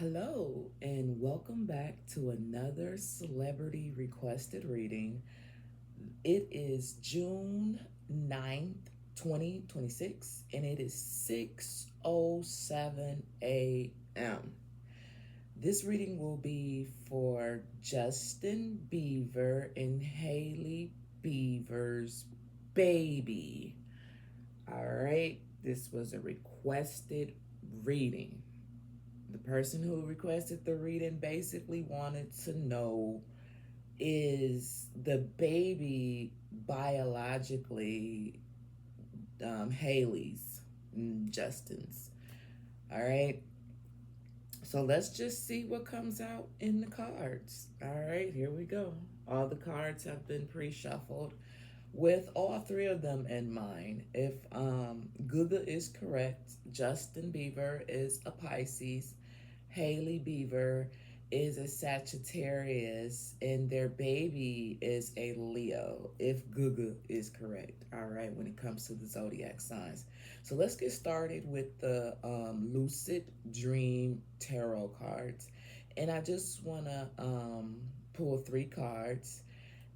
Hello, and welcome back to another celebrity requested reading. It is June 9th, 2026, and it is 6:07 a.m. This reading will be for Justin Bieber and Hailey Bieber's baby. All right, this was a requested reading. The person who requested the reading basically wanted to know, is the baby biologically Haley's, Justin's? All right. So let's just see what comes out in the cards. All right, here we go. All the cards have been pre shuffled with all three of them in mind. If Guga is correct, Justin Bieber is a Pisces, Hailey Beaver is a Sagittarius, and their baby is a Leo, if Guga is correct, all right, when it comes to the zodiac signs. So let's get started with the Lucid Dream Tarot cards. And I just want to pull three cards,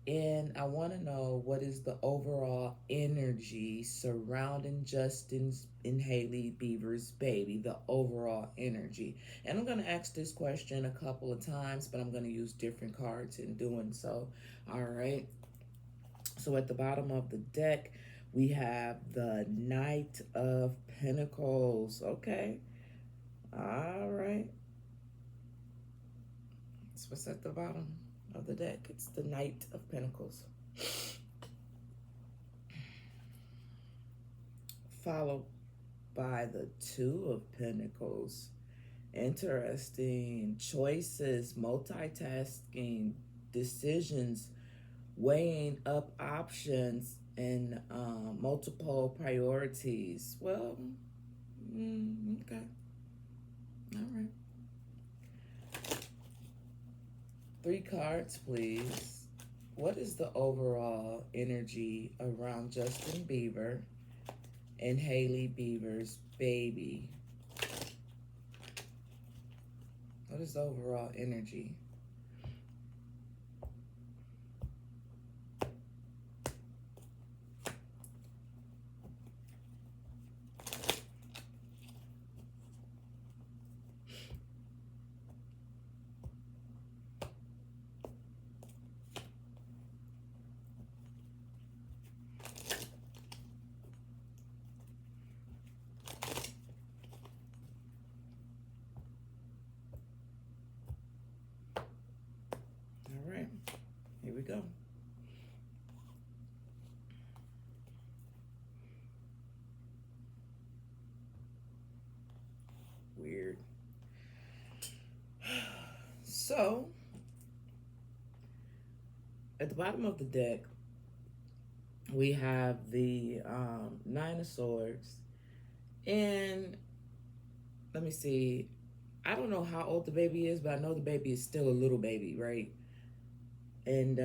and I want to know what is the overall energy surrounding Justin's and Hailey Bieber's baby, the overall energy. And I'm going to ask this question a couple of times, but I'm going to use different cards in doing so. All right. So at the bottom of the deck, we have the Knight of Pentacles. Okay. All right. That's what's at the bottom of the deck. It's the Knight of Pentacles. Followed by the Two of Pentacles. Interesting. Choices, multitasking, decisions, weighing up options, and multiple priorities. Well, okay. All right. Three cards, please. What is the overall energy around Justin Bieber and Hailey Bieber's baby? What is the overall energy? All right, here we go. Weird. So, at the bottom of the deck, we have the Nine of Swords. And let me see. I don't know how old the baby is, but I know the baby is still a little baby, right? And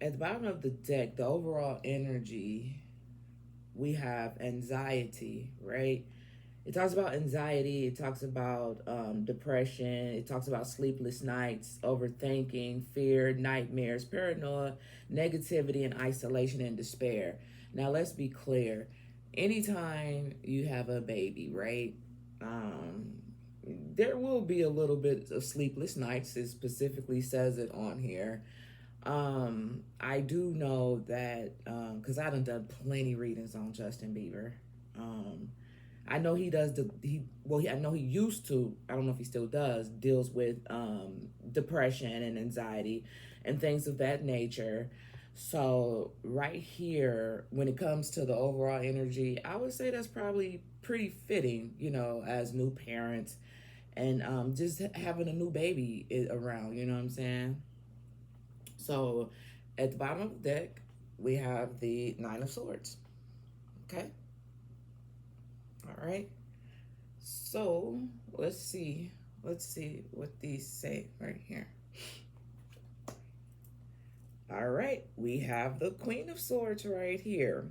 at the bottom of the deck, the overall energy, we have anxiety, right? It talks about anxiety, it talks about depression, it talks about sleepless nights, overthinking, fear, nightmares, paranoia, negativity, and isolation and despair. Now, let's be clear. Anytime you have a baby, right? Um, there will be a little bit of sleepless nights. It specifically says it on here. I do know that because I done plenty readings on Justin Bieber. I know he does I know he used to, I don't know if he still does, deals with depression and anxiety and things of that nature. So right here, when it comes to the overall energy, I would say that's probably pretty fitting, as new parents and just having a new baby around, you know what I'm saying? So at the bottom of the deck, we have the Nine of Swords. Okay. All right. So let's see. Let's see what these say right here. All right. We have the Queen of Swords right here.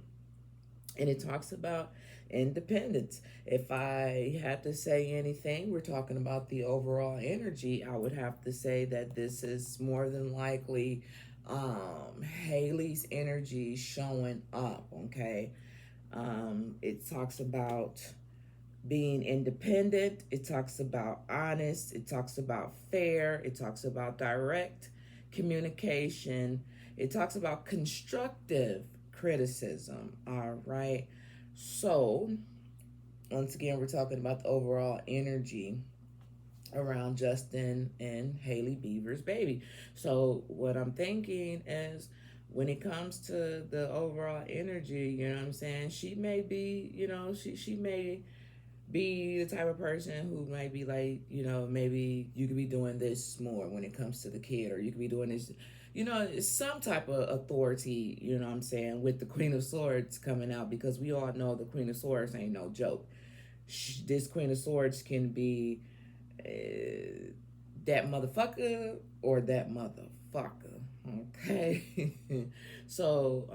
And it talks about independence. If I had to say anything, we're talking about the overall energy, I would have to say that this is more than likely Hailey's energy showing up, okay? It talks about being independent, it talks about honest, it talks about fair, it talks about direct communication, it talks about constructive criticism. All right. So, once again, we're talking about the overall energy around Justin and Hailey Bieber's baby. So, what I'm thinking is when it comes to the overall energy, you know what I'm saying? She may be, she may be the type of person who might be like, maybe you could be doing this more when it comes to the kid, or you could be doing this, some type of authority, you know what I'm saying, with the Queen of Swords coming out, because we all know the Queen of Swords ain't no joke. This Queen of Swords can be that motherfucker or that motherfucker. Okay. So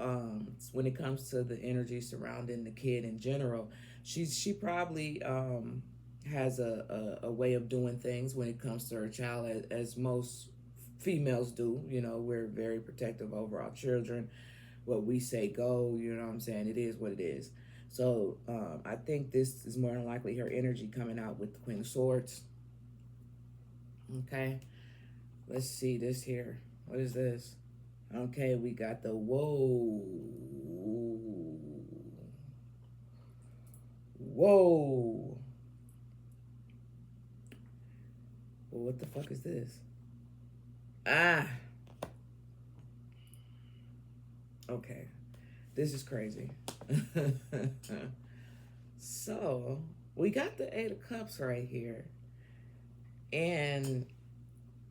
when it comes to the energy surrounding the kid in general, she probably has a way of doing things when it comes to her child, as most females do. We're very protective over our children. What we say go, you know what I'm saying? It is what it is. So I think this is more than likely her energy coming out with the Queen of Swords. Okay. Let's see this here. What is this? Okay, we got the whoa. Whoa. Well, what the fuck is this? Ah. Okay. This is crazy. So, we got the Eight of Cups right here. And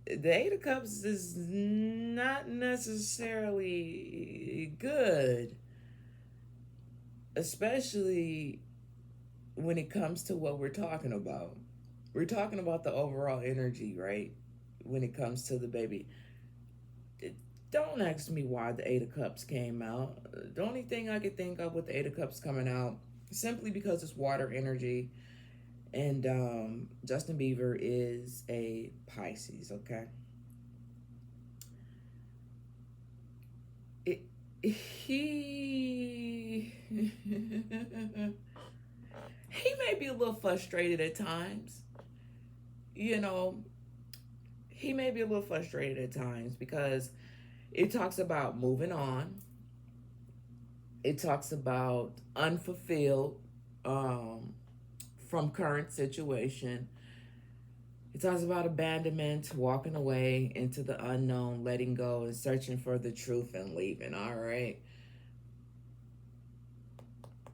the Eight of Cups is not necessarily good, especially when it comes to what we're talking about. We're talking about the overall energy, right? When it comes to the baby. Don't ask me why the Eight of Cups came out. The only thing I could think of with the Eight of Cups coming out, simply because it's water energy, and Justin Bieber is a Pisces, okay? He he may be a little frustrated at times. You know, he may be a little frustrated at times because it talks about moving on. It talks about unfulfilled from current situation. It talks about abandonment, walking away into the unknown, letting go, and searching for the truth and leaving. All right.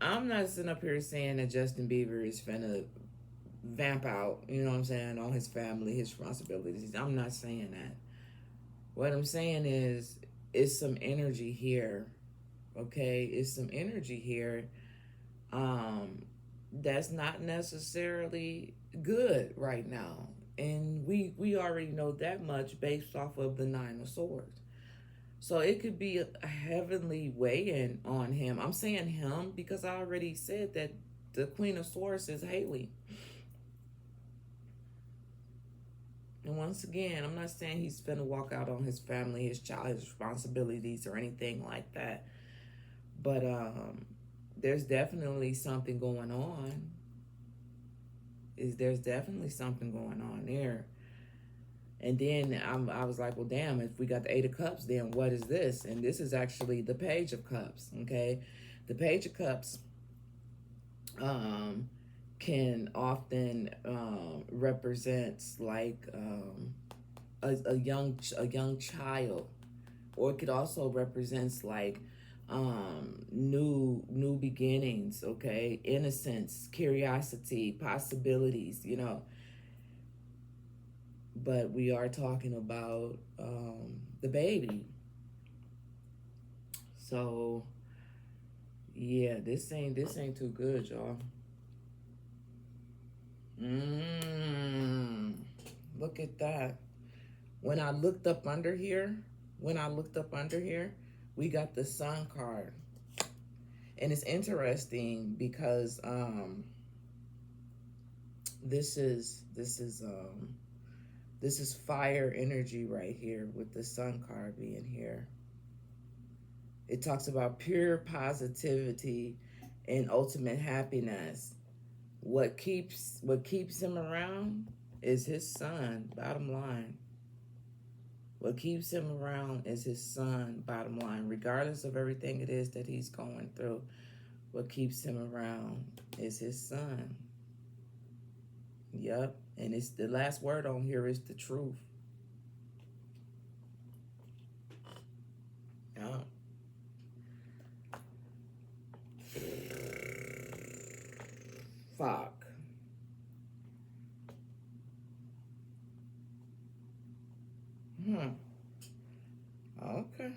I'm not sitting up here saying that Justin Bieber is finna vamp out, you know what I'm saying, all his family, his responsibilities. I'm not saying that. What I'm saying is, it's some energy here, okay? It's some energy here that's not necessarily good right now. And we already know that much based off of the Nine of Swords. So it could be a heavenly weighing on him. I'm saying him because I already said that the Queen of Swords is Hailey. And once again, I'm not saying he's gonna walk out on his family, his child, his responsibilities, or anything like that. But there's definitely something going on. There's definitely something going on there. And then I was like, well, damn, if we got the Eight of Cups, then what is this? And this is actually the Page of Cups, okay? The Page of Cups can often represents like a young child, or it could also represents like new beginnings, okay? Innocence, curiosity, possibilities, but we are talking about the baby. So yeah, this ain't too good, y'all. Look at that. When I looked up under here, we got the Sun card. And it's interesting because this is this is this is fire energy right here with the sun card being here. It talks about pure positivity and ultimate happiness. What keeps him around is his son, bottom line. What keeps him around is his son, bottom line. Regardless of everything it is that he's going through, what keeps him around is his son. Yep. And it's the last word on here is the truth. Yep. Fuck. Hmm. Okay.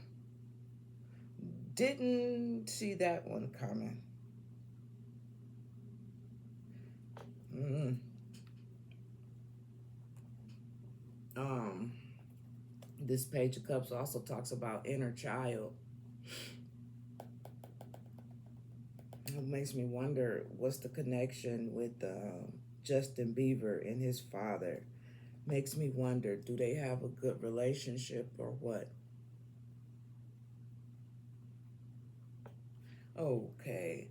Didn't see that one coming. Mm. Um, this Page of Cups also talks about inner child. It makes me wonder what's the connection with Justin Bieber and his father. Makes me wonder, do they have a good relationship or what? Okay.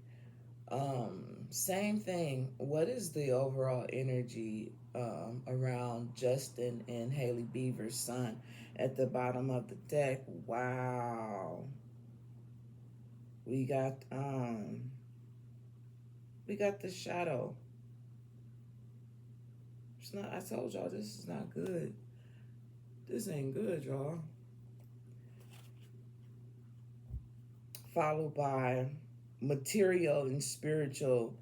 Same thing. What is the overall energy around Justin and Hailey Bieber's son at the bottom of the deck? Wow. We got um we got the shadow. It's not I told y'all this is not good. This ain't good, y'all. Followed by material and spiritual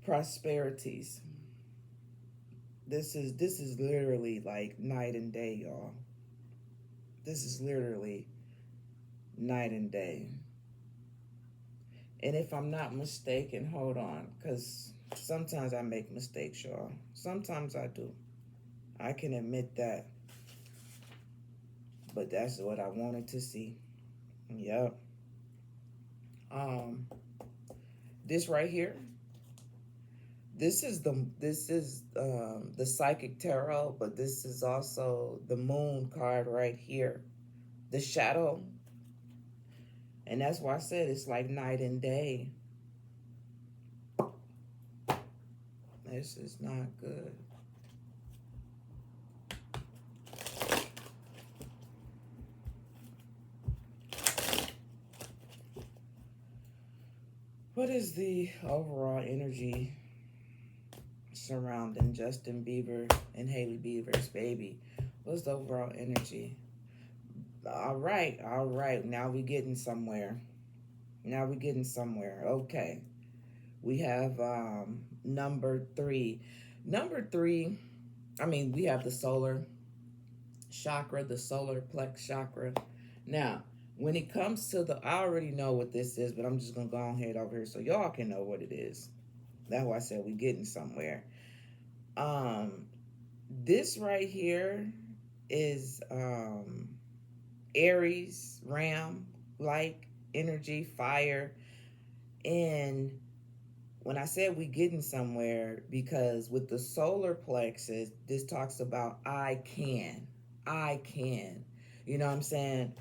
prosperities. This is literally like night and day, y'all. This is literally night and day. And if I'm not mistaken, hold on, because sometimes I make mistakes, y'all. Sometimes I do. I can admit that. But that's what I wanted to see. Yep. Um, this right here. This is the psychic tarot, but this is also the moon card right here. The shadow. And that's why I said it's like night and day. This is not good. What is the overall energy surrounding Justin Bieber and Hailey Bieber's baby? What's the overall energy? All right, all right. Now we getting somewhere. Now we getting somewhere. Okay. We have number three. Number three, we have the solar chakra, the solar plex chakra. Now, when it comes to I already know what this is, but I'm just gonna go on ahead over here so y'all can know what it is. That's why I said we getting somewhere. Um, this right here is Aries, Ram, like energy, fire, and when I said we getting somewhere, because with the solar plexus, this talks about I can. I can. You know what I'm saying?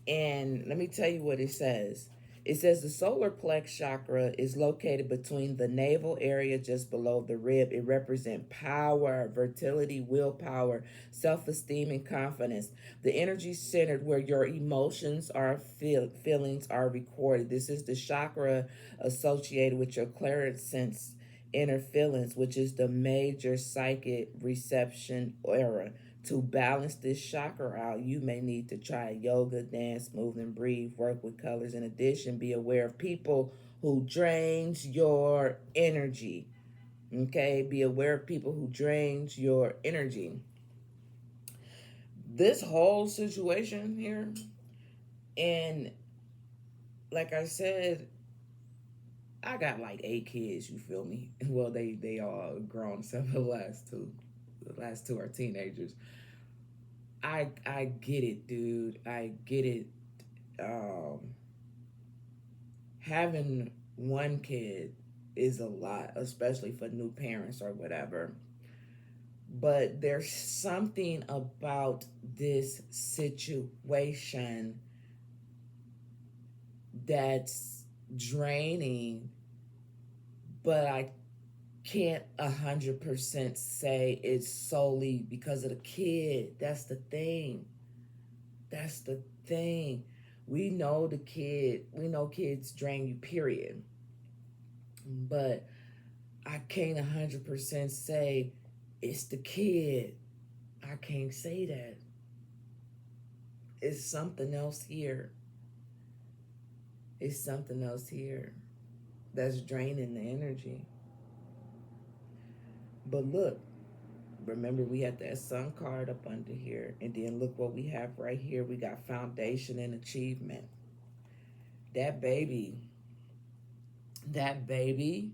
And let me tell you what it says. It says the solar plex chakra is located between the navel area just below the rib. It represents power, fertility, willpower, self-esteem, and confidence. The energy centered where your emotions are feelings are recorded. This is the chakra associated with your clairsense inner feelings, which is the major psychic reception era. To balance this chakra out, you may need to try yoga, dance, move, and breathe, work with colors. In addition, be aware of people who drains your energy. Okay, be aware of people who drains your energy. This whole situation here, and like I said, I got like 8 kids. You feel me? Well, they all grown, except for the last two. The last two are teenagers. I get it, dude. I get it. Um, having one kid is a lot, especially for new parents or whatever. But there's something about this situation that's draining, but I can't 100% say it's solely because of the kid. That's the thing. That's the thing. We know kids drain you, period. But I can't 100% say it's the kid. I can't say that. It's something else here. It's something else here that's draining the energy. But look, remember we had that sun card up under here. And then look what we have right here. We got foundation and achievement. That baby, that baby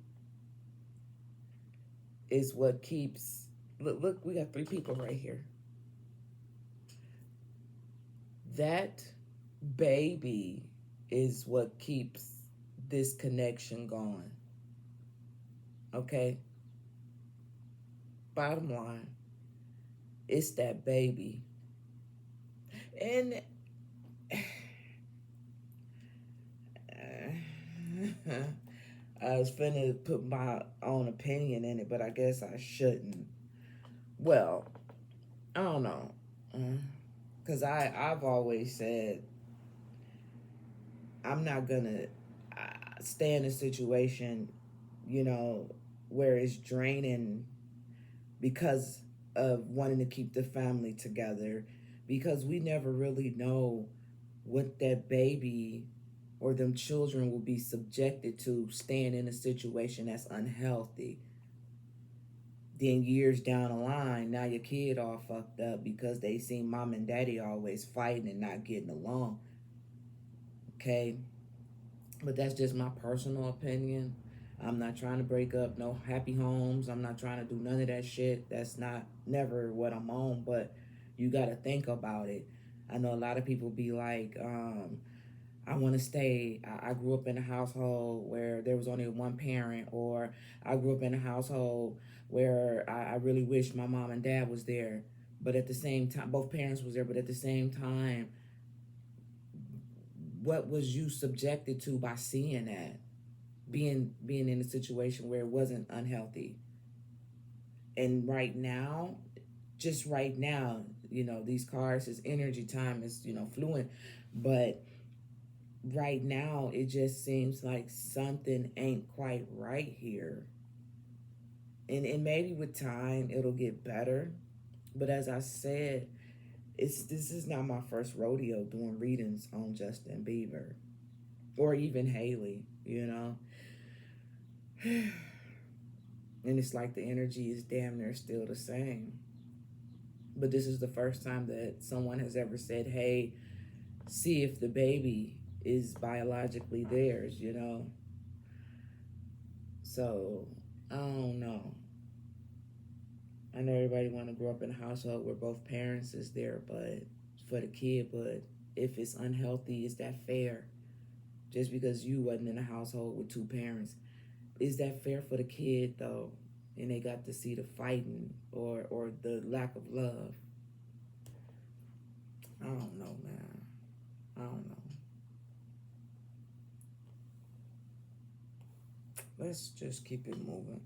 is what keeps, look, we got three people right here. That baby is what keeps this connection going. Okay? Bottom line, it's that baby. And I was finna put my own opinion in it, but I guess I shouldn't. Well, I don't know. Because I've always said I'm not gonna stay in a situation, you know, where it's draining because of wanting to keep the family together, because we never really know what that baby or them children will be subjected to staying in a situation that's unhealthy. Then years down the line, now your kid all fucked up because they seen mom and daddy always fighting and not getting along. Okay? But that's just my personal opinion. I'm not trying to break up no happy homes. I'm not trying to do none of that shit. That's not never what I'm on, but you got to think about it. I know a lot of people be like, I want to stay. I grew up in a household where there was only one parent, or I grew up in a household where I really wish my mom and dad was there. But at the same time, both parents was there, but at the same time, what was you subjected to by seeing that? Being in a situation where it wasn't unhealthy. And right now, just right now, you know, these cards is energy, time is, you know, fluent, but right now it just seems like something ain't quite right here. And maybe with time it'll get better. But as I said, this is not my first rodeo doing readings on Justin Bieber or even Hailey, you know. And it's like the energy is damn near still the same. But this is the first time that someone has ever said, hey, see if the baby is biologically theirs, you know. So I don't know. I know everybody want to grow up in a household where both parents is there, but for the kid. But if it's unhealthy, is that fair? Just because you wasn't in a household with two parents, is that fair for the kid though? And they got to see the fighting or the lack of love. I don't know, man. I don't know. Let's just keep it moving.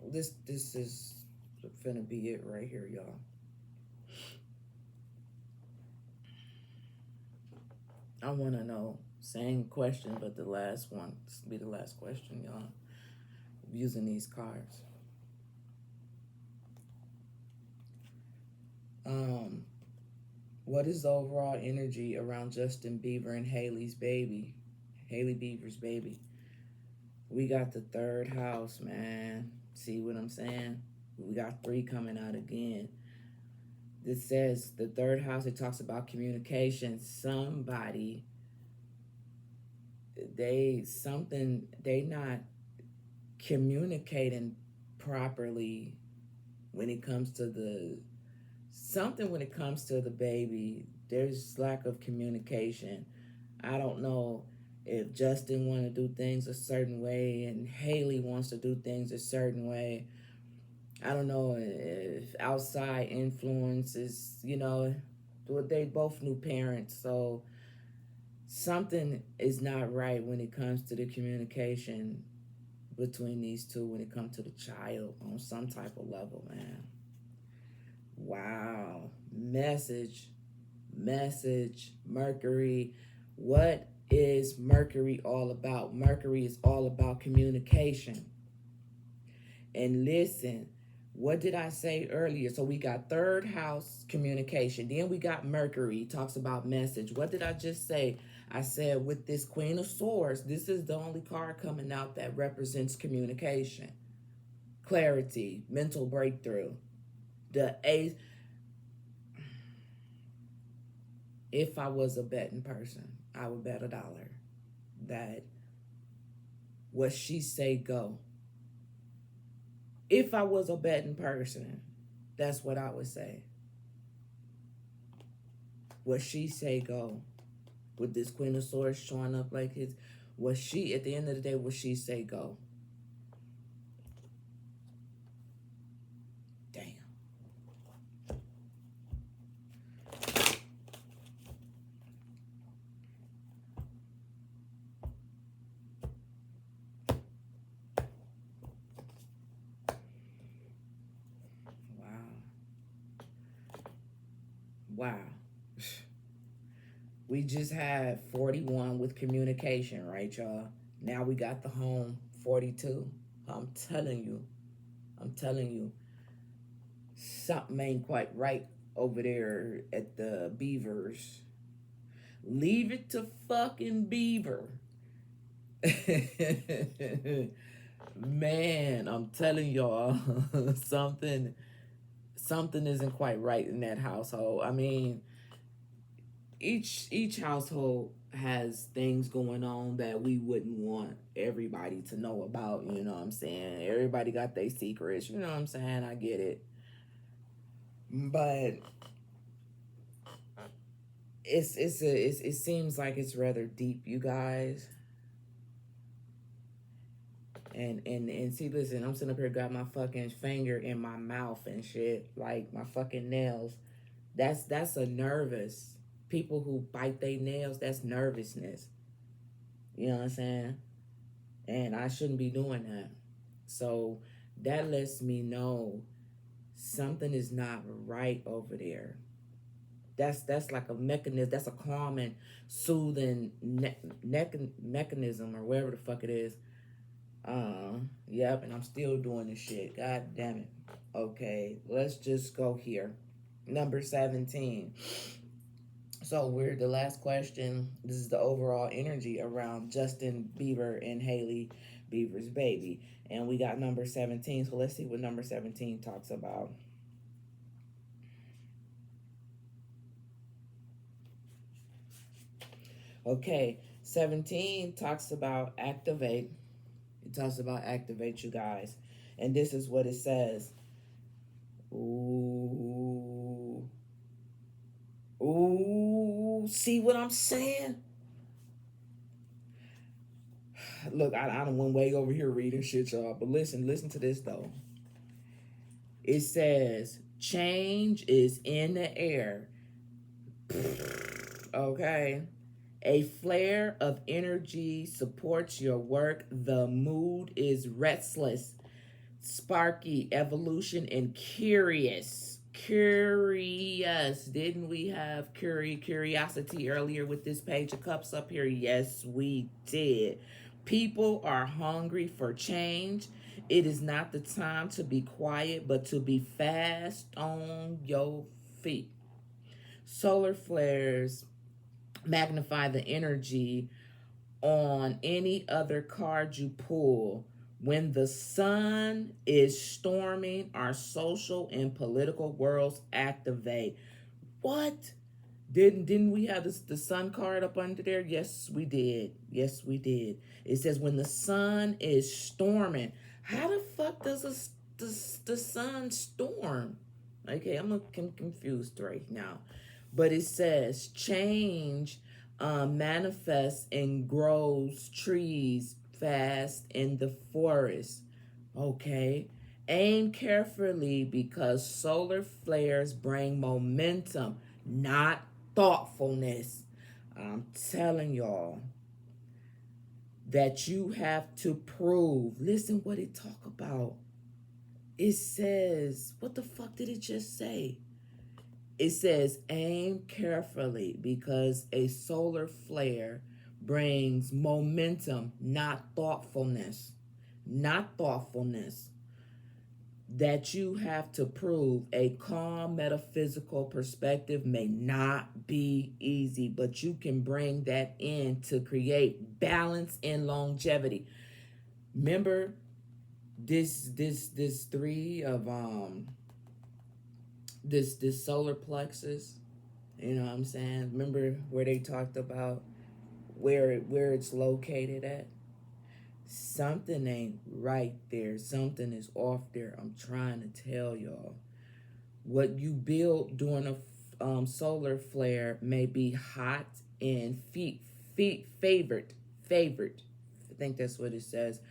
This is finna be it right here, y'all. I wanna know, same question, but the last one. This will be the last question, y'all. Using these cards. What is the overall energy around Justin Bieber and Hailey's baby? Hailey Bieber's baby. We got the third house, man. See what I'm saying? We got three coming out again. This says the third house, it talks about communication. Somebody, they not communicating properly when it comes to when it comes to the baby. There's lack of communication. I don't know if Justin want to do things a certain way and Hailey wants to do things a certain way. I don't know if outside influences, they both new parents, so something is not right when it comes to the communication between these two when it comes to the child on some type of level, man. Wow. Message, Mercury. What is Mercury all about? Mercury is all about communication. And listen, what did I say earlier? So we got third house communication. Then we got Mercury, talks about message. What did I just say? I said with this Queen of Swords, this is the only card coming out that represents communication, clarity, mental breakthrough. The Ace. If I was a betting person, I would bet $1 that what she say go. If I was a betting person, that's what I would say. What she say go. With this Queen of Swords showing up like his, what she, at the end of the day, what she say go. Damn. Wow. We just had 41 with communication, right, y'all? Now we got the home 42. I'm telling you, something ain't quite right over there at the Beavers. Leave it to fucking Beaver. Man, I'm telling y'all, something isn't quite right in that household. I mean, each household has things going on that we wouldn't want everybody to know about, you know what I'm saying? Everybody got their secrets, you know what I'm saying? I get it. But it seems like it's rather deep, you guys. And see, listen, I'm sitting up here, got my fucking finger in my mouth and shit, like my fucking nails. That's a nervous. People who bite their nails, that's nervousness. You know what I'm saying? And I shouldn't be doing that. So that lets me know something is not right over there. That's like a mechanism. That's a calming, soothing mechanism or whatever the fuck it is. Yep, and I'm still doing this shit. God damn it. Okay, let's just go here. Number 17. So we're the last question. This is the overall energy around Justin Bieber and Hailey Bieber's baby. And we got number 17. So let's see what number 17 talks about. Okay, 17 talks about activate. It talks about activate, you guys. And this is what it says. Ooh. Ooh. See what I'm saying? Look, I don't went way over here reading shit, y'all. But listen to this, though. It says, change is in the air. Okay. A flare of energy supports your work. The mood is restless, sparky, evolution, and curious. Curious. Didn't we have curiosity earlier with this page of cups up here? Yes, we did. People are hungry for change. It is not the time to be quiet, but to be fast on your feet. Solar flares magnify the energy on any other card you pull. When the sun is storming, our social and political worlds activate. What? Didn't we have the sun card up under there? Yes, we did. Yes, we did. It says when the sun is storming. How the fuck does the sun storm? Okay, I'm confused right now. But it says change manifests and grows trees fast in the forest. Okay. Aim carefully because solar flares bring momentum, not thoughtfulness. I'm telling y'all that you have to prove. Listen what it talk about. It says, what the fuck did it just say? It says aim carefully because a solar flare brings momentum, not thoughtfulness. Not thoughtfulness. That you have to prove. A calm metaphysical perspective may not be easy, but you can bring that in to create balance and longevity. Remember this three of this solar plexus, you know what I'm saying? Remember where they talked about where it's located at? Something ain't right there. Something is off there. I'm trying to tell y'all. What you build during a solar flare may be hot and favored. I think that's what it says,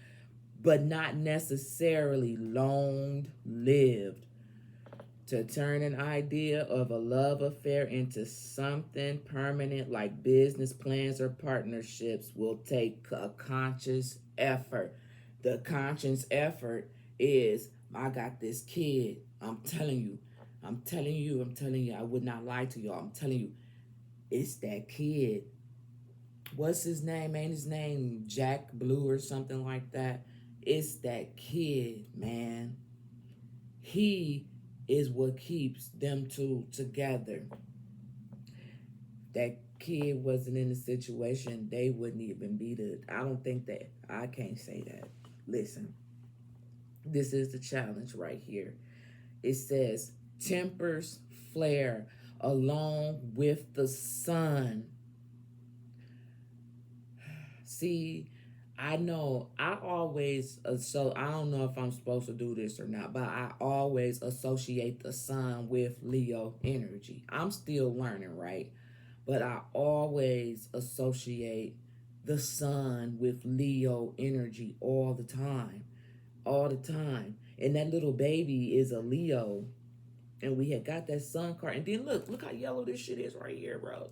but not necessarily long lived. To turn an idea of a love affair into something permanent like business plans or partnerships will take a conscious effort. The conscious effort is, I got this kid. I'm telling you. I would not lie to y'all. I'm telling you, it's that kid. What's his name? Ain't his name Jack Blue or something like that? It's that kid, man. He is what keeps them two together. That kid wasn't in a situation, they wouldn't even be the. I don't think that. I can't say that. Listen, this is the challenge right here. It says, tempers flare along with the sun. See, I know I always, so I don't know if I'm supposed to do this or not, but I always associate the sun with Leo energy. I'm still learning, right? But I always associate the sun with Leo energy all the time. All the time. And that little baby is a Leo. And we had got that sun card. And then look how yellow this shit is right here, bro.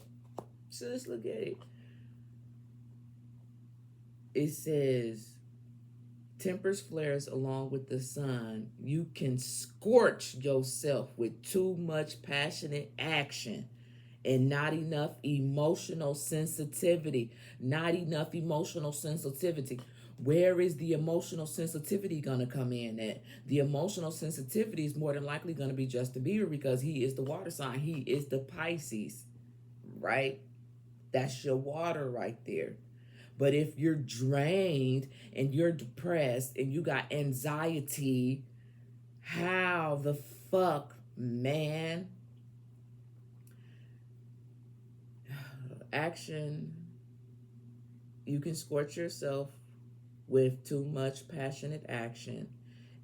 So let's look at it. It says, tempers flares along with the sun. You can scorch yourself with too much passionate action and not enough emotional sensitivity. Not enough emotional sensitivity. Where is the emotional sensitivity going to come in at? The emotional sensitivity is more than likely going to be Justin Bieber because he is the water sign. He is the Pisces, right? That's your water right there. But if you're drained and you're depressed and you got anxiety, how the fuck, man? Action. You can scorch yourself with too much passionate action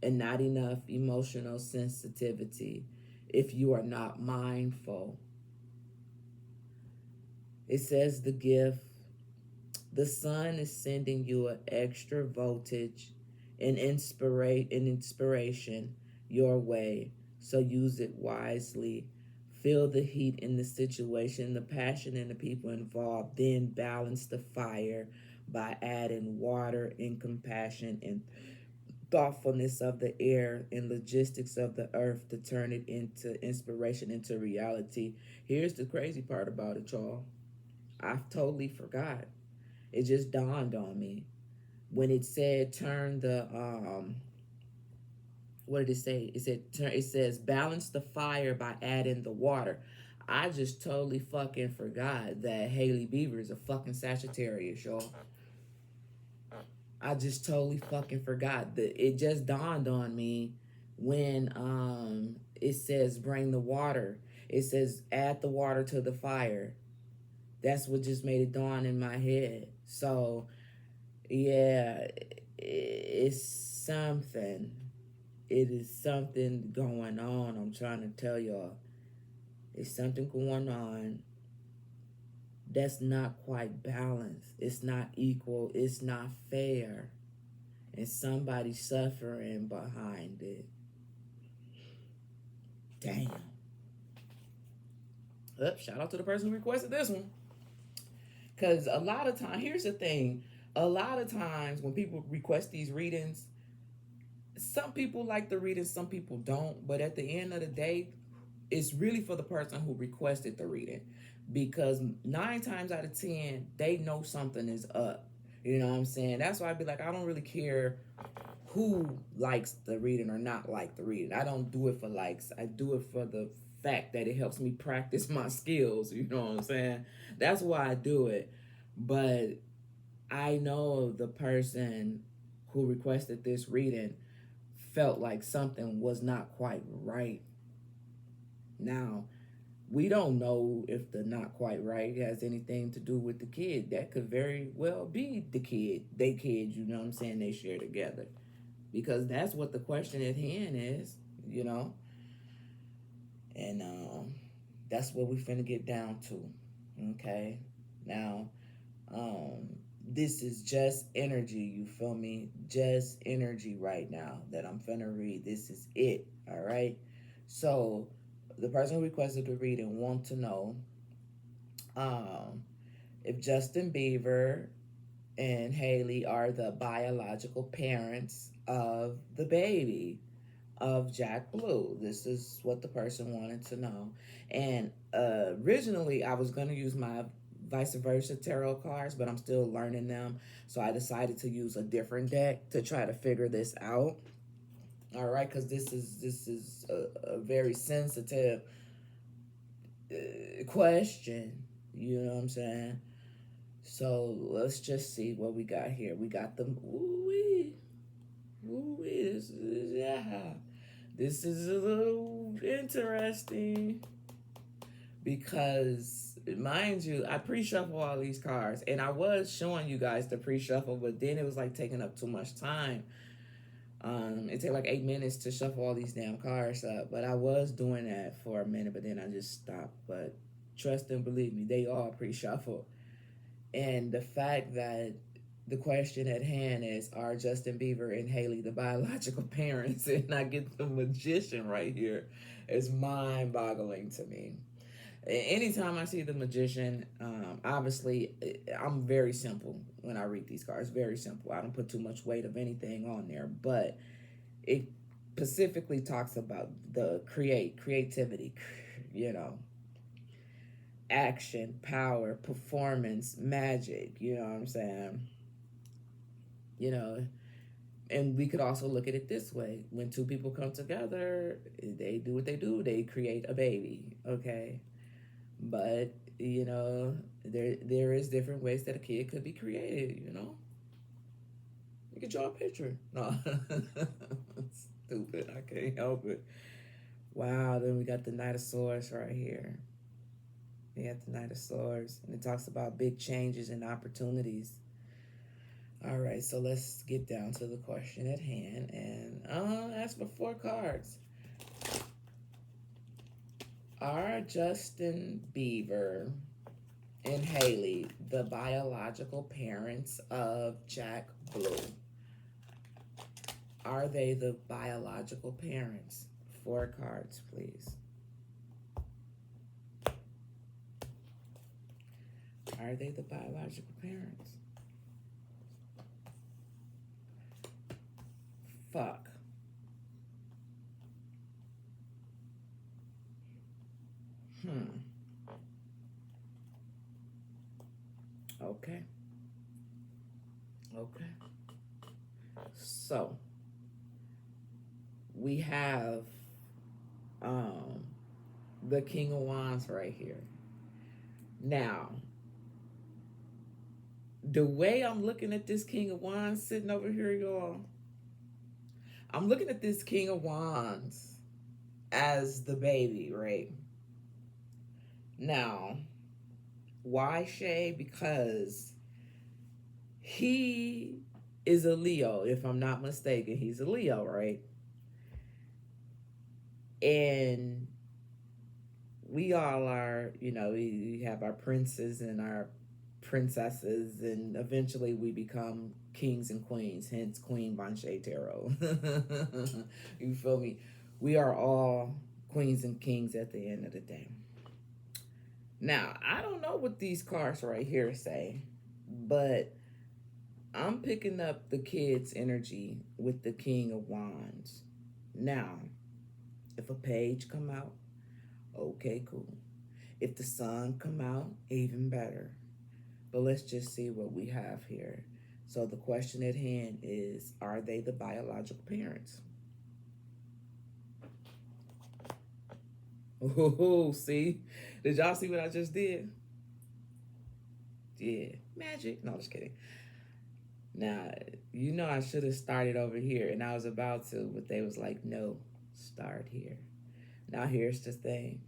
and not enough emotional sensitivity if you are not mindful. It says the gift. The sun is sending you an extra voltage and inspiration your way. So use it wisely. Feel the heat in the situation, the passion in the people involved. Then balance the fire by adding water and compassion and thoughtfulness of the air and logistics of the earth to turn it into inspiration, into reality. Here's the crazy part about it, y'all. I totally forgot. It just dawned on me when it said turn the what did it say? It said turn. It says balance the fire by adding the water. I just totally fucking forgot that Hailey Bieber is a fucking Sagittarius, y'all. I just totally fucking forgot that. It just dawned on me when it says bring the water. It says add the water to the fire. That's what just made it dawn in my head. So, yeah, it's something. It is something going on. I'm trying to tell y'all. It's something going on that's not quite balanced. It's not equal. It's not fair. And somebody's suffering behind it. Damn. Shout out to the person who requested this one. Because a lot of times, here's the thing, a lot of times when people request these readings, some people like the reading, some people don't. But at the end of the day, it's really for the person who requested the reading. Because 9 times out of 10, they know something is up. You know what I'm saying? That's why I'd be like, I don't really care who likes the reading or not like the reading. I don't do it for likes. I do it for the fact that it helps me practice my skills. You know what I'm saying? That's why I do it. But I know the person who requested this reading felt like something was not quite right. Now, we don't know if the not quite right has anything to do with the kid. That could very well be the kid, they kids, you know what I'm saying, they share together. Because that's what the question at hand is, you know. And that's what we finna get down to. Okay. Now, this is just energy, you feel me? Just energy right now that I'm finna read. This is it. All right. So the person who requested the reading want to know if Justin Bieber and Hailey are the biological parents of the baby of Jack Blue. This is what the person wanted to know. And originally, I was going to use my vice versa tarot cards, but I'm still learning them. So I decided to use a different deck to try to figure this out. All right, because this is a very sensitive question. You know what I'm saying? So let's just see what we got here. We got the this is, yeah. This is a little interesting because, mind you, I pre-shuffle all these cards, and I was showing you guys the pre-shuffle, but then it was like taking up too much time. It took like 8 minutes to shuffle all these damn cards up, but I was doing that for a minute, but then I just stopped. But trust and believe me, they all pre-shuffled. And the fact that the question at hand is, are Justin Bieber and Hailey the biological parents? And I get the magician right here is mind-boggling to me. Anytime I see the magician, obviously, I'm very simple when I read these cards. Very simple. I don't put too much weight of anything on there. But it specifically talks about the creativity, you know, action, power, performance, magic, you know what I'm saying? You know, and we could also look at it this way. When two people come together, they do what they do. They create a baby, okay? But, you know, there is different ways that a kid could be created, you know? You can draw a picture. No. Stupid. I can't help it. Wow, then we got the Knight of Swords right here. We got the Knight of Swords. And it talks about big changes and opportunities. All right, so let's get down to the question at hand. And ask for 4 cards. Are Justin Bieber and Hailey the biological parents of Jack Blue? Are they the biological parents? 4 cards, please. Are they the biological parents? Fuck. Okay. Okay. So we have the King of Wands right here. Now, the way I'm looking at this King of Wands sitting over here, y'all, I'm looking at this King of Wands as the baby, right? Now, why Shay? Because he is a Leo, if I'm not mistaken. He's a Leo, right? And we all are, we have our princes and our princesses, and eventually we become kings and queens, hence Queen Banshee Tarot. You feel me? We are all queens and kings at the end of the day. Now, I don't know what these cards right here say, but I'm picking up the kid's energy with the King of Wands. Now, if a page come out, okay, cool. If the sun come out, even better. But let's just see what we have here. So the question at hand is, are they the biological parents? Oh, see? Did y'all see what I just did? Yeah, magic. No, just kidding. Now, I should have started over here, and I was about to, but they was like, no, start here. Now, here's the thing.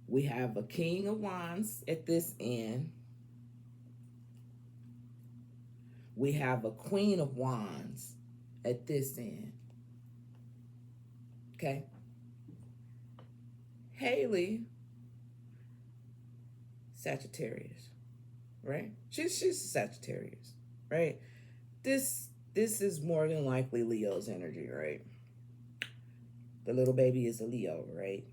We have a King of Wands at this end. We have a Queen of Wands at this end. Okay? Hailey, Sagittarius, right? She's Sagittarius, right? This is more than likely Leo's energy, right? The little baby is a Leo, right?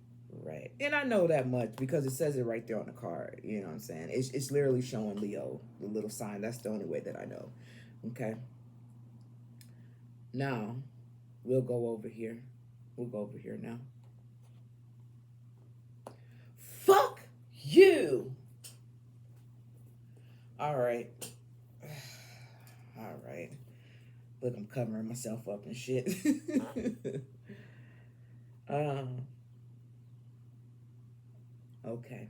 Right. And I know that much because it says it right there on the card. You know what I'm saying? It's literally showing Leo, the little sign. That's the only way that I know. Okay. Now, we'll go over here. We'll go over here now. Fuck you! All right. All right. Look, I'm covering myself up and shit. Okay.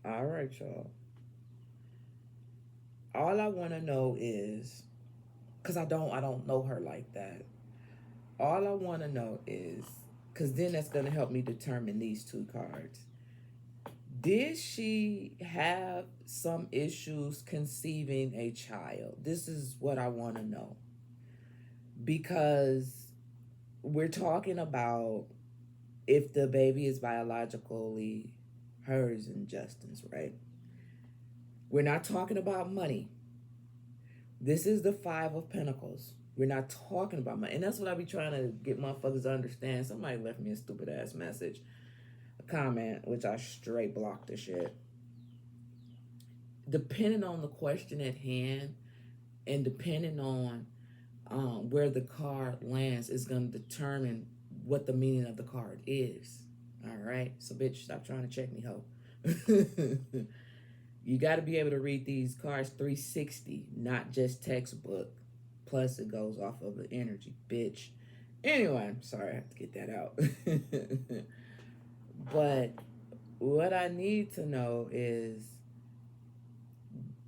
All right, y'all. All I want to know is, because I don't know her like that. All I want to know is, because then that's going to help me determine these two cards. Did she have some issues conceiving a child? This is what I want to know. Because we're talking about if the baby is biologically hers and Justin's, right? We're not talking about money. This is the Five of Pentacles. We're not talking about money. And that's what I be trying to get motherfuckers to understand. Somebody left me a stupid ass message, a comment, which I straight blocked the shit. Depending on the question at hand and depending on where the card lands is going to determine what the meaning of the card is. All right? So, bitch, stop trying to check me, ho. You got to be able to read these cards 360, not just textbook. Plus, it goes off of the energy, bitch. Anyway, I'm sorry, I have to get that out. But what I need to know is,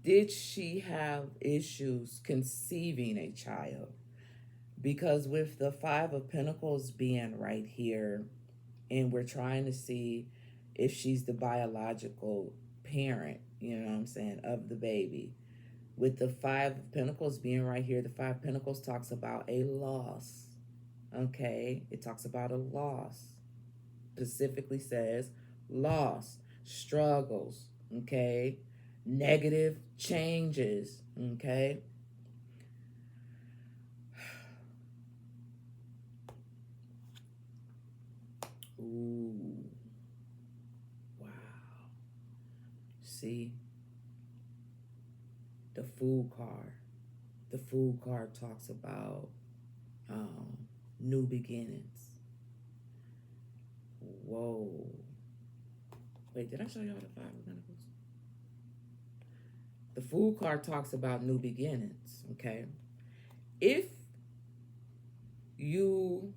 did she have issues conceiving a child? Because with the Five of Pentacles being right here, and we're trying to see if she's the biological parent, you know what I'm saying, of the baby. With the Five of Pentacles being right here, the Five of Pentacles talks about a loss. Okay? It talks about a loss. Specifically says loss, struggles, okay? Negative changes, okay? Ooh. Wow. See? The Fool card. The Fool card talks about new beginnings. Whoa. Wait, did I show y'all the Five of Pentacles? The Fool card talks about new beginnings, okay? If you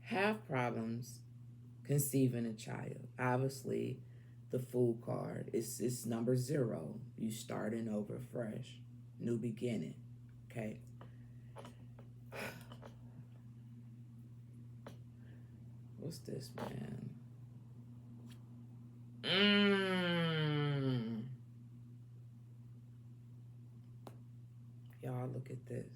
have problems conceiving a child, obviously the Fool card is number 0. You starting over fresh, new beginning, okay? What's this, man? Y'all look at this.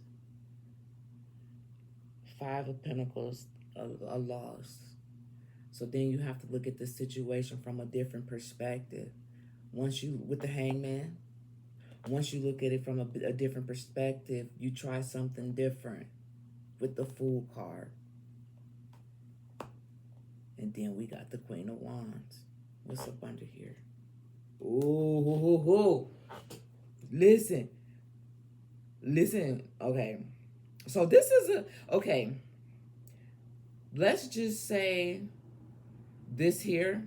Five of Pentacles, a loss. So then you have to look at the situation from a different perspective. Once you, with the hangman, once you look at it from a different perspective, you try something different with the Fool card. And then we got the Queen of Wands. What's up under here? Ooh. Listen. Okay. So this is okay. Let's just say this here,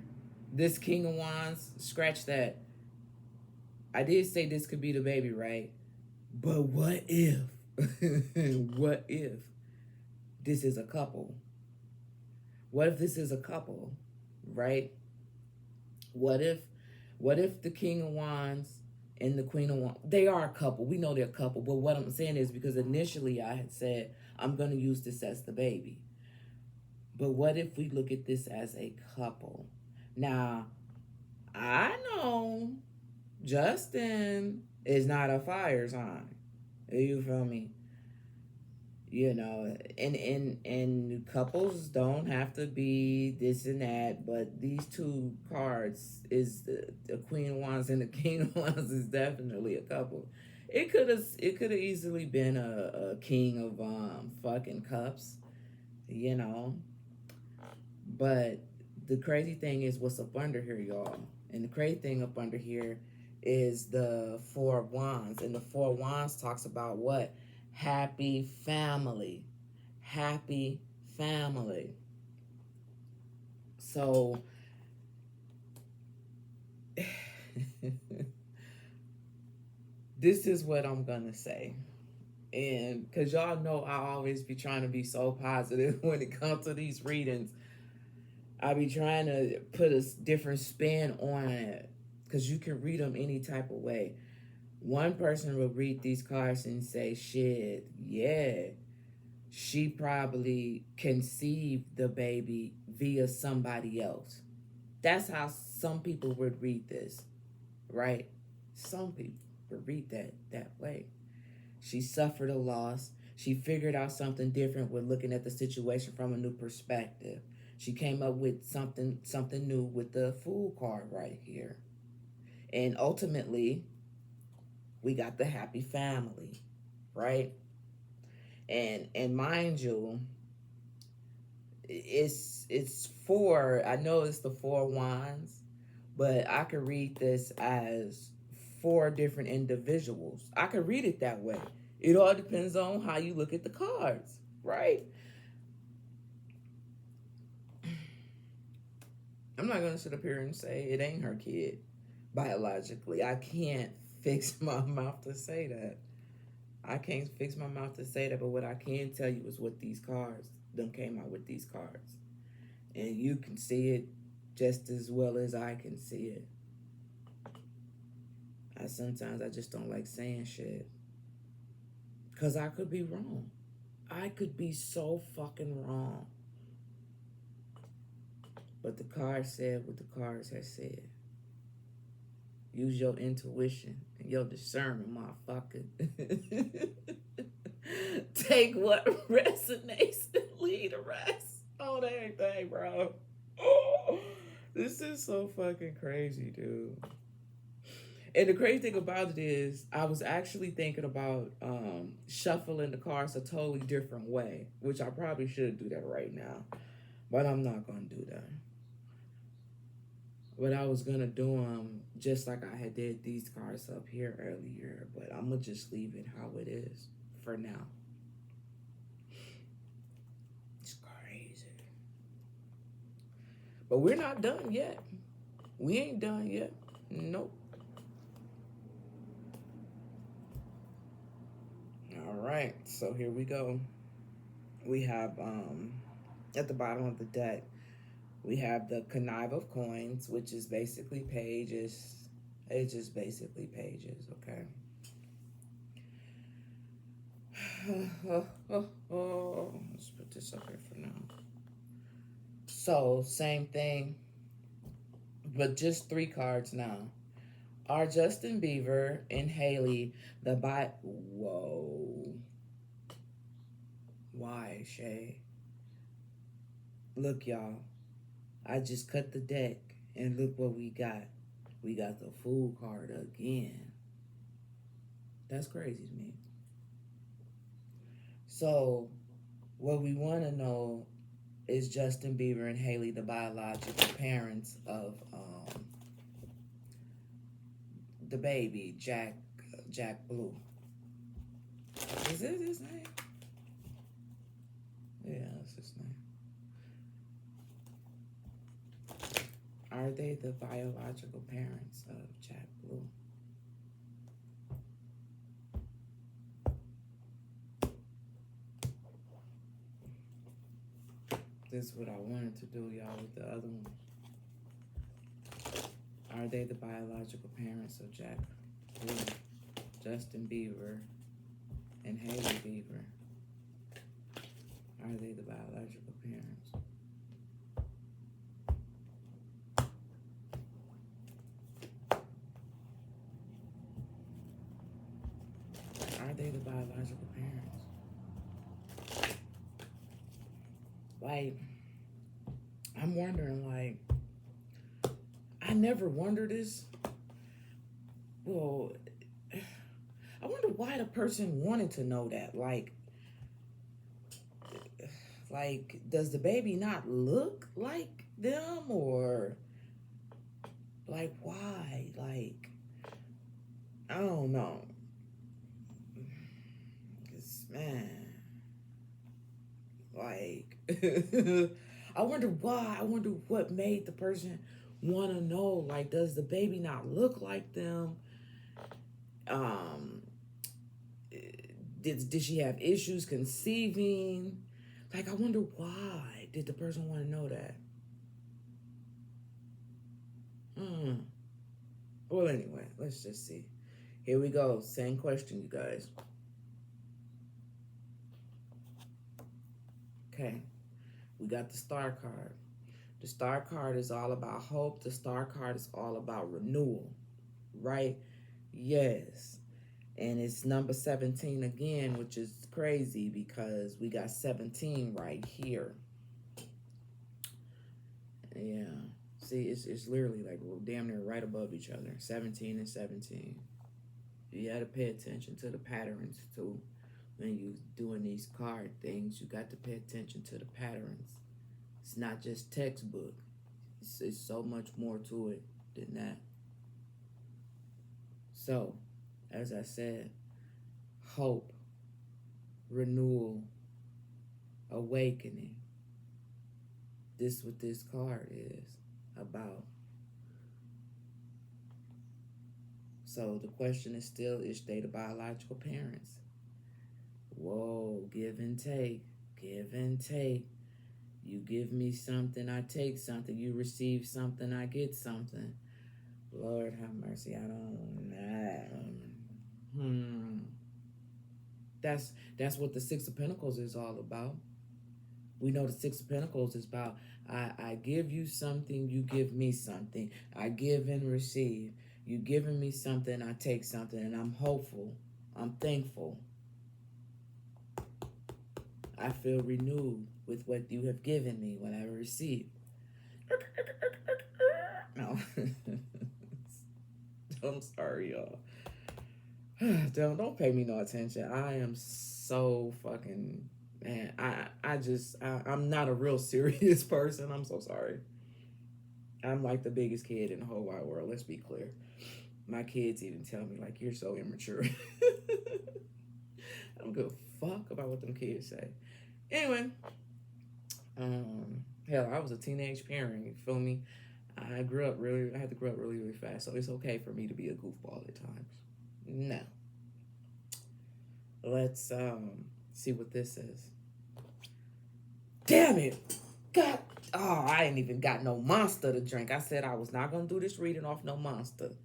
this King of Wands, scratch that. I did say this could be the baby, right? But what if, what if this is a couple? What if this is a couple, right? What if the King of Wands and the Queen of Wands, they are a couple. We know they're a couple. But what I'm saying is, because initially I had said, I'm going to use this as the baby. But what if we look at this as a couple? Now, I know Justin is not a fire sign. You feel me? You know, and couples don't have to be this and that, but these two cards is the Queen of Wands and the King of Wands is definitely a couple. It could have easily been a King of fucking cups, you know. But the crazy thing is what's up under here, y'all. And the crazy thing up under here is the Four of Wands. And the Four of Wands talks about what? Happy family. Happy family. So this is what I'm gonna say. And because y'all know I always be trying to be so positive when it comes to these readings. I be trying to put a different spin on it, because you can read them any type of way. One person will read these cards and say, shit, yeah, she probably conceived the baby via somebody else. That's how some people would read this, right? Some people would read that way. She suffered a loss. She figured out something different with looking at the situation from a new perspective. She came up with something new with the Fool card right here. And ultimately, we got the happy family, right? And mind you, it's four. I know it's the Four Wands, but I could read this as four different individuals. I could read it that way. It all depends on how you look at the cards, right? I'm not going to sit up here and say it ain't her kid biologically. I can't fix my mouth to say that. I can't fix my mouth to say that, but what I can tell you is what these cards, them came out with these cards. And you can see it just as well as I can see it. Sometimes I just don't like saying shit. Because I could be wrong. I could be so fucking wrong. But the card said what the cards have said. Use your intuition and your discernment, motherfucker. Take what resonates and leave the rest on everything, bro. Oh, this is so fucking crazy, dude. And the crazy thing about it is, I was actually thinking about shuffling the cards a totally different way, which I probably should do that right now. But I'm not going to do that. But I was going to do them just like I had did these cards up here earlier. But I'm going to just leave it how it is for now. It's crazy. But we're not done yet. We ain't done yet. Nope. All right. So here we go. We have, at the bottom of the deck, we have the Connive of Coins, which is basically pages. It's just basically pages, okay? Let's put this up here for now. So, same thing, but just 3 cards now. Are Justin Bieber and Hailey the Whoa. Why, Shay? Look, y'all. I just cut the deck and look what we got. We got the fool card again. That's crazy to me. So, what we want to know is Justin Bieber and Hailey the biological parents of the baby, Jack Blue. Is it his name? Yeah, that's his name. Are they the biological parents of Jack Blue? This is what I wanted to do, y'all, with the other one. Are they the biological parents of Jack Blue, Justin Bieber, and Hailey Bieber? Are they the biological parents? Are they the biological parents? Like, I'm wondering, like, I never wondered this. Well, I wonder why the person wanted to know that. Like, does the baby not look like them? Or, like, why? Like, I don't know. Because, man, like, I wonder why. I wonder what made the person want to know. Like, does the baby not look like them? Did she have issues conceiving? Like, I wonder why did the person want to know that? Well, anyway, let's just see. Here we go. Same question, you guys. Okay. We got the star card. The star card is all about hope. The star card is all about renewal, right? Yes. And it's number 17 again, which is crazy because we got 17 right here. Yeah. See, it's literally like we're damn near right above each other. 17 and 17. You got to pay attention to the patterns too. When you doing these card things, you got to pay attention to the patterns. It's not just textbook. It's so much more to it than that. So, as I said, hope, renewal, awakening. This is what this card is about. So the question is still, is they the biological parents? Whoa, give and take, give and take. You give me something, I take something. You receive something, I get something. Lord have mercy, I don't know. That's what the Six of Pentacles is all about. We know the Six of Pentacles is about I give you something, you give me something. I give and receive. You giving me something, I take something, and I'm hopeful. I'm thankful. I feel renewed with what you have given me when I receive. No. I'm sorry, y'all. Don't pay me no attention. I am so fucking, man. I'm not a real serious person. I'm so sorry. I'm like the biggest kid in the whole wide world. Let's be clear. My kids even tell me, like, you're so immature. I don't give a fuck about what them kids say. Anyway, hell, I was a teenage parent. You feel me? I had to grow up really fast. So it's okay for me to be a goofball at times. No. Let's see what this is. Damn it! God, I ain't even got no Monster to drink. I said I was not gonna do this reading off no Monster.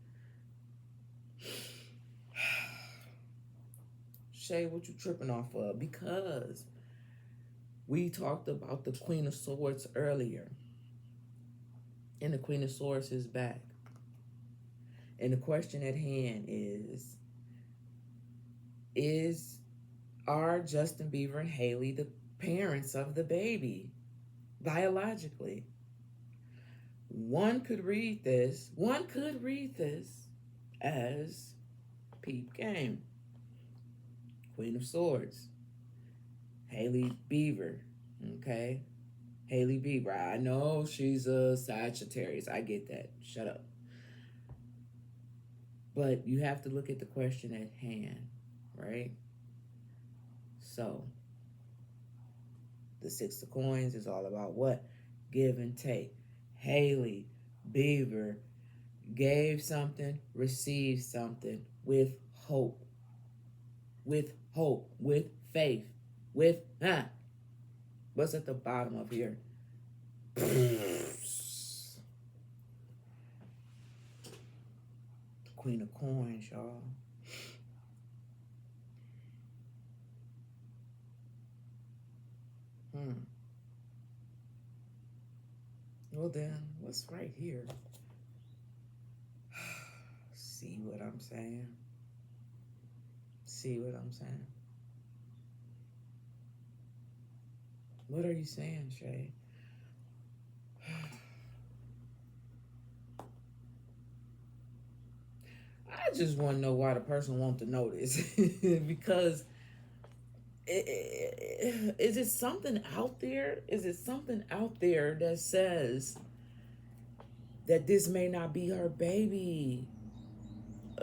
Shay, what you tripping off of? Because we talked about the Queen of Swords earlier. And the Queen of Swords is back. And the question at hand are Justin Bieber and Hailey the parents of the baby biologically? one could read this as peep game. Queen of Swords, Hailey Beaver. Okay? Hailey Beaver. I know she's a Sagittarius. I get that. Shut up. But you have to look at the question at hand, right? So, the Six of Coins is all about what? Give and take. Hailey Beaver gave something, received something with hope. With hope. With faith. With, what's at the bottom of here? Queen of Coins, y'all. Well then, what's right here? See what I'm saying? See what I'm saying? What are you saying, Shay? I just want to know why the person wants to know this. Because is it something out there? Is it something out there that says that this may not be her baby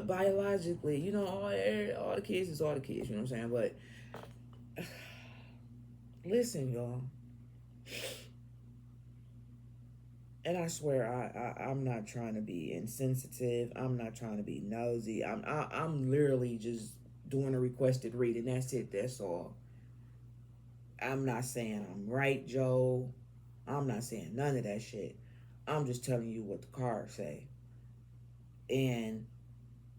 biologically? You know, all the kids is all the kids, you know what I'm saying? But listen, y'all. And I swear, I'm not trying to be insensitive. I'm not trying to be nosy. I'm literally just doing a requested reading. That's it. That's all. I'm not saying I'm right, Joe. I'm not saying none of that shit. I'm just telling you what the cards say. And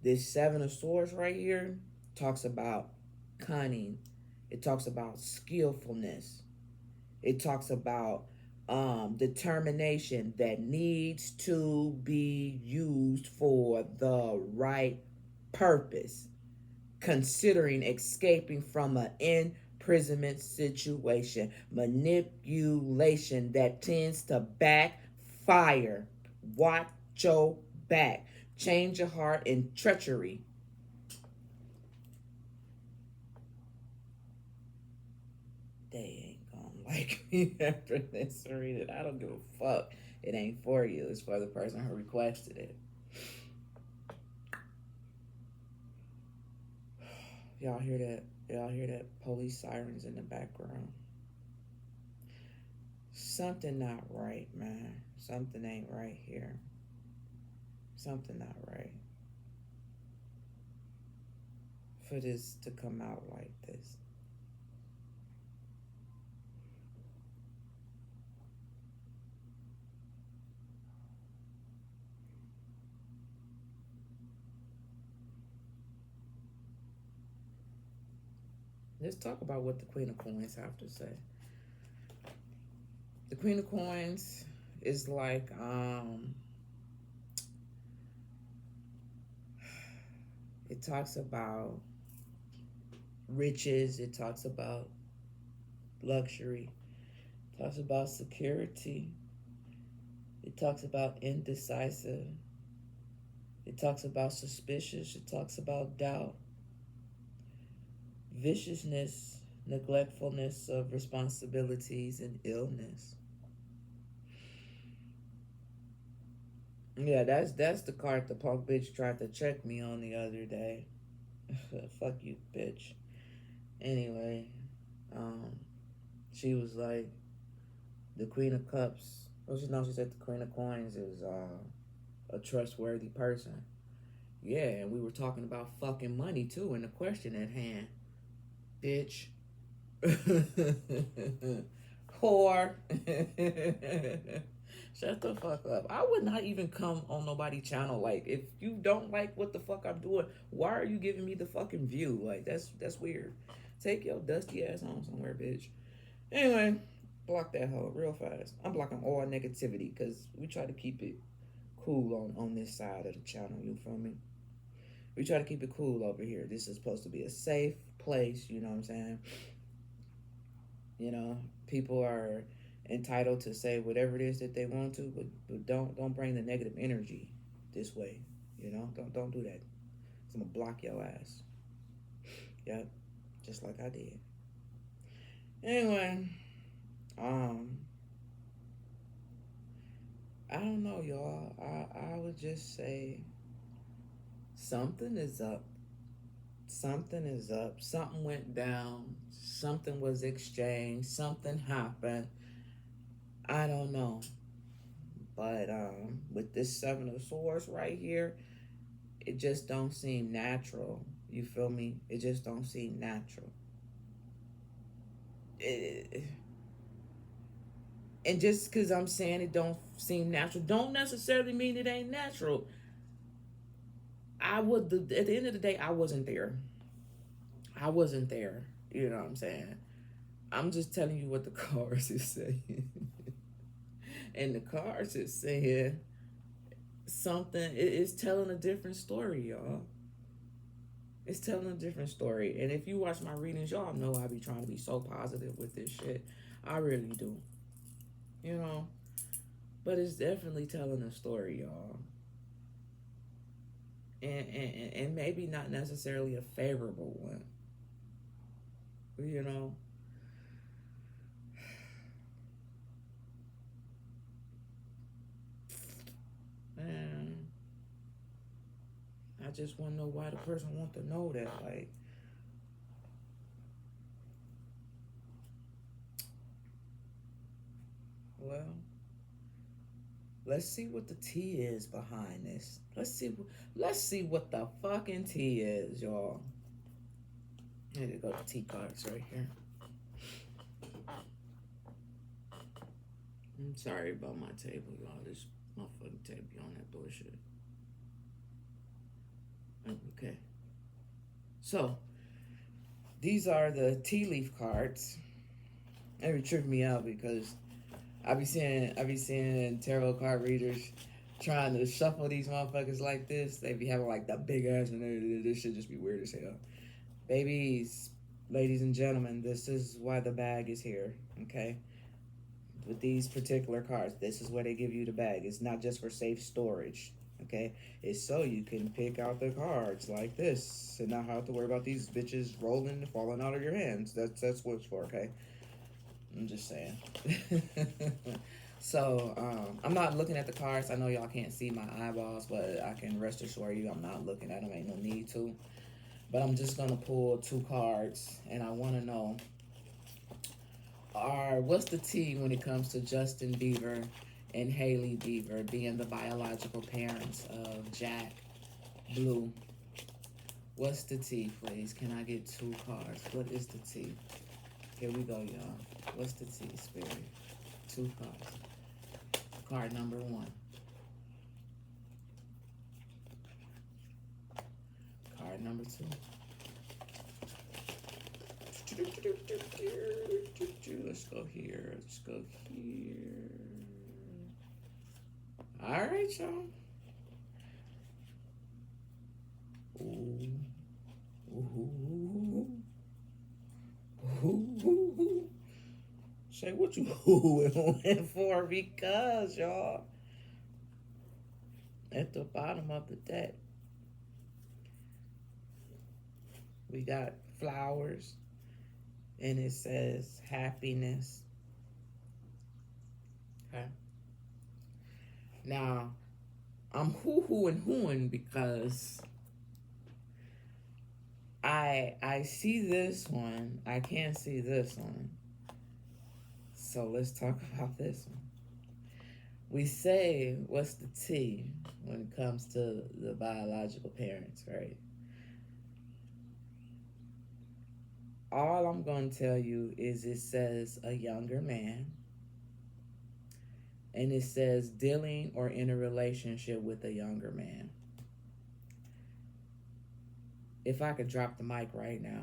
this Seven of Swords right here talks about cunning. It talks about skillfulness. It talks about determination that needs to be used for the right purpose, considering escaping from an imprisonment situation, manipulation that tends to backfire. Watch your back. Change your heart and treachery. They ain't gonna like me after this read it. I don't give a fuck. It ain't for you. It's for the person who requested it. Y'all hear that? Y'all hear that? Police sirens in the background. Something not right, man. Something ain't right here. Something not right. For this to come out like this. Let's talk about what the Queen of Coins have to say. The Queen of Coins is like it talks about riches, it talks about luxury, it talks about security, it talks about indecisive, it talks about suspicious, it talks about doubt, viciousness, neglectfulness of responsibilities, and illness. Yeah, that's the card the punk bitch tried to check me on the other day. Fuck you, bitch. Anyway, she was like, the Queen of Cups. Well, she said the Queen of Coins is a trustworthy person. Yeah, and we were talking about fucking money too in the question at hand. Bitch. Whore. Shut the fuck up. I would not even come on nobody's channel. Like, if you don't like what the fuck I'm doing, why are you giving me the fucking view? Like, that's weird. Take your dusty ass home somewhere, bitch. Anyway, block that hoe real fast. I'm blocking all negativity because we try to keep it cool on this side of the channel. You feel me? We try to keep it cool over here. This is supposed to be a safe place. You know what I'm saying? You know, people are entitled to say whatever it is that they want to, but don't bring the negative energy this way. Don't do that. 'Cause I'm gonna block your ass. Yep, just like I did. Anyway, um, I don't know, y'all. I would just say something is up. Something is up. Something went down. Something was exchanged. Something happened. I don't know. But with this Seven of Swords right here, it just don't seem natural. You feel me? It just don't seem natural. It, and just because I'm saying it don't seem natural, don't necessarily mean it ain't natural. At the end of the day, I wasn't there. I wasn't there. You know what I'm saying? I'm just telling you what the cards is saying. And the cards is saying something. It's telling a different story, y'all. It's telling a different story. And if you watch my readings, y'all know I be trying to be so positive with this shit. I really do. You know? But it's definitely telling a story, y'all. And maybe not necessarily a favorable one. You know? And I just want to know why the person want to know that. Like, well, let's see what the tea is behind this. Let's see what the fucking tea is, y'all. Here you go, the tea cards right here. I'm sorry about my table, y'all. This motherfucking table be on that bullshit. Okay. So, these are the tea leaf cards. They be tripping me out because I be seeing tarot card readers trying to shuffle these motherfuckers like this. They be having like the big ass, and this shit just be weird as hell. Babies, ladies and gentlemen, this is why the bag is here. Okay, with these particular cards, this is where they give you the bag. It's not just for safe storage. Okay, it's so you can pick out the cards like this and not have to worry about these bitches rolling and falling out of your hands. That's what it's for. Okay. I'm just saying. So, I'm not looking at the cards. I know y'all can't see my eyeballs, but I can rest assure you I'm not looking at them. Ain't no need to. But I'm just going to pull two cards, and I want to know, what's the tea when it comes to Justin Bieber and Hailey Bieber being the biological parents of Jack Blue? What's the tea, please? Can I get two cards? What is the tea? Here we go, y'all. What's the tea, Spirit? Two cards. Card number one. Card number two. Let's go here. Let's go here. All right, y'all. Ooh. Ooh. Ooh. Say what you went for, because y'all, at the bottom of the deck we got flowers, and it says happiness. Okay. Now I'm hooing because I see this one. I can't see this one. So let's talk about this one. We say, what's the tea when it comes to the biological parents, right? All I'm going to tell you is it says a younger man, and it says dealing or in a relationship with a younger man. If I could drop the mic right now,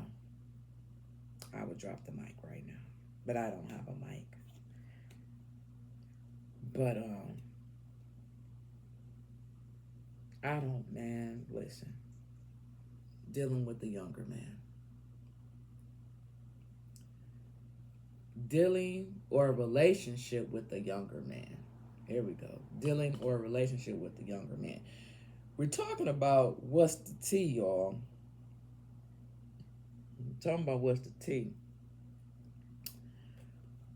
I would drop the mic right now. But I don't have a mic. But I don't, man, listen. Dealing with the younger man. Dealing or a relationship with a younger man. Here we go. Dealing or a relationship with a younger man. We're talking about what's the tea, y'all. We're talking about what's the tea.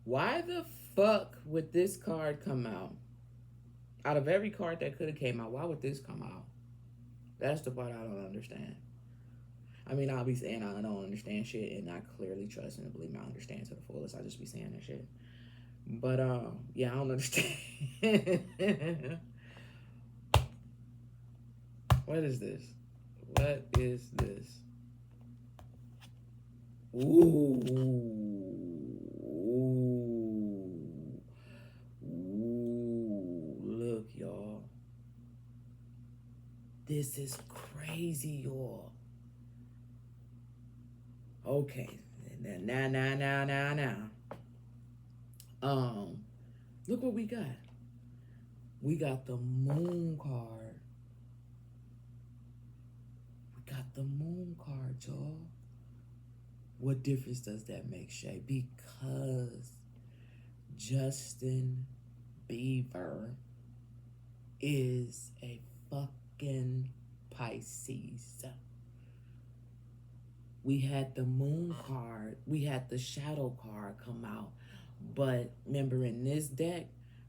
Why the fuck would this card come out? Out of every card that could have came out, why would this come out? That's the part I don't understand. I mean, I'll be saying I don't understand shit, and I clearly trust and believe me, I understand to the fullest. I just be saying that shit. But yeah, I don't understand. What is this? What is this? Ooh. Ooh. Look, y'all. This is crazy, y'all. Okay. Now. Look what we got. We got the moon card. We got the moon card, y'all. What difference does that make, Shay? Because Justin Bieber is a fucking Pisces. We had the moon card, we had the shadow card come out, but remember in this deck,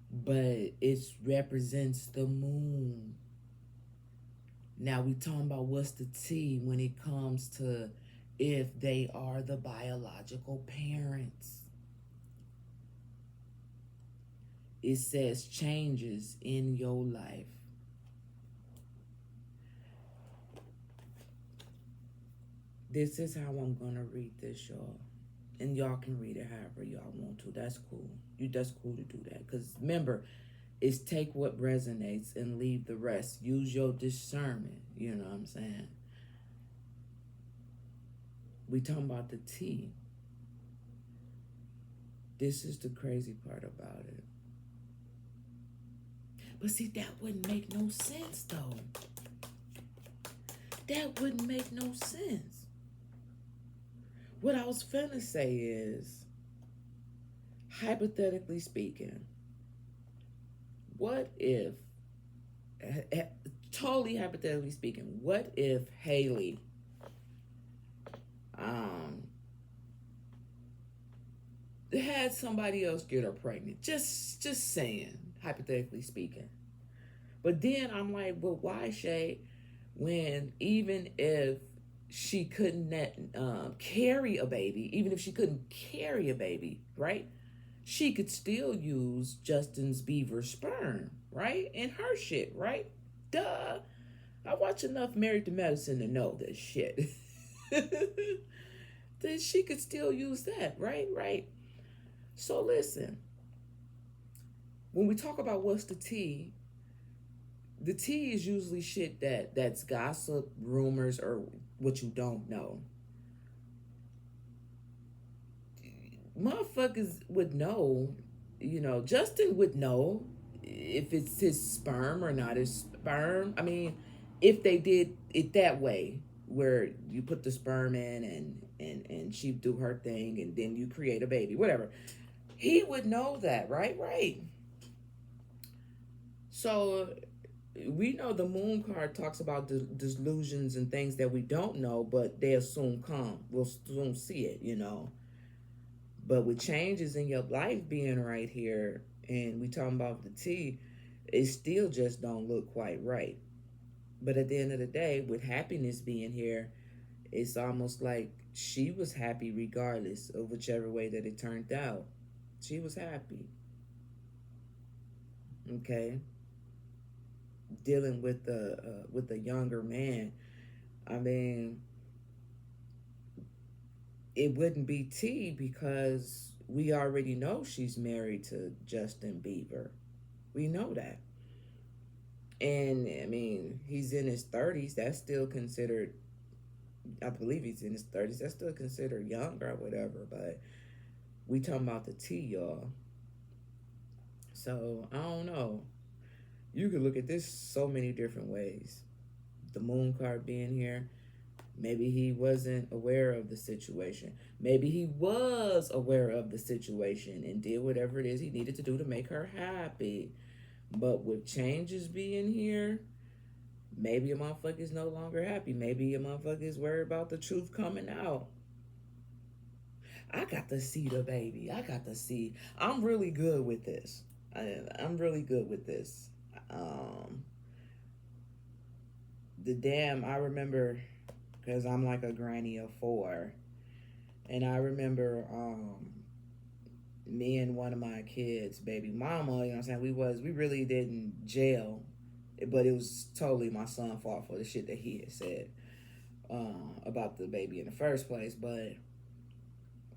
but it represents the moon. Now we talking about what's the tea when it comes to if they are the biological parents. It says changes in your life. This is how I'm going to read this, y'all. And y'all can read it however y'all want to. That's cool. That's cool to do that. Because remember, it's take what resonates and leave the rest. Use your discernment. You know what I'm saying? We talking about the tea. This is the crazy part about it. But see, that wouldn't make no sense, though. That wouldn't make no sense. What I was finna say is, hypothetically speaking, what if, totally hypothetically speaking, what if Hailey had somebody else get her pregnant? Just saying, hypothetically speaking. But then I'm like, well, why, Shay, when even if she couldn't carry a baby, even if she couldn't carry a baby, right? She could still use Justin Bieber's sperm, right? And her shit, right? Duh. I watch enough Married to Medicine to know this shit. That she could still use that, right? Right. So listen, when we talk about what's the tea is usually shit that's gossip, rumors, or what you don't know. Motherfuckers would know, Justin would know if it's his sperm or not his sperm. I mean, if they did it that way, where you put the sperm in and she do her thing and then you create a baby, whatever. He would know that, right? Right. So we know the moon card talks about delusions and things that we don't know, but they'll soon come. We'll soon see it, But with changes in your life being right here, and we talking about the tea, it still just don't look quite right. But at the end of the day, with happiness being here, it's almost like she was happy regardless of whichever way that it turned out. She was happy. Okay. Dealing with the younger man, I mean, it wouldn't be tea because we already know she's married to Justin Bieber. We know that. And I mean, he's in his 30s. That's still considered, I believe he's in his 30s. That's still considered young or whatever. But we talking about the tea, y'all. So I don't know. You could look at this so many different ways. The moon card being here, Maybe he wasn't aware of the situation. Maybe he was aware of the situation and did whatever it is he needed to do to make her happy. But with changes being here, maybe a motherfucker is no longer happy. Maybe a motherfucker is worried about the truth coming out. I got to see the baby. I got to see. I'm really good with this. I'm really good with this. Um, I remember, because I'm like a granny of four, and I remember me and one of my kids, baby mama, you know what I'm saying? We really didn't jail, but it was totally my son's fault for the shit that he had said about the baby in the first place. But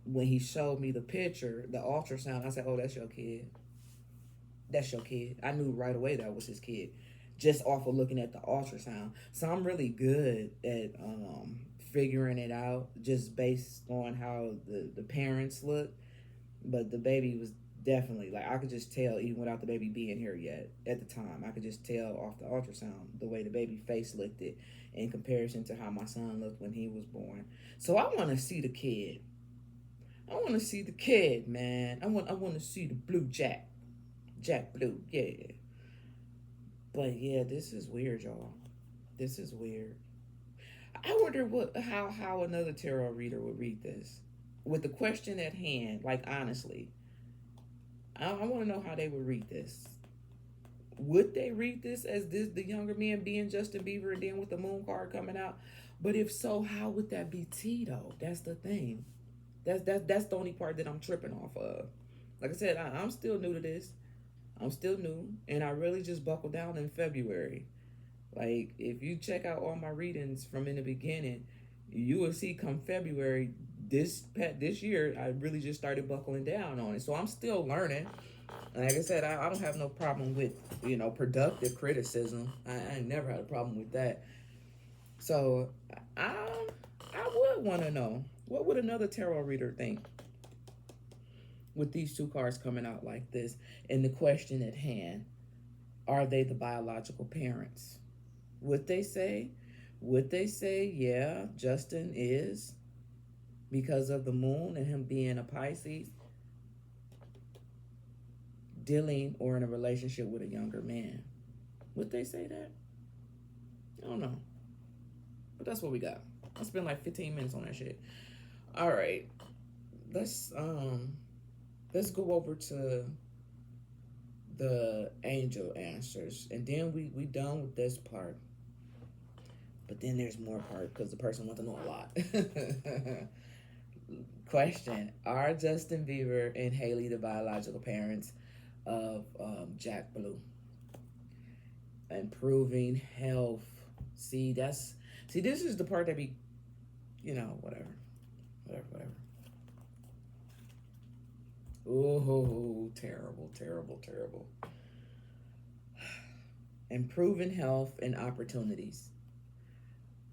when he showed me the picture, the ultrasound, I said, "Oh, that's your kid. That's your kid." I knew right away that was his kid, just off of looking at the ultrasound. So I'm really good at figuring it out just based on how the parents look. But the baby was definitely, like, I could just tell even without the baby being here yet at the time. I could just tell off the ultrasound the way the baby face looked it in comparison to how my son looked when he was born. So I want to see the kid. I want to see the kid, man. I want to see the blue Jack Blue, yeah. But yeah, this is weird, y'all. This is weird. I wonder how another tarot reader would read this with the question at hand. Like, honestly, I want to know how they would read this. Would they read this as the younger man being Justin Bieber and then with the moon card coming out? But if so, how would that be Tito? That's the thing. That's the only part that I'm tripping off of. Like I said, I'm still new to this. I'm still new, and I really just buckled down in February. Like, if you check out all my readings from in the beginning, you will see come February this year, I really just started buckling down on it. So I'm still learning. And like I said, I don't have no problem with, productive criticism. I never had a problem with that. So I would want to know, what would another tarot reader think with these two cards coming out like this? And the question at hand, are they the biological parents? Would they say, yeah, Justin is, because of the moon and him being a Pisces, dealing or in a relationship with a younger man? Would they say that? I don't know. But that's what we got. I spent like 15 minutes on that shit. All right. Let's go over to the angel answers, and then we done with this part. But then there's more part because the person wants to know a lot. Question: are Justin Bieber and Hailey the biological parents of Jack Blue? Improving health. See, this is the part that be, whatever. Oh, terrible. Improving health and opportunities.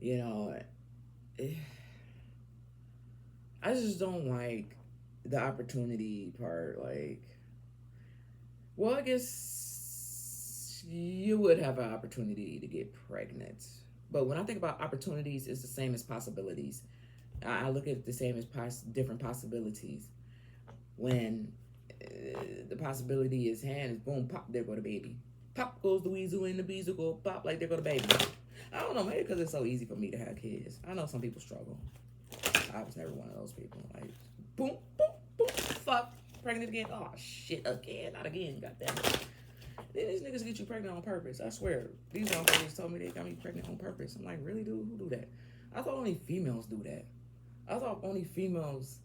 I just don't like the opportunity part. Like, well, I guess you would have an opportunity to get pregnant. But when I think about opportunities, it's the same as possibilities. I look at it the same as different possibilities. When the possibility is hand is boom, pop, there go the baby. Pop goes the weasel and the bees will go pop like there go the baby. I don't know, maybe because it's so easy for me to have kids. I know some people struggle. I was never one of those people. Like, boom, boom, boom, fuck, pregnant again. Oh, shit, again, not again, goddamn it. Then these niggas get you pregnant on purpose. I swear. These motherfuckers told me they got me pregnant on purpose. I'm like, really, dude? Who do that? I thought only females do that. I thought only females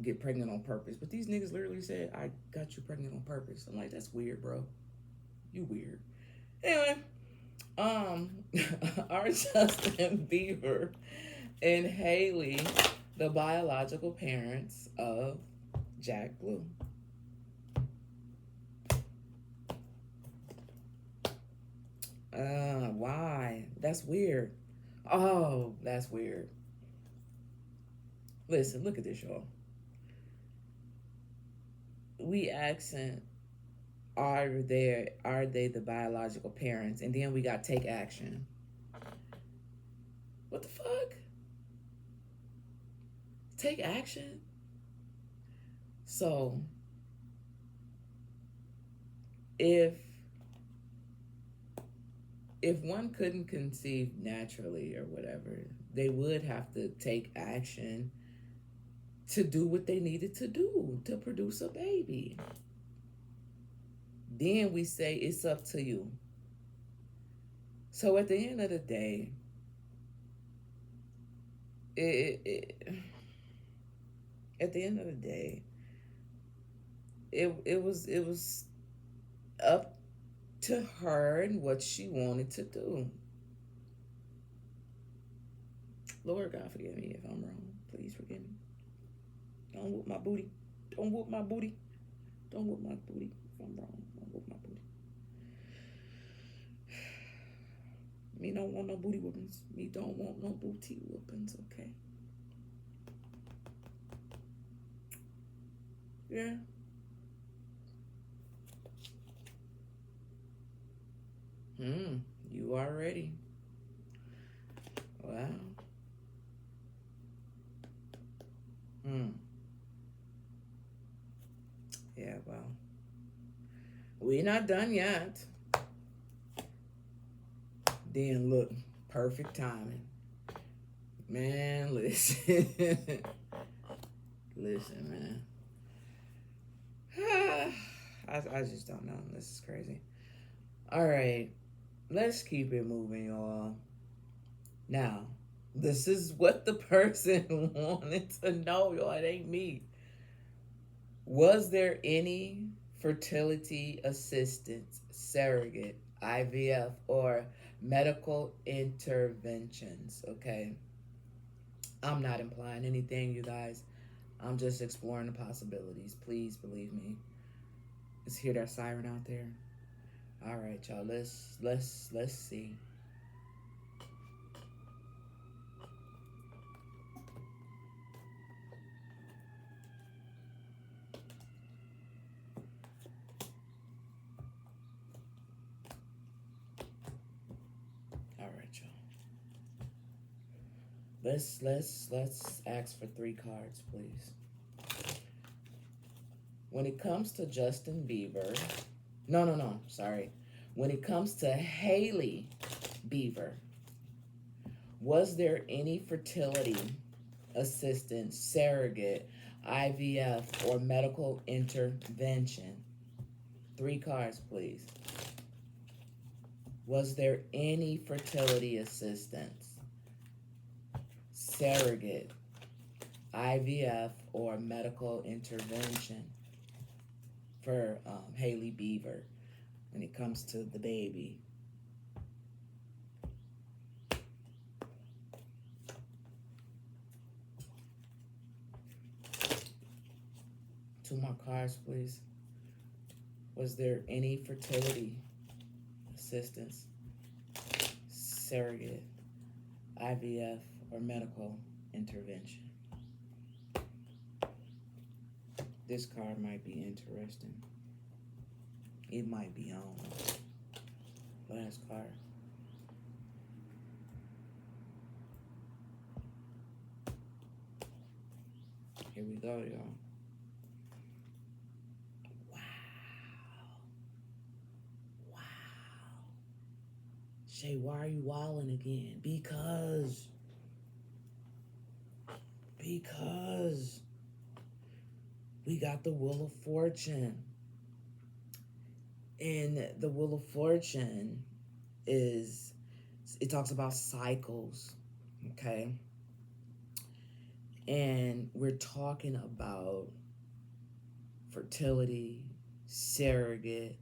get pregnant on purpose. But these niggas literally said, I got you pregnant on purpose. I'm like, that's weird, bro. You weird. Anyway, are Justin Bieber and Hailey the biological parents of Jack Blue? Why? That's weird. Oh, that's weird. Listen, look at this, y'all. We accent, are they the biological parents? And then we got take action. What the fuck? take action. So if one couldn't conceive naturally or whatever, they would have to take action to do what they needed to do to produce a baby. Then we say it's up to you. So at the end of the day, at the end of the day, it was up to her and what she wanted to do. Lord God, forgive me if I'm wrong. Please forgive me. Don't whoop my booty. Don't whoop my booty. Don't whoop my booty if I'm wrong. Don't whoop my booty. Me don't want no booty whoopings. Me don't want no booty whoopings, okay? Yeah. You are ready. Wow. Yeah, well. We're not done yet. Then look, perfect timing. Man, listen. Listen, man. I just don't know. This is crazy. All right. Let's keep it moving, y'all. Now, this is what the person wanted to know, y'all. It ain't me. Was there any fertility assistance, surrogate, IVF, or medical interventions? Okay. I'm not implying anything, you guys. I'm just exploring the possibilities. Please believe me. Let's hear that siren out there. All right, y'all. Let's see. All right, y'all. Let's ask for 3 cards, please. When it comes to Justin Bieber, no, sorry. When it comes to Hailey Bieber, was there any fertility assistance, surrogate, IVF, or medical intervention? 3 cards, please. Was there any fertility assistance, surrogate, IVF, or medical intervention for Hailey Bieber when it comes to the baby? Two more cards, please. Was there any fertility assistance, surrogate, IVF, or medical intervention? This card might be interesting. It might be on. Last card. Here we go, y'all. Wow. Shay, why are you wilding again? Because we got the Wheel of Fortune. And the Wheel of Fortune it talks about cycles, okay? And we're talking about fertility, surrogate,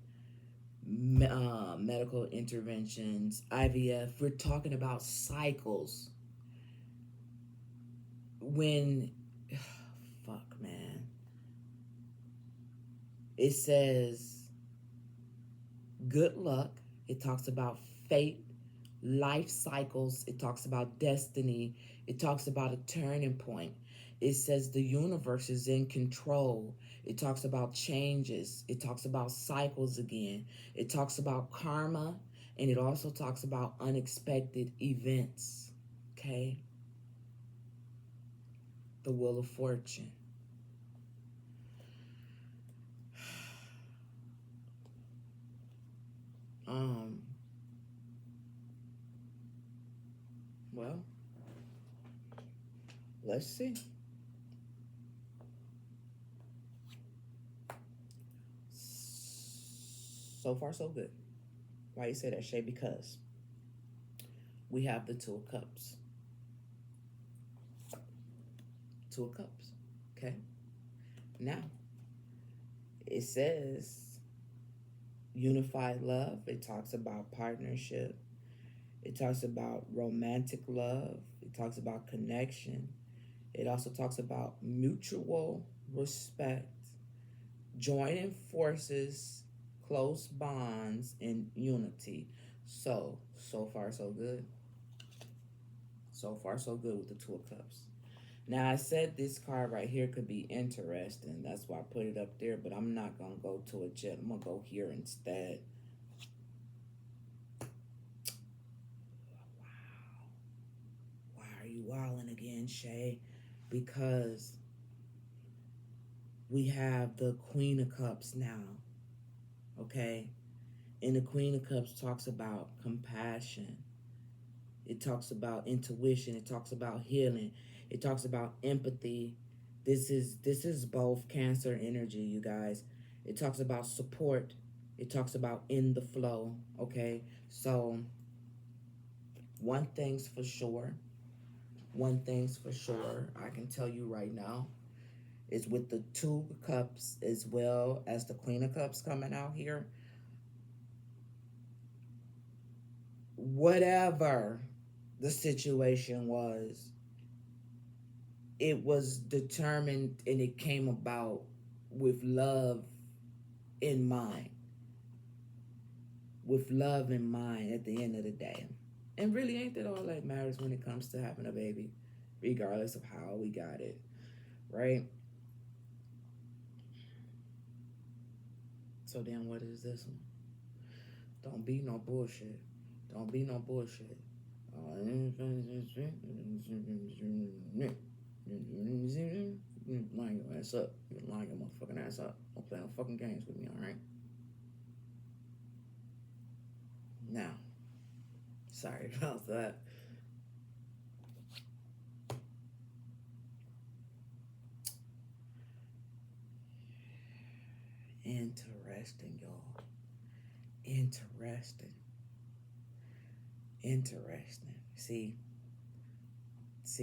medical interventions, IVF. We're talking about cycles. When, fuck, man. It says, good luck. It talks about fate, life cycles. It talks about destiny. It talks about a turning point. It says the universe is in control. It talks about changes. It talks about cycles again. It talks about karma, and it also talks about unexpected events, okay? the Wheel of Fortune. Um, well, let's see. So far, so good. Why you say that, Shay? Because we have the Two of Cups. Two of Cups. Okay. Now, it says unified love. It talks about partnership. It talks about romantic love. It talks about connection. It also talks about mutual respect, joining forces, close bonds, and unity. So far, so good. So far, so good with the Two of Cups. Now, I said this card right here could be interesting. That's why I put it up there, but I'm not going to go to it yet. I'm going to go here instead. Wow. Why are you wilding again, Shay? Because we have the Queen of Cups now, okay? And the Queen of Cups talks about compassion. It talks about intuition. It talks about healing. It talks about empathy. This is both Cancer energy, you guys. It talks about support. It talks about in the flow, okay? So one thing's for sure. I can tell you right now is with the Two of Cups as well as the Queen of Cups coming out here. Whatever the situation was, it was determined and it came about with love in mind. With love in mind at the end of the day. And really ain't that all that matters when it comes to having a baby, regardless of how we got it, right? So then what is this one? Don't be no bullshit. Don't be no bullshit. Line your ass up. You line your motherfucking ass up. Don't play no fucking games with me, alright? Now, sorry about that. Interesting, y'all. Interesting. See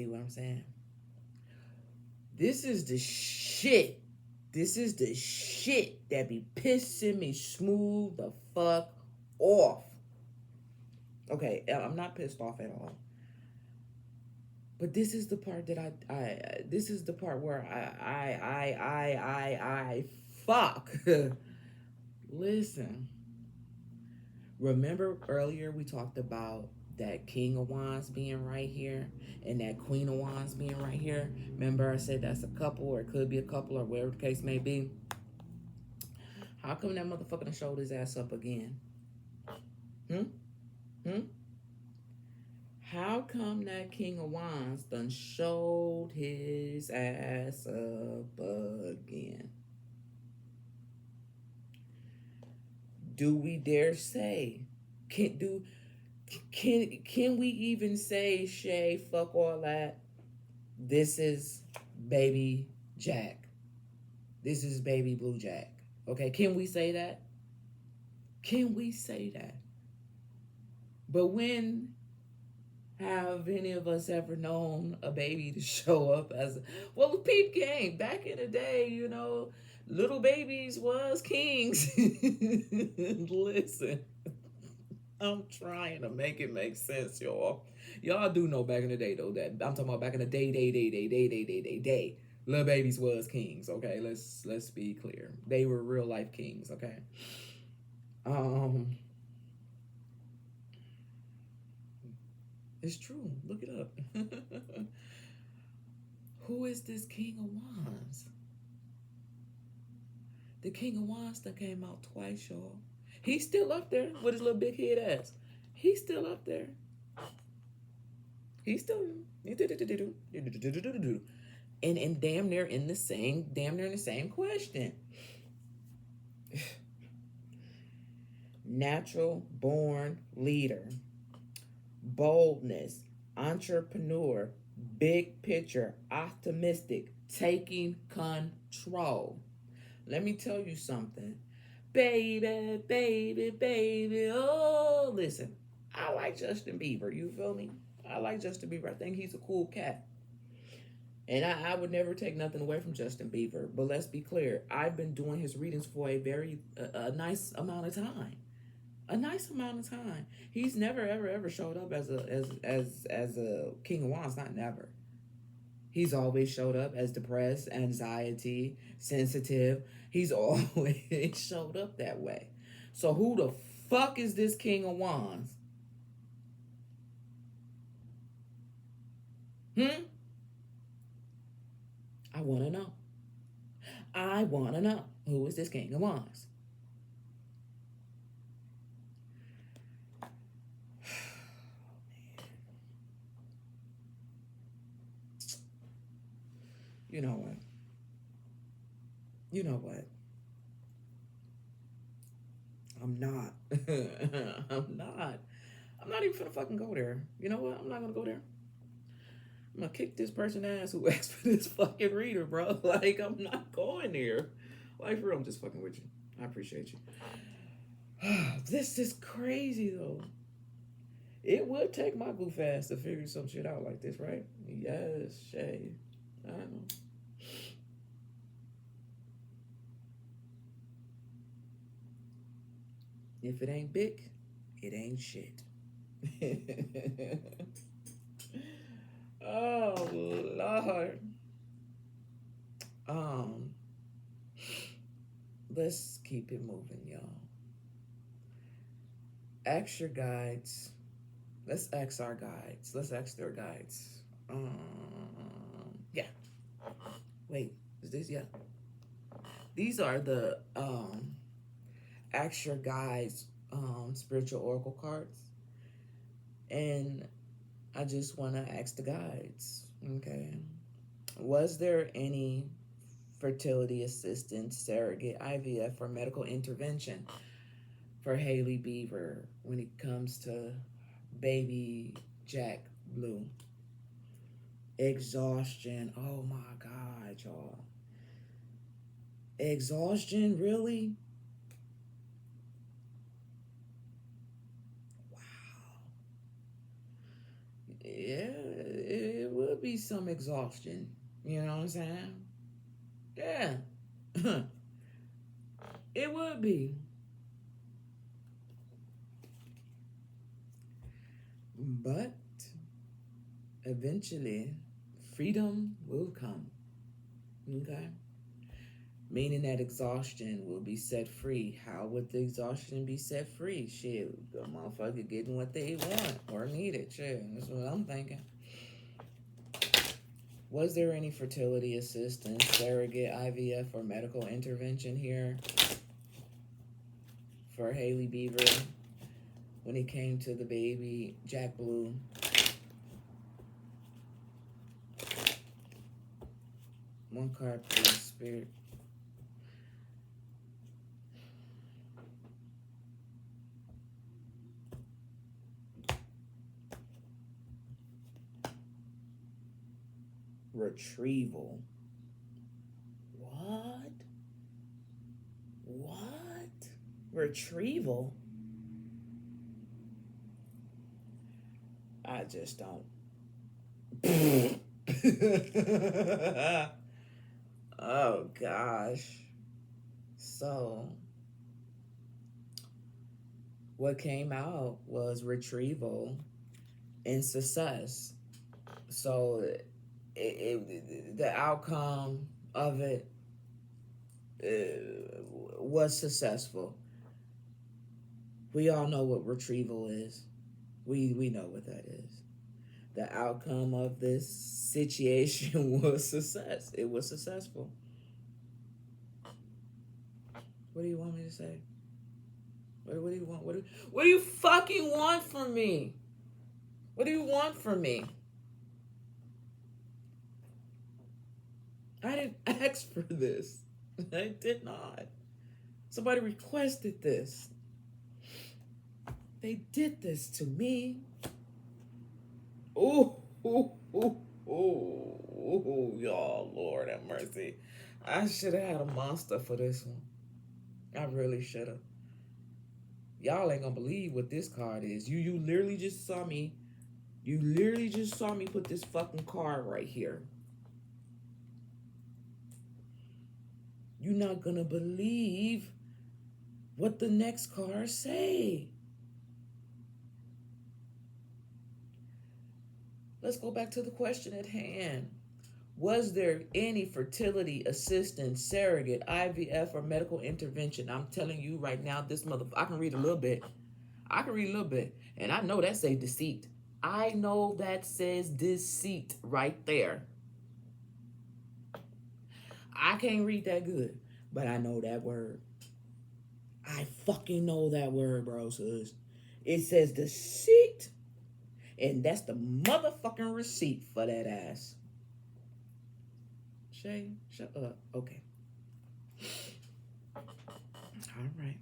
what I'm saying? This is the shit. This is the shit that be pissing me smooth the fuck off. Okay, I'm not pissed off at all. But this is the part that this is the part where I fuck. Listen. Remember earlier we talked about that King of Wands being right here and that Queen of Wands being right here? Remember I said that's a couple, or it could be a couple, or whatever the case may be? How come that motherfucker done showed his ass up again? How come that King of Wands done showed his ass up again? Do we dare say? Can we even say, Shay, fuck all that? This is baby Jack. This is baby Blue Jack. Okay, can we say that? Can we say that? But when have any of us ever known a baby to show up as well? Peep game back in the day, you know, little babies was kings. Listen, I'm trying to make it make sense, y'all. Y'all do know back in the day though that I'm talking about back in the day. Little babies was kings. Okay, let's be clear. They were real life kings. Okay. It's true. Look it up. Who is this King of Wands? The King of Wands that came out twice, y'all. He's still up there with his little big head ass. He's still up there. He's still. and damn near in the same question. Natural born leader, boldness, entrepreneur, big picture, optimistic, taking control. Let me tell you something. Baby, baby, baby. Oh, listen. I like Justin Bieber. You feel me? I like Justin Bieber. I think he's a cool cat. And I would never take nothing away from Justin Bieber. But let's be clear. I've been doing his readings for a nice amount of time. A nice amount of time. He's never ever showed up as a King of Wands. Not never. He's always showed up as depressed, anxiety, sensitive. He's always showed up that way. So who the fuck is this King of Wands? I want to know. I want to know. Who is this King of Wands? You know what? You know what? I'm not. I'm not. I'm not even finna fucking go there. You know what? I'm not gonna go there. I'm gonna kick this person ass who asked for this fucking reader, bro. Like, I'm not going there. Like, for real, I'm just fucking with you. I appreciate you. This is crazy, though. It would take my goof ass to figure some shit out like this, right? Yes, Shay. I know. If it ain't big, it ain't shit. Oh Lord. Um, let's keep it moving, y'all. Ask your guides. Let's ask our guides. Let's ask their guides. Yeah. Wait, is this? Yeah. These are the ask your guides spiritual oracle cards. And I just want to ask the guides, okay? Was there any fertility assistance, surrogate, IVF, or medical intervention for Hailey Beaver when it comes to baby Jack Blue? Exhaustion. Oh my God, y'all. Exhaustion, really? Wow. Yeah, it would be some exhaustion. You know what I'm saying? Yeah. It would be. But eventually, freedom will come. Okay? Meaning that exhaustion will be set free. How would the exhaustion be set free? Shit, the motherfucker getting what they want or needed. Shit, that's what I'm thinking. Was there any fertility assistance, surrogate, IVF, or medical intervention here for Hailey Beaver when it came to the baby Jack Blue? One card, please, Spirit. Retrieval. What? What? Retrieval? I just don't. Oh gosh. So what came out was retrieval and success. So the outcome of it was successful. We all know what retrieval is. We know what that is. The outcome of this situation was success. It was successful. What do you want me to say? What do you want? What do you fucking want from me? What do you want from me? I didn't ask for this. I did not. Somebody requested this. They did this to me. Ooh, ooh, ooh, ooh, y'all, Lord have mercy. I should have had a monster for this one. I really should have. Y'all ain't gonna believe what this card is. You literally just saw me. You literally just saw me put this fucking card right here. You're not gonna believe what the next cards say. Let's go back to the question at hand. Was there any fertility assistance, surrogate, IVF, or medical intervention? I'm telling you right now, this motherfucker, I can read a little bit. I can read a little bit. And I know that says deceit. I know that says deceit right there. I can't read that good, but I know that word. I fucking know that word, bro, sis. It says deceit, and that's the motherfucking receipt for that ass. Shay, shut up. Okay. All right.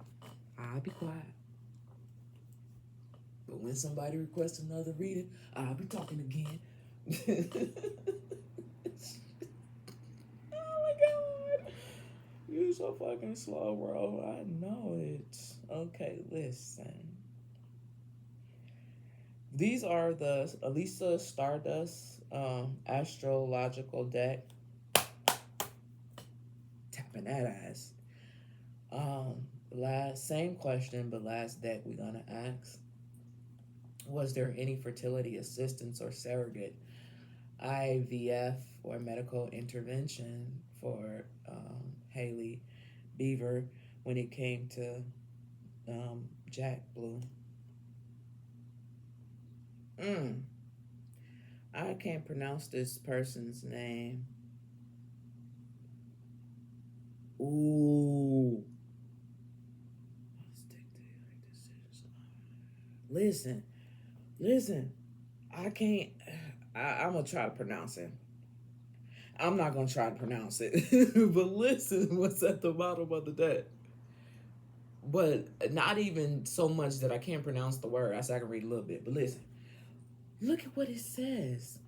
I'll be quiet. But when somebody requests another reading, I'll be talking again. Oh my god. You're so fucking slow, bro. I know it. Okay, listen. These are the Elisa Stardust astrological deck. Tapping that ass. Same question, but last deck we're gonna ask. Was there any fertility assistance or surrogate, IVF, or medical intervention for Hailey Beaver when it came to Jack Blue? I can't pronounce this person's name. Ooh. Listen. I can't. I'm gonna try to pronounce it. I'm not gonna try to pronounce it, but listen, what's at the bottom of the deck? But not even so much that I can't pronounce the word. I said I can read a little bit, but listen. Look at what it says.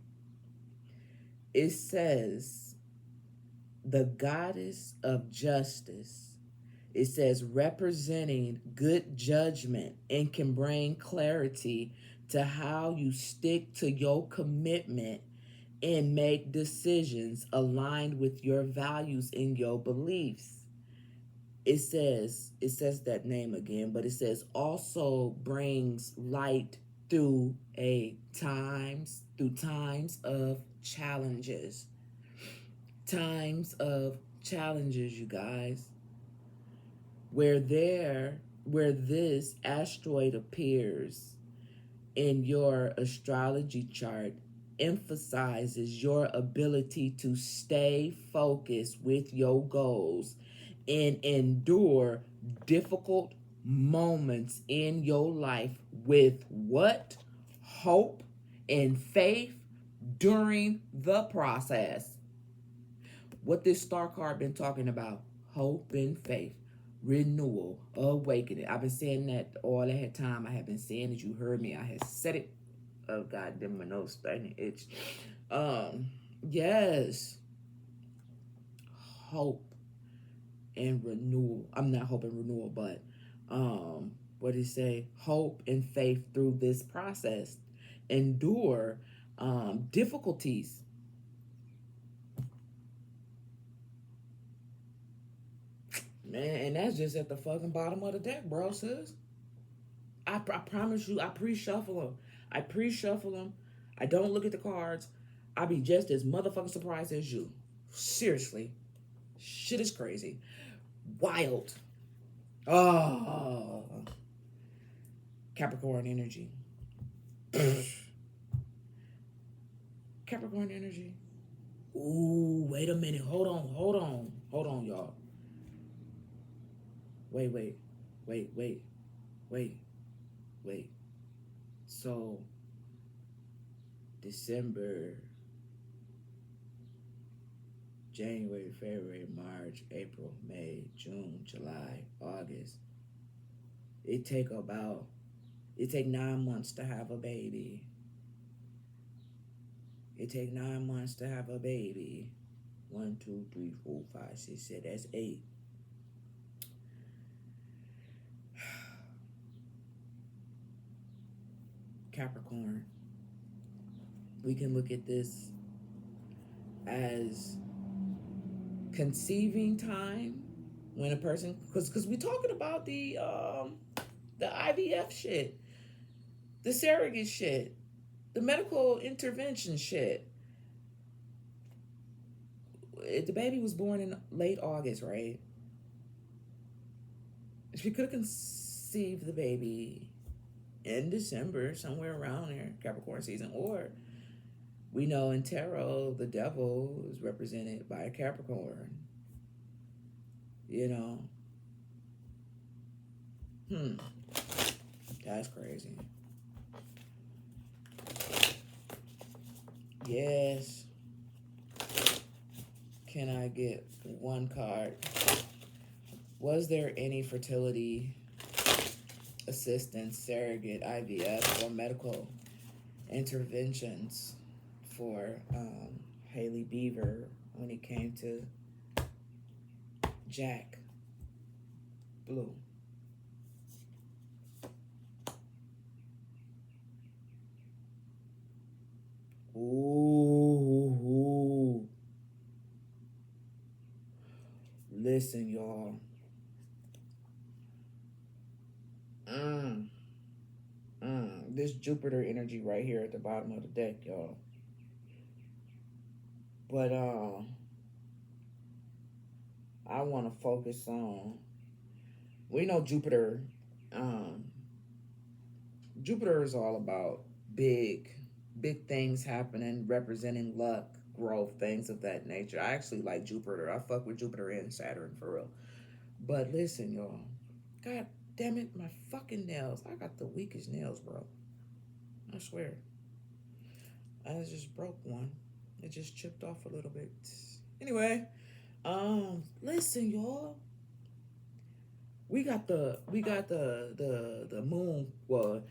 It says, the goddess of justice. It says, representing good judgment and can bring clarity to how you stick to your commitment and make decisions aligned with your values and your beliefs. It says that name again, but it says also brings light through times of challenges. Times of challenges, you guys. Where this asteroid appears in your astrology chart emphasizes your ability to stay focused with your goals and endure difficult moments in your life with what? Hope and faith during the process. What this star card been talking about? Hope and faith, renewal, awakening. I've been saying that all that time. I have been saying it. You heard me. I had said it. Oh God, damn, my nose starting to itch. Yes, hope and renewal. I'm not hope and renewal, but what did he say? Hope and faith through this process. Endure difficulties. Man, and that's just at the fucking bottom of the deck, bro, sis. I promise you, I pre-shuffle them. I don't look at the cards. I be just as motherfucking surprised as you. Seriously. Shit is crazy. Wild. Oh. Capricorn energy. Capricorn energy. Ooh, wait a minute. Hold on, y'all. Wait. So, December January, February, March, April, May, June, July, August. It take 9 months to have a baby. It take 9 months to have a baby. 1, 2, 3, 4, 5, 6, 7. That's 8. Capricorn. We can look at this as conceiving time when a person, because we're talking about the IVF shit, the surrogate shit, the medical intervention shit. The baby was born in late August, right? She could have conceived the baby in December, somewhere around there, Capricorn season. Or we know in tarot, the devil is represented by a Capricorn. You know? That's crazy. Yes. Can I get one card? Was there any fertility assistance, surrogate, IVF, or medical interventions for Hailey Beaver when it came to Jack Blue? Ooh. Listen, y'all. This Jupiter energy right here at the bottom of the deck, y'all. But I want to focus on. We know Jupiter. Jupiter is all about big things happening, representing luck, growth, things of that nature. I actually like Jupiter. I fuck with Jupiter and Saturn for real. But listen, y'all. God damn it, my fucking nails. I got the weakest nails, bro. I swear. I just broke one. It just chipped off a little bit. Anyway, listen, y'all. We got the moon. Well,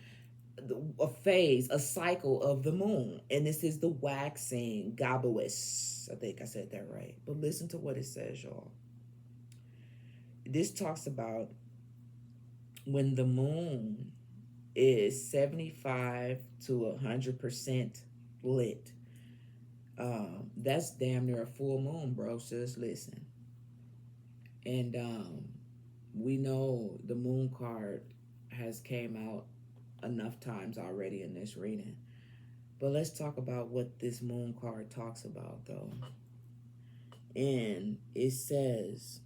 a phase, a cycle of the moon, and this is the waxing Gabois. I think I said that right. But listen to what it says, y'all. This talks about when the moon is 75 to 100% lit. That's damn near a full moon, bro. So just listen. And we know the moon card has came out enough times already in this reading. But let's talk about what this moon card talks about, though. And it says,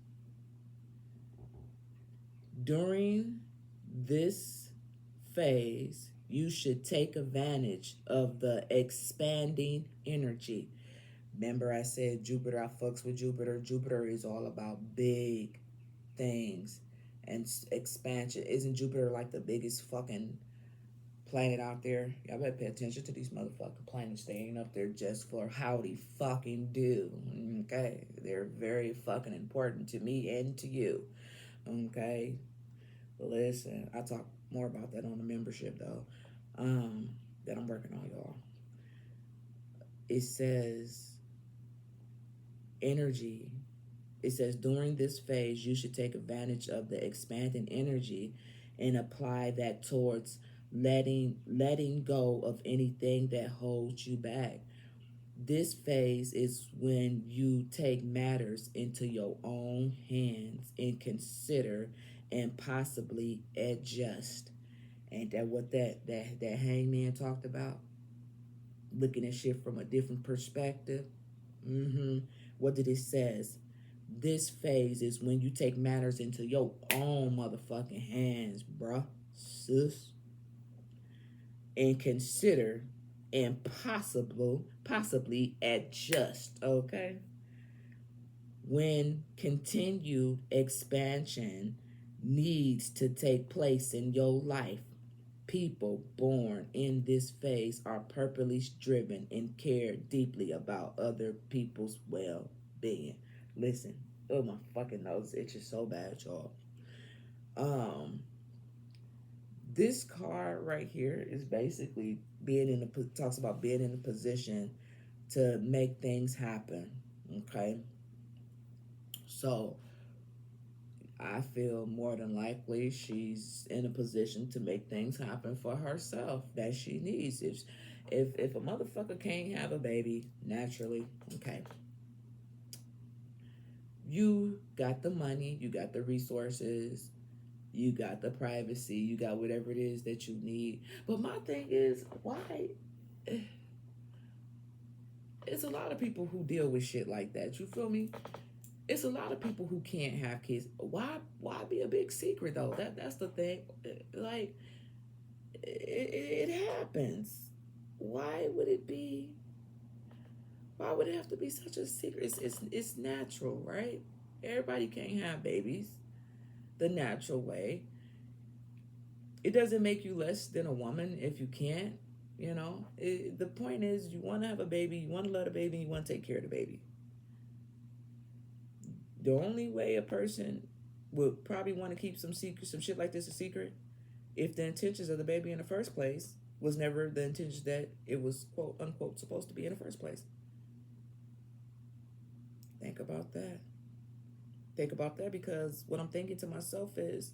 during this phase, you should take advantage of the expanding energy. Remember I said Jupiter, I fucks with Jupiter. Jupiter is all about big things and expansion. Isn't Jupiter like the biggest fucking planet out there? Y'all better pay attention to these motherfucking planets. They ain't up there just for howdy fucking do. Okay? They're very fucking important to me and to you. Okay? But listen, I talk more about that on the membership though. That I'm working on, y'all. It says energy. It says during this phase, you should take advantage of the expanding energy and apply that towards letting go of anything that holds you back. This phase is when you take matters into your own hands and consider and possibly adjust. Ain't that what that hangman talked about? Looking at shit from a different perspective. What did it says? This phase is when you take matters into your own motherfucking hands, bruh, sis, and consider and possibly adjust, okay? When continued expansion needs to take place in your life, people born in this phase are purposely driven and care deeply about other people's well-being. billion. Listen, oh, my fucking nose itches so bad, y'all. Um, this card right here is basically talks about being in a position to make things happen. Okay, so I feel more than likely she's in a position to make things happen for herself that she needs. If a motherfucker can't have a baby naturally, okay, you got the money, you got the resources, you got the privacy, you got whatever it is that you need. But my thing is, why? It's a lot of people who deal with shit like that. You feel me? It's a lot of people who can't have kids. Why be a big secret though? That's the thing. Like it happens. Why would it be? Why would it have to be such a secret? It's natural, right? Everybody can't have babies the natural way. It doesn't make you less than a woman if you can't. The point is, you want to have a baby, you want to love the baby, you want to take care of the baby. The only way a person would probably want to keep some shit like this a secret, if the intentions of the baby in the first place was never the intentions that it was quote unquote supposed to be in the first place. Think about that. Think about that, because what I'm thinking to myself is,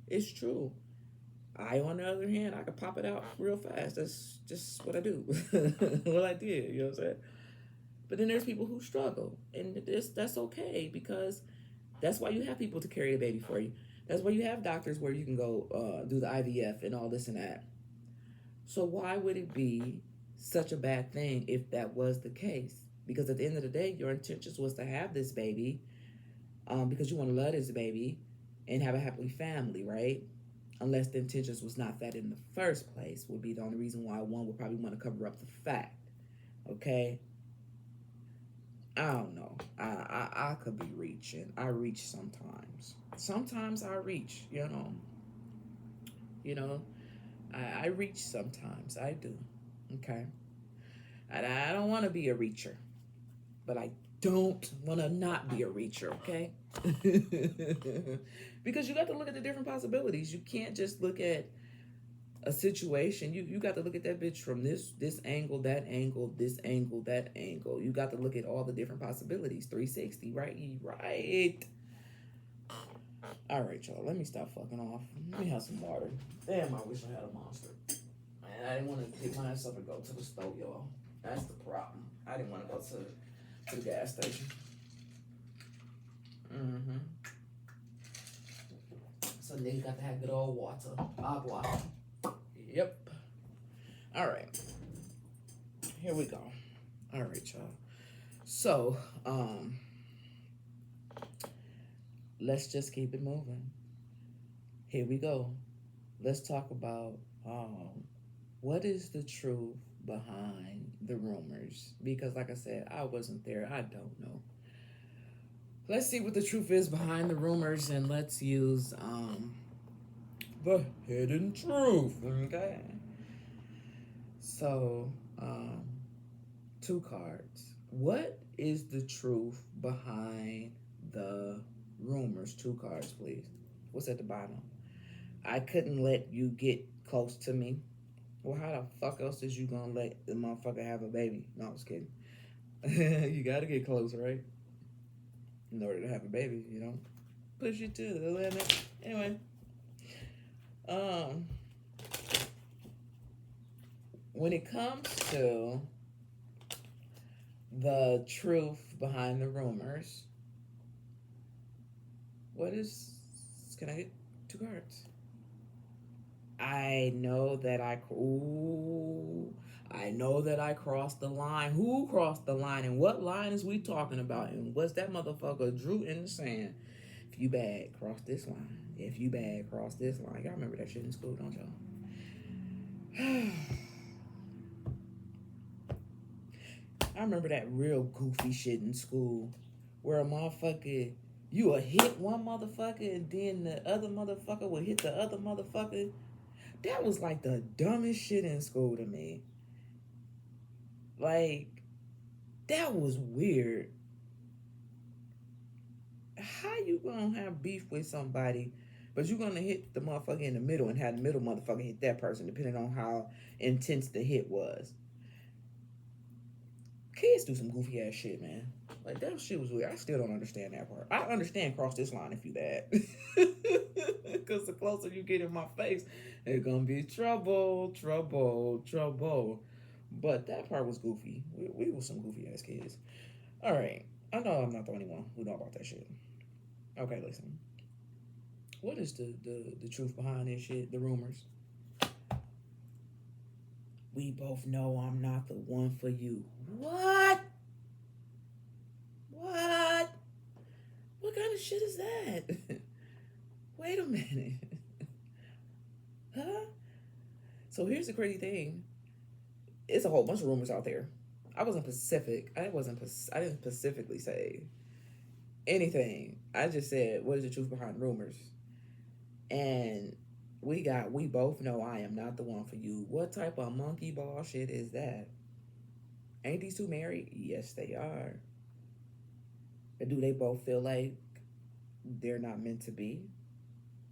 it's true. On the other hand, I could pop it out real fast. That's just what I do. What I did, you know what I'm saying? But then there's people who struggle, and that's okay, because that's why you have people to carry the baby for you. That's why you have doctors where you can go do the IVF and all this and that. So why would it be such a bad thing if that was the case? Because at the end of the day, your intentions was to have this baby, because you want to love this baby and have a happy family, right? Unless the intentions was not that in the first place, would be the only reason why one would probably want to cover up the fact. Okay? I don't know. I could be reaching. I reach sometimes. Sometimes I reach, I reach sometimes. I do. Okay? And I don't want to be a reacher, but I don't want to not be a reacher, okay? Because you got to look at the different possibilities. You can't just look at a situation. You got to look at that bitch from this angle, that angle, this angle, that angle. You got to look at all the different possibilities. 360, right? All right, y'all. Let me stop fucking off. Let me have some water. Damn, I wish I had a Monster. Man, I didn't want to pick myself and go to the store, y'all. That's the problem. I didn't want to go to the gas station. So then you got to have good old water. Agua. Yep. All right. Here we go. All right, y'all. So, let's just keep it moving. Here we go. Let's talk about what is the truth behind the rumors? Because like I said, I wasn't there. I don't know. Let's see what the truth is behind the rumors, and let's use the hidden truth. Okay. So, 2 cards. What is the truth behind the rumors? 2 cards, please. What's at the bottom? I couldn't let you get close to me. Well, how the fuck else is you gonna let the motherfucker have a baby? No, I was kidding. You gotta get close, right? In order to have a baby, push it to the limit. Anyway, when it comes to the truth behind the rumors, can I get 2 cards? I know that I crossed the line. Who crossed the line, and what line is we talking about? And what's that motherfucker drew in the sand? If you bad, cross this line. If you bad, cross this line. Y'all remember that shit in school, don't y'all? I remember that real goofy shit in school where a motherfucker, you would hit one motherfucker and then the other motherfucker would hit the other motherfucker. That was like the dumbest shit in school to me. Like, that was weird. How you gonna have beef with somebody, but you gonna hit the motherfucker in the middle and have the middle motherfucker hit that person, depending on how intense the hit was. Kids do some goofy ass shit, man. Like that shit was weird. I still don't understand that part. I understand cross this line if you that, because the closer you get in my face, it's gonna be trouble, trouble, trouble. But that part was goofy. We were some goofy ass kids. All right, I know I'm not the only one who know about that shit. Okay, listen. What is the truth behind this shit? The rumors. We both know I'm not the one for you. What? What? What kind of shit is that? Wait a minute. Huh? So here's the crazy thing. It's a whole bunch of rumors out there. I wasn't Pacific. I didn't specifically say anything. I just said, what is the truth behind rumors? And we both know I am not the one for you. What type of monkey ball shit is that? Ain't these two married? Yes, they are. But do they both feel like they're not meant to be?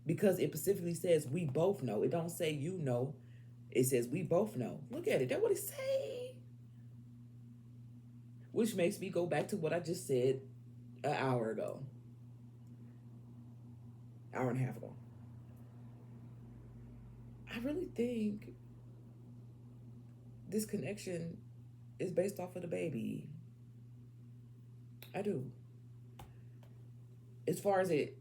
Because it specifically says we both know. It don't say you know. It says we both know. Look at it. That's what it say. Which makes me go back to what I just said an hour ago. Hour and a half ago. I really think this connection is based off of the baby. I do. As far as it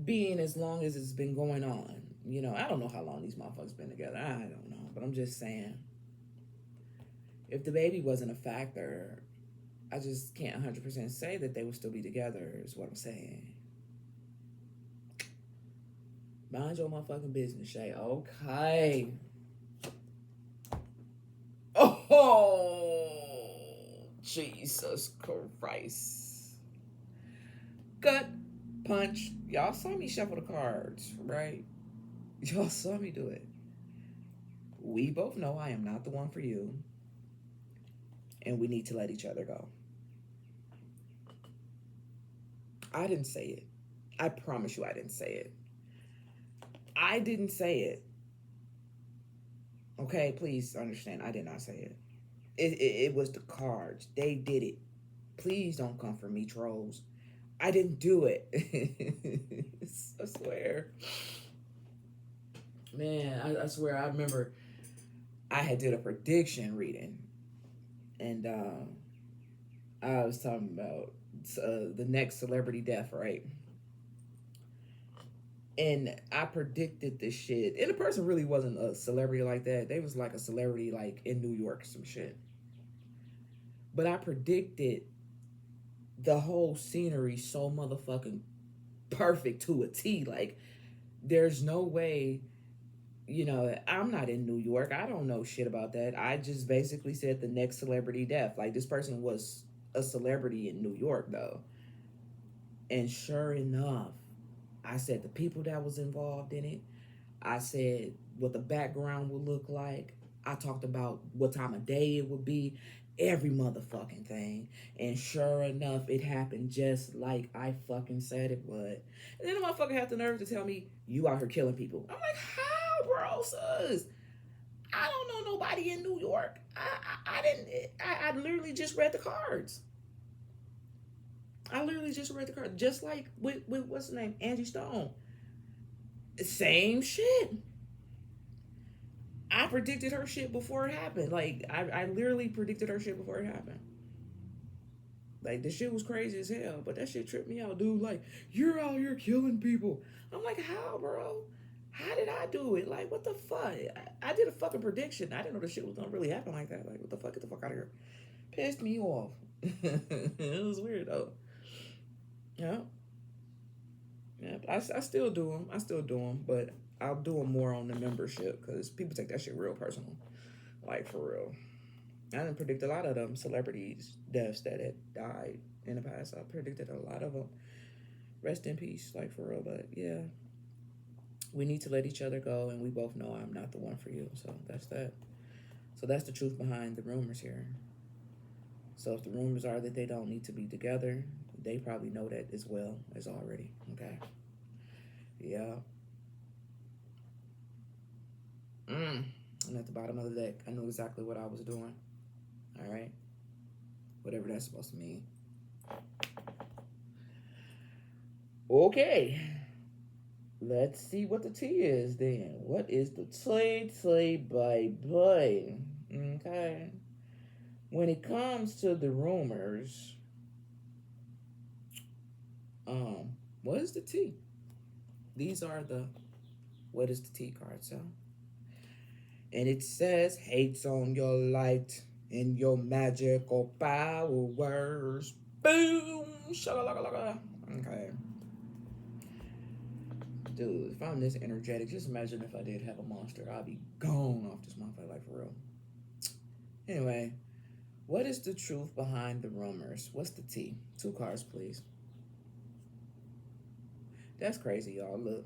being as long as it's been going on, you know, I don't know how long these motherfuckers been together. I don't know, but I'm just saying, if the baby wasn't a factor, I just can't 100% say that they would still be together, is what I'm saying. Mind your motherfucking business, Shay. Okay. Oh, Jesus Christ. Gut punch. Y'all saw me shuffle the cards, right? Y'all saw me do it. We both know I am not the one for you, and we need to let each other go. I didn't say it. I promise you I didn't say it. I didn't say it. Okay, please understand. I did not say it. It was the cards. They did it. Please don't come for me, trolls. I didn't do it. I swear. Man, I swear. I remember I had did a prediction reading. And I was talking about the next celebrity death, right? And I predicted this shit. And the person really wasn't a celebrity like that. They was like a celebrity like in New York or some shit. But I predicted the whole scenery so motherfucking perfect to a T. Like, there's no way, you know, I'm not in New York. I don't know shit about that. I just basically said the next celebrity death. Like, this person was a celebrity in New York, though. And sure enough, I said the people that was involved in it. I said what the background would look like. I talked about what time of day it would be. Every motherfucking thing. And sure enough, it happened just like I fucking said it would. And then the motherfucker had the nerve to tell me, you out here killing people. I'm like, how, bro, sus? I don't know nobody in New York. I literally just read the cards. I literally just read the card. Just like with what's the name? Angie Stone. Same shit. I predicted her shit before it happened. Like, I literally predicted her shit before it happened. Like, the shit was crazy as hell. But that shit tripped me out, dude. Like, you're out here killing people. I'm like, how, bro? How did I do it? Like, what the fuck? I did a fucking prediction. I didn't know the shit was gonna really happen like that. Like, what the fuck? Get the fuck out of here. Pissed me off. It was weird, though. Yeah. Yeah. I still do them. But I'll do them more on the membership because people take that shit real personal. Like, for real. I didn't predict a lot of them celebrities' deaths that had died in the past. I predicted a lot of them. Rest in peace, like, for real. But, yeah. We need to let each other go, and we both know I'm not the one for you. So, that's that. So, that's the truth behind the rumors here. So, if the rumors are that they don't need to be together, they probably know that as well as already. Okay. Yeah. I'm at the bottom of the deck. I knew exactly what I was doing. All right. Whatever that's supposed to mean. Okay. Let's see what the T is then. What is the T, baby? Okay. When it comes to the rumors, um, what is the T? These are the what is the T cards, so. And it says hates on your light and your magical powers. Boom! Shalalaka. Okay. Dude, if I'm this energetic, just imagine if I did have a monster. I'd be gone off this motherfucker, like for real. Anyway, what is the truth behind the rumors? What's the T? 2 cards, please. That's crazy, y'all. Look.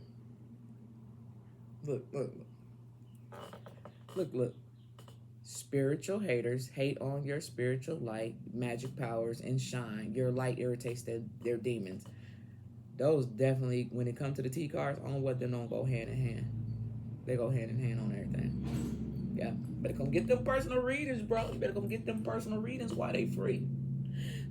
Look, look, look, look. Spiritual haters hate on your spiritual light, magic powers, and shine. Your light irritates their demons. Those definitely, when it comes to the T cards, on what they don't go hand in hand. They go hand in hand on everything. Yeah. Better come get them personal readings, bro. You better come get them personal readings while they free.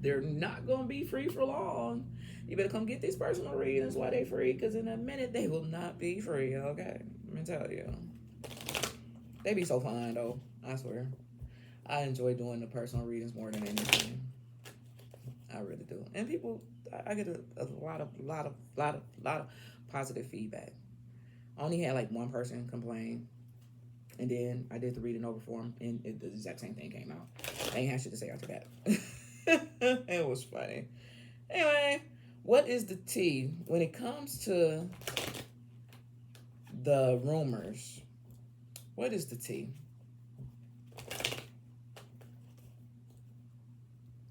They're not going to be free for long. You better come get these personal readings while they free, because in a minute they will not be free, okay? Let me tell you. They be so fun, though. I swear. I enjoy doing the personal readings more than anything. I really do. And people, I get a lot of positive feedback. I only had like one person complain, and then I did the reading over for him, and the exact same thing came out. I ain't had shit to say after that. It was funny. Anyway, what is the T when it comes to the rumors? What is the T?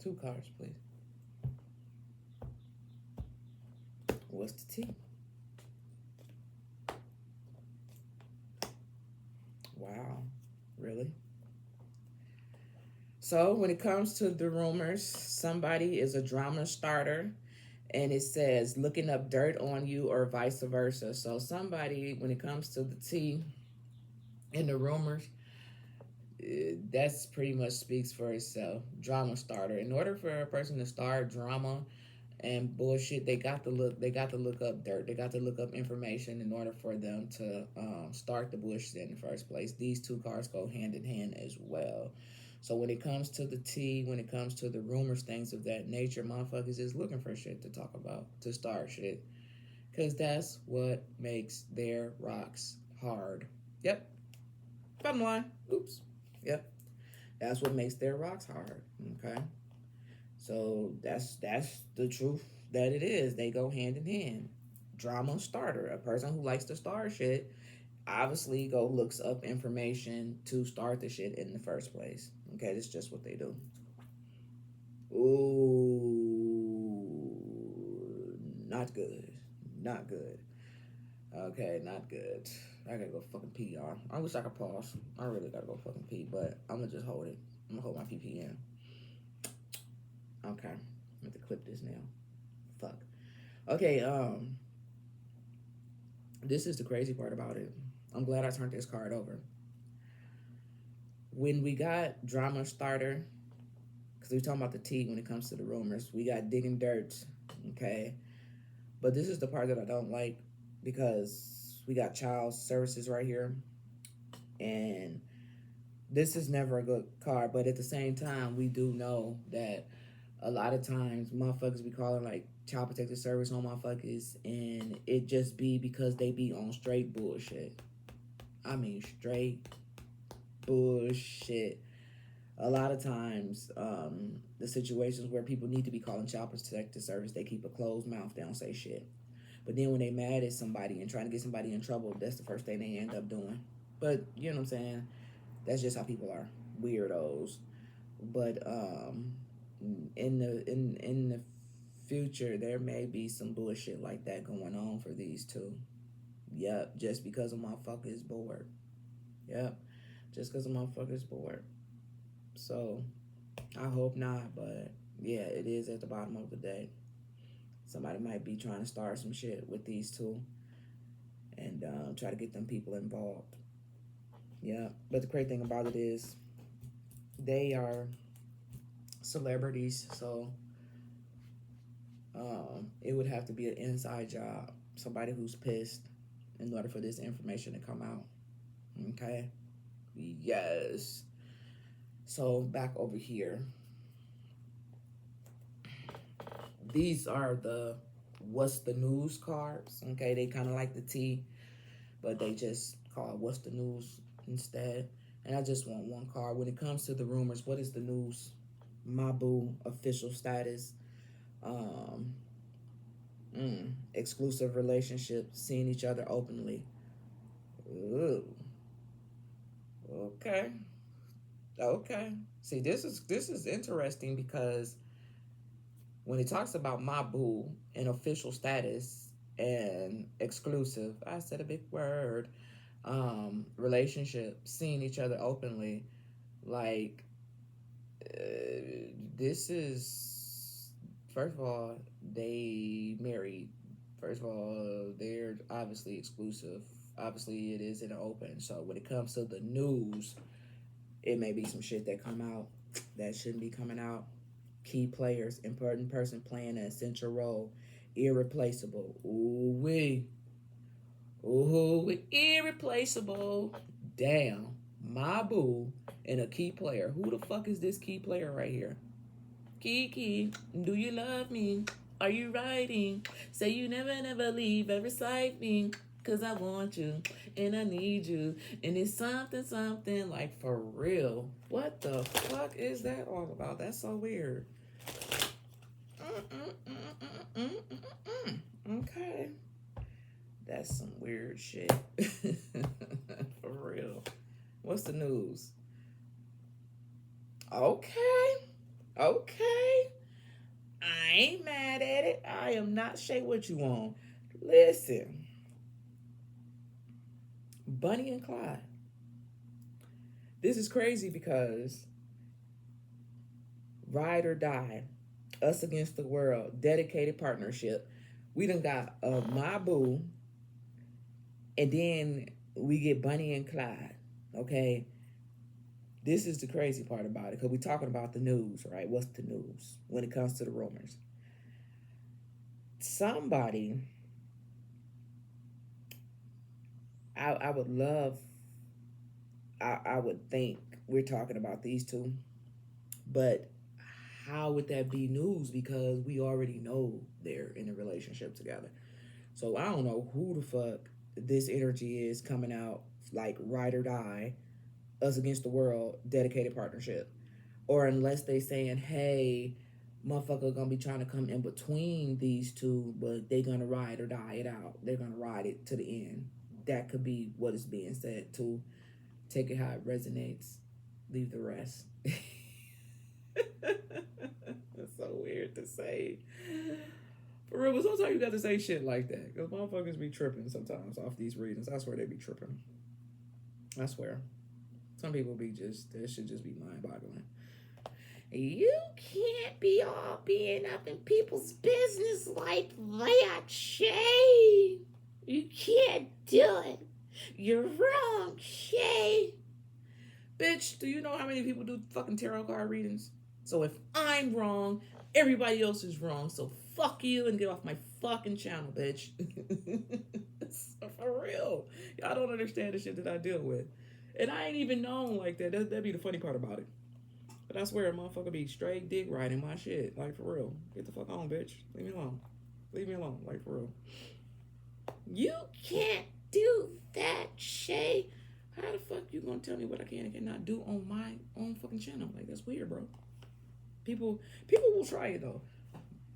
2 cards, please. What's the T? Wow. Really? So when it comes to the rumors, somebody is a drama starter, and it says looking up dirt on you or vice versa. So somebody, when it comes to the T in the rumors, that's pretty much speaks for itself. Drama starter. In order for a person to start drama and bullshit, they got to look up dirt. They got to look up information in order for them to start the bullshit in the first place. These 2 cards go hand in hand as well. So when it comes to the T, when it comes to the rumors, things of that nature, motherfuckers is looking for shit to talk about, to start shit. Because that's what makes their rocks hard. Yep. Bottom line. Oops. Yep. That's what makes their rocks hard. Okay. So that's the truth that it is. They go hand in hand. Drama starter. A person who likes to start shit obviously go looks up information to start the shit in the first place. Okay, that's just what they do. Ooh, not good. Not good. Okay, not good. I gotta go fucking pee, y'all. I wish I could pause. I really gotta go fucking pee, but I'm gonna just hold it. I'm gonna hold my PP in. Okay, I'm gonna clip this now. Fuck. Okay, this is the crazy part about it. I'm glad I turned this card over. When we got drama starter, because we're talking about the T when it comes to the rumors, we got digging dirt, okay? But this is the part that I don't like, because we got child services right here, and this is never a good card. But at the same time, we do know that a lot of times motherfuckers be calling like child protective service on motherfuckers, and it just be because they be on straight bullshit. I mean straight bullshit. A lot of times, the situations where people need to be calling child protective service, they keep a closed mouth, they don't say shit. But then when they mad at somebody and trying to get somebody in trouble, that's the first thing they end up doing. But you know what I'm saying? That's just how people are. Weirdos. But in the future, there may be some bullshit like that going on for these 2. Yep, just because a motherfucker is bored. Yep, just because a motherfucker is bored. So, I hope not, but yeah, it is at the bottom of the day. Somebody might be trying to start some shit with these two and try to get them people involved. Yeah, but the great thing about it is they are celebrities, so it would have to be an inside job. Somebody who's pissed in order for this information to come out. Okay? Yes. So back over here. These are the what's the news cards. Okay, they kind of like the T, but they just call it what's the news instead. And I just want one card. When it comes to the rumors, what is the news? My boo official status. Um, exclusive relationship, seeing each other openly. Ooh. Okay. Okay. See, this is interesting because when it talks about my boo and official status and exclusive, I said a big word. Relationship, seeing each other openly, like this is first of all they married. First of all, they're obviously exclusive. Obviously, it is in the open. So when it comes to the news, it may be some shit that come out that shouldn't be coming out. Key players, important person playing an essential role, irreplaceable. Ooh wee, ooh irreplaceable. Damn, my boo and a key player. Who the fuck is this key player right here? Kiki, do you love me? Are you riding? Say you never, never leave ever side me. Cause I want you and I need you. And it's something, something like for real. What the fuck is that all about? That's so weird. Okay. That's some weird shit. For real. What's the news? Okay. Okay. I ain't mad at it. I am not Shay what you want. Listen. Bunny and Clyde. This is crazy because ride or die, us against the world, dedicated partnership. We done got a my boo, and then we get Bunny and Clyde. Okay, this is the crazy part about it because we're talking about the news, right? What's the news when it comes to the rumors? Somebody, I would love, I would think we're talking about these two, but how would that be news? Because we already know they're in a relationship together. So I don't know who the fuck this energy is coming out like ride or die, us against the world, dedicated partnership. Or unless they saying, hey, motherfucker gonna be trying to come in between these two, but they gonna ride or die it out. They're gonna ride it to the end. That could be what is being said too. Take it how it resonates. Leave the rest. That's so weird to say. For real, but sometimes you got to say shit like that. Because motherfuckers be tripping sometimes off these readings. I swear they be tripping. I swear. Some people be just, that should just be mind boggling. You can't be all being up in people's business like that, Shay. You can't do it. You're wrong, Shay. Bitch, do you know how many people do fucking tarot card readings? So if I'm wrong, everybody else is wrong. So fuck you and get off my fucking channel, bitch. For real. Y'all don't understand the shit that I deal with. And I ain't even known like that. That'd be the funny part about it. But I swear, a motherfucker be straight dick riding my shit. Like, for real. Get the fuck on, bitch. Leave me alone. Leave me alone. Like, for real. You can't do that, Shay. How the fuck you gonna tell me what I can and cannot do on my own fucking channel? Like, that's weird, bro. People will try it, though.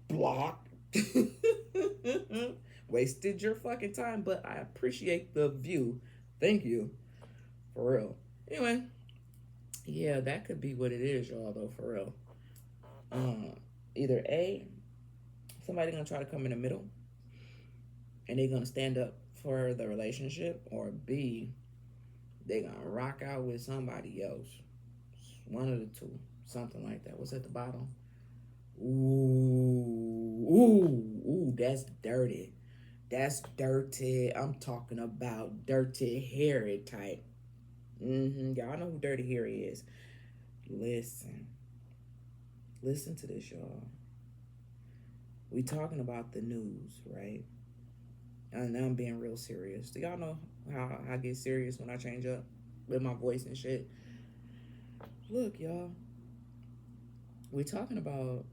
Block. Wasted your fucking time, but I appreciate the view. Thank you. For real. Anyway. Yeah, that could be what it is, y'all, though, for real. Either A, somebody gonna try to come in the middle and they gonna stand up for the relationship, or B, they gonna rock out with somebody else. One of the two. Something like that. What's at the bottom? Ooh, that's dirty. That's dirty. I'm talking about dirty Harry type. Y'all know who Dirty Harry is. Listen. Listen to this, y'all. We talking about the news, right? And I'm being real serious. Do y'all know how I get serious when I change up with my voice and shit? Look, y'all. We talking about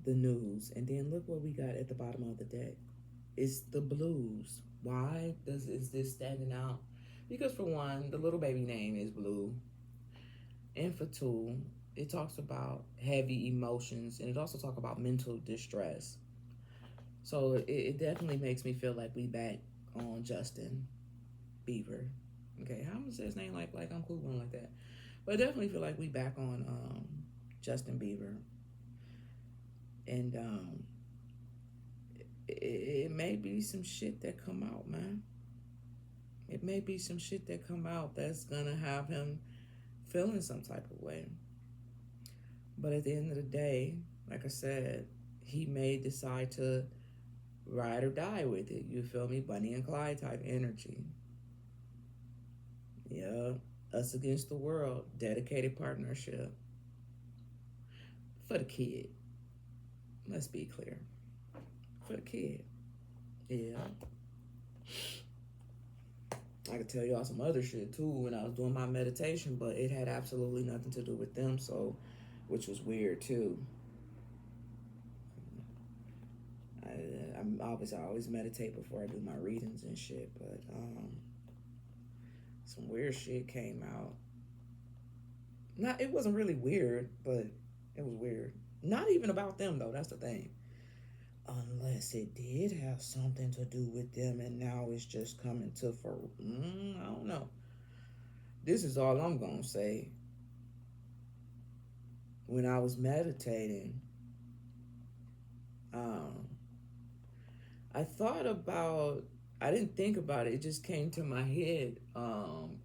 the news, and then look what we got at the bottom of the deck. It's the blues. Why is this standing out? Because for one, the little baby name is Blue, and for two, it talks about heavy emotions, and it also talks about mental distress. So it definitely makes me feel like we back on Justin Bieber. Okay, how much his name like I'm cool one like that, but I definitely feel like we back on Justin Bieber, and it may be some shit that come out, man. It may be some shit that come out that's gonna have him feeling some type of way. But at the end of the day, like I said, he may decide to ride or die with it. You feel me? Bunny and Clyde type energy. Yeah. Us against the world. Dedicated partnership. For the kid. Let's be clear. For the kid. Yeah. I could tell y'all some other shit too when I was doing my meditation, but it had absolutely nothing to do with them, so which was weird too. I always meditate before I do my readings and shit, but some weird shit came out. Not it wasn't really weird, but it was weird. Not even about them though. That's the thing. Unless it did have something to do with them, and now it's just coming to for. I don't know. This is all I'm gonna say. When I was meditating, I thought about. I didn't think about it. It just came to my head.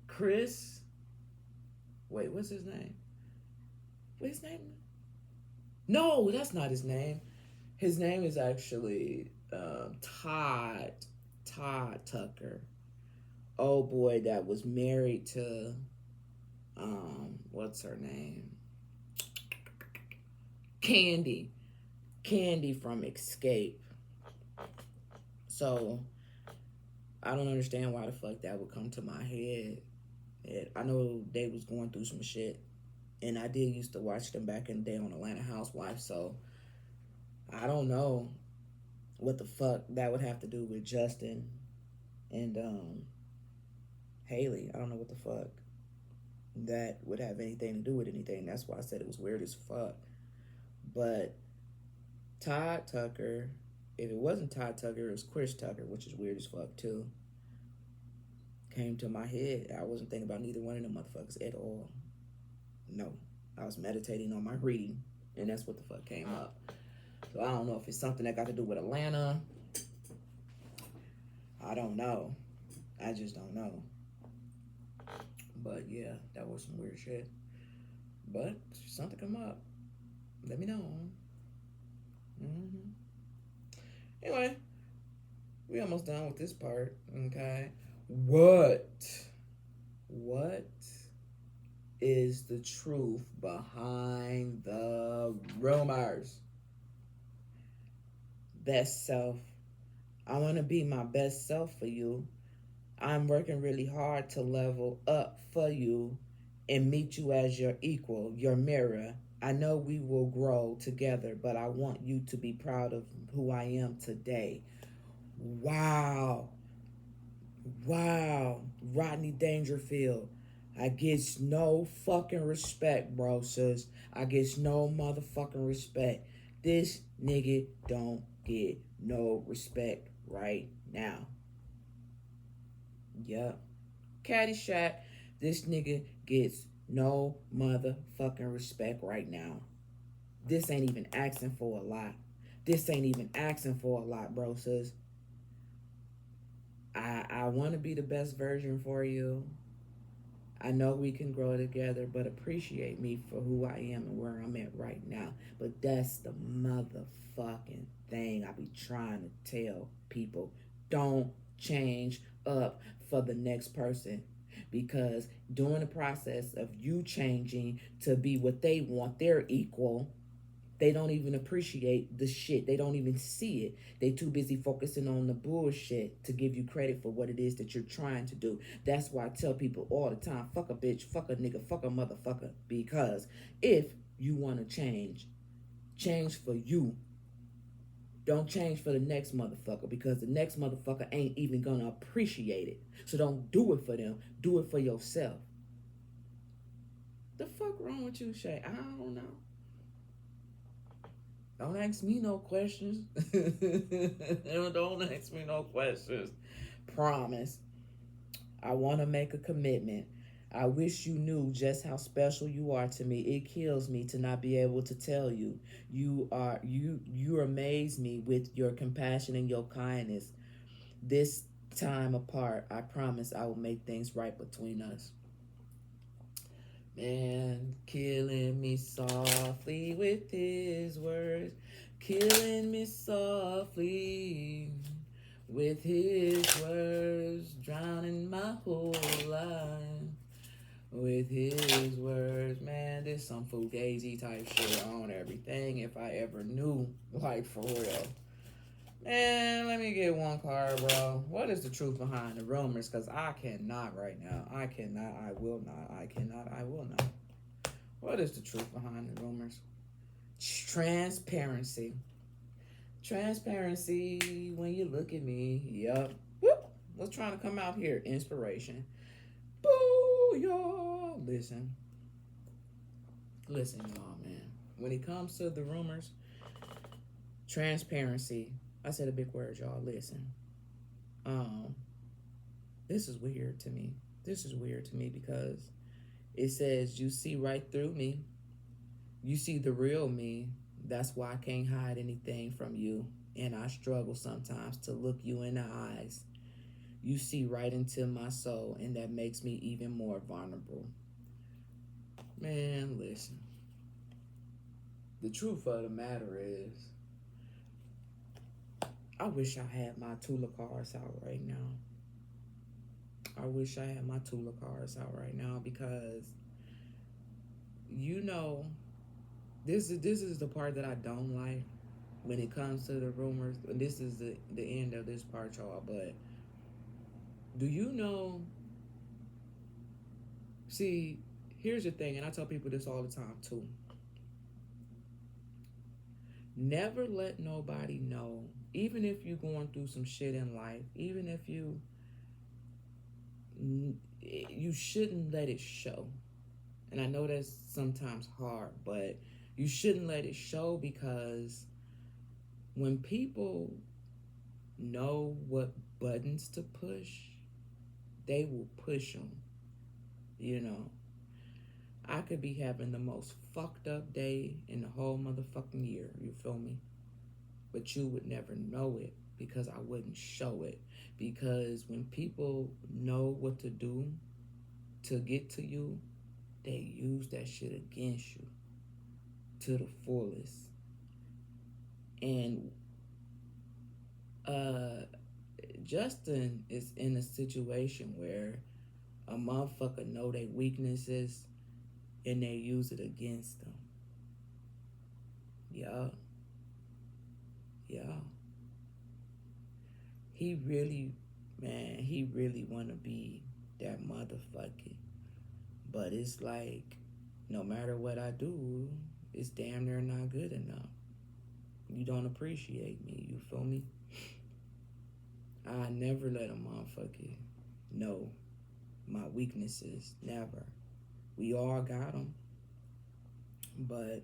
Chris. Wait, what's his name? What's his name? No, that's not his name. His name is actually Todd Tucker. Oh boy, that was married to what's her name? Candy from Escape. So I don't understand why the fuck that would come to my head. I know they was going through some shit, and I did used to watch them back in the day on Atlanta Housewives. So I don't know what the fuck that would have to do with Justin and Hailey. I don't know what the fuck that would have anything to do with anything. That's why I said it was weird as fuck. But Todd Tucker, if it wasn't Todd Tucker, it was Chris Tucker, which is weird as fuck too. Came to my head. I wasn't thinking about neither one of them motherfuckers at all. No. I was meditating on my reading, and that's what the fuck came up. So I don't know if it's something that got to do with Atlanta. I don't know. I just don't know. But yeah, that was some weird shit. But if something come up, let me know. Anyway, we almost done with this part. Okay. What is the truth behind the rumors? Best self. I want to be my best self for you. I'm working really hard to level up for you and meet you as your equal, your mirror. I know we will grow together, but I want you to be proud of who I am today. Wow. Rodney Dangerfield. I get no fucking respect, bro, sis. I get no motherfucking respect. This nigga don't get no respect right now. Yup. Caddyshack. This nigga gets no motherfucking respect right now. This ain't even asking for a lot. Bro, sis. I want to be the best version for you. I know we can grow together, but appreciate me for who I am and where I'm at right now. But that's the motherfucking thing I be trying to tell people. Don't change up for the next person. Because during the process of you changing to be what they want, their equal, they don't even appreciate the shit. They don't even see it. They too busy focusing on the bullshit to give you credit for what it is that you're trying to do. That's why I tell people all the time, fuck a bitch, fuck a nigga, fuck a motherfucker. Because if you want to change for you. Don't change for the next motherfucker, because the next motherfucker ain't even gonna appreciate it. So don't do it for them. Do it for yourself. The fuck wrong with you, Shay? I don't know. Don't ask me no questions. Don't ask me no questions. Promise. I want to make a commitment. I wish you knew just how special you are to me. It kills me to not be able to tell you. You amaze me with your compassion and your kindness. This time apart, I promise I will make things right between us. Man, killing me softly with his words, killing me softly with his words, drowning my whole life with his words. Man, this some fugazi type shit on everything if I ever knew, like, for real. Man, let me get one card, bro. What is the truth behind the rumors? Because I cannot right now. I cannot. I will not. I cannot. I will not. What is the truth behind the rumors? Transparency. Transparency when you look at me. Yup. Whoop. What's trying to come out here? Inspiration. Boo, y'all. Listen. Listen, y'all, man. When it comes to the rumors, transparency. I said a big word, y'all. Listen. This is weird to me. This is weird to me because it says you see right through me. You see the real me. That's why I can't hide anything from you. And I struggle sometimes to look you in the eyes. You see right into my soul, and that makes me even more vulnerable. Man, listen. The truth of the matter is, I wish I had my Tula cards out right now. I wish I had my Tula cards out right now because, you know, this is the part that I don't like when it comes to the rumors. This is the end of this part, y'all. But do you know? See, here's the thing, and I tell people this all the time too. Never let nobody know, even if you're going through some shit in life, even if you shouldn't let it show. And I know that's sometimes hard, but you shouldn't let it show, because when people know what buttons to push, they will push them. You know, I could be having the most fucked up day in the whole motherfucking year, you feel me? But you would never know it because I wouldn't show it. Because when people know what to do to get to you, they use that shit against you to the fullest. And Justin is in a situation where a motherfucker know their weaknesses and they use it against them. Yeah. He really want to be that motherfucker. But it's like, no matter what I do, it's damn near not good enough. You don't appreciate me, you feel me? I never let a motherfucker know my weaknesses, never. We all got them, but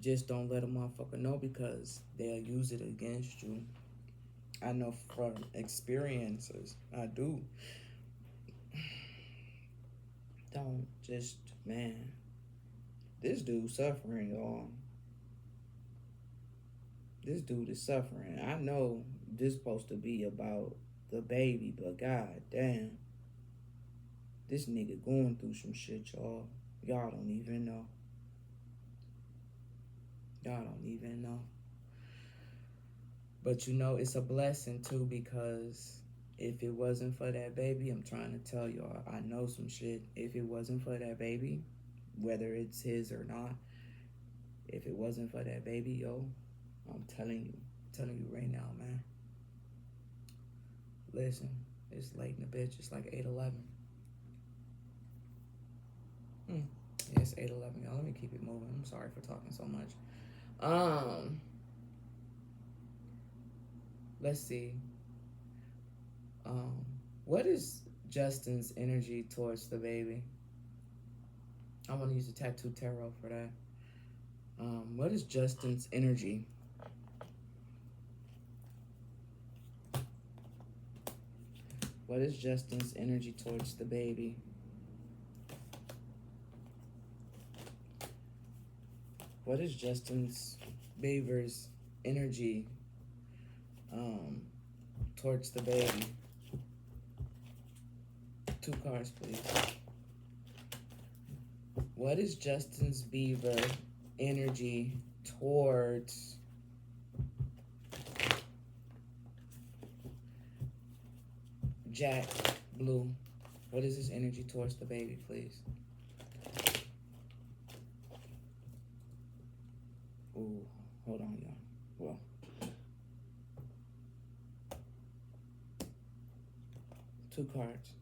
just don't let a motherfucker know, because they'll use it against you. I know from experiences, I do. Don't just, man, this dude suffering, y'all. This dude is suffering. I know this is supposed to be about the baby, but god damn. This nigga going through some shit, y'all. Y'all don't even know. Y'all don't even know. But you know, it's a blessing too, because if it wasn't for that baby, I'm trying to tell y'all, I know some shit. If it wasn't for that baby, whether it's his or not, if it wasn't for that baby, yo, I'm telling you right now, man. Listen, it's late in the bitch. It's like 8:11. Yeah, it's 8:11, y'all. Let me keep it moving. I'm sorry for talking so much. Let's see. What is Justin's energy towards the baby? I want to use the tattoo tarot for that. What is Justin's energy? What is Justin's energy towards the baby? What is Justin's Beaver's energy towards the baby? 2 cards, please. What is Justin's Beaver energy towards Jack Blue? What is his energy towards the baby, please? Ooh, hold on, y'all. Well, two cards.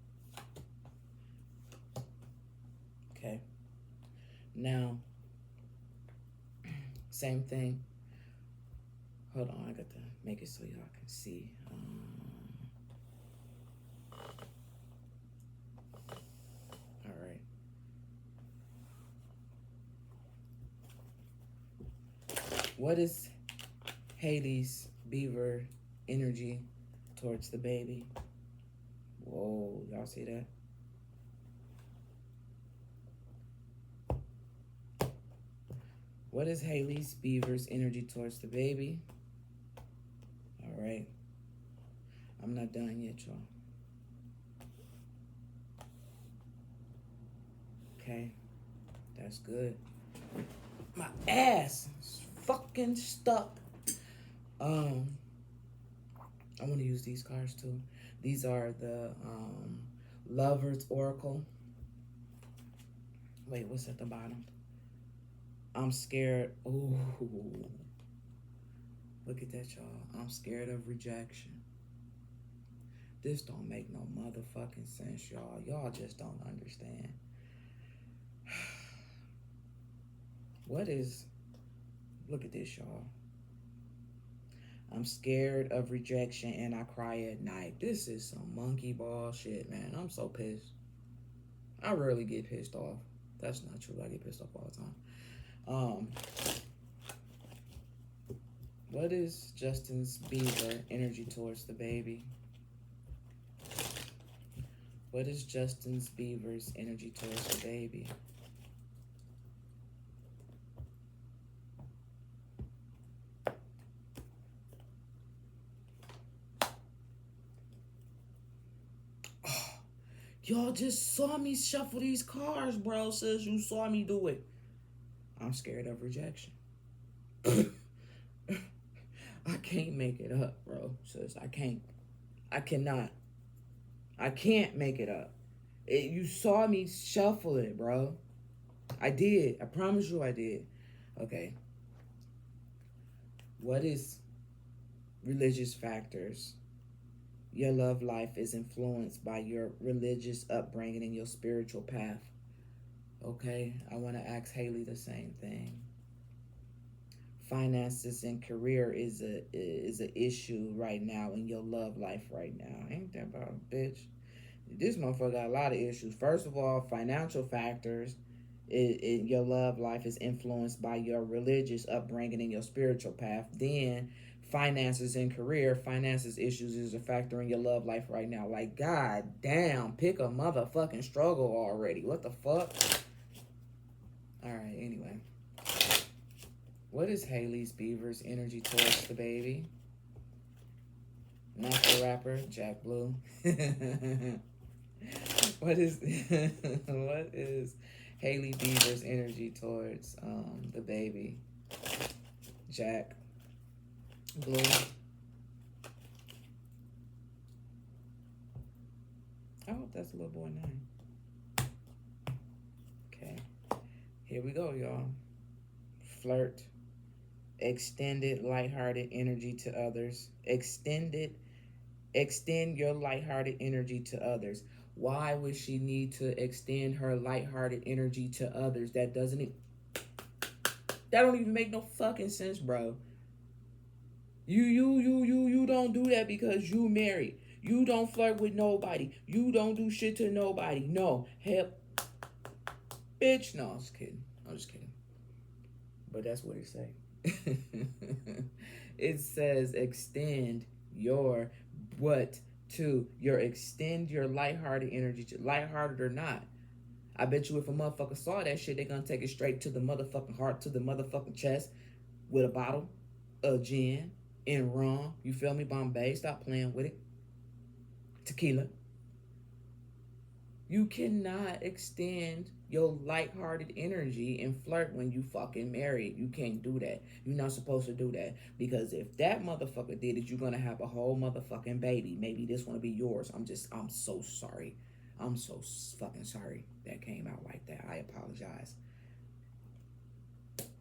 Okay. Now, same thing. Hold on, I got to make it so y'all can see. All right. What is Hailey's Beaver energy towards the baby? Whoa, y'all see that? What is Hailey's Beaver's energy towards the baby? All right. I'm not done yet, y'all. Okay. That's good. My ass is fucking stuck. I want to use these cards too. These are the Lover's Oracle. Wait, what's at the bottom? I'm scared. Ooh. Look at that, y'all. I'm scared of rejection. This don't make no motherfucking sense, y'all. Y'all just don't understand. What is... Look at this, y'all. I'm scared of rejection and I cry at night. This is some monkey ball shit, man. I'm so pissed. I rarely get pissed off. That's not true. I get pissed off all the time. What is Justin's Beaver energy towards the baby? What is Justin's Beaver's energy towards the baby? Oh, y'all just saw me shuffle these cards, bro. Says you saw me do it. I'm scared of rejection. I can't make it up, bro. Sis, I can't. I cannot. I can't make it up. You saw me shuffle it, bro. I did. I promise you I did. Okay. What is religious factors? Your love life is influenced by your religious upbringing and your spiritual path. Okay, I want to ask Hailey the same thing. Finances and career is a issue right now in your love life right now. Ain't that about a bitch? This motherfucker got a lot of issues. First of all, financial factors. Your love life is influenced by your religious upbringing and your spiritual path. Then finances and career. Finances issues is a factor in your love life right now. Like, god damn, pick a motherfucking struggle already. What the fuck? Alright, anyway. What is Hailey's Beaver's energy towards the baby? Not the rapper, Jack Blue. What is what is Hailey Bieber's energy towards the baby? Jack. Blue. I hope that's a little boy name. Okay. Here we go, y'all. Flirt. Extended lighthearted energy to others. Extend your lighthearted energy to others. Why would she need to extend her lighthearted energy to others? That don't even make no fucking sense, bro. You don't do that because you married. You don't flirt with nobody. You don't do shit to nobody. No. Hell, bitch. No, I'm just kidding. But that's what it say. It says extend your what to your extend your lighthearted energy to lighthearted or not. I bet you if a motherfucker saw that shit, they gonna take it straight to the motherfucking heart, to the motherfucking chest with a bottle of gin and rum. You feel me? Bombay. Stop playing with it. Tequila. You cannot extend your lighthearted energy and flirt when you fucking married. You can't do that. You're not supposed to do that. Because if that motherfucker did it, you're gonna have a whole motherfucking baby. Maybe this one will be yours. I'm so sorry. I'm so fucking sorry that came out like that. I apologize.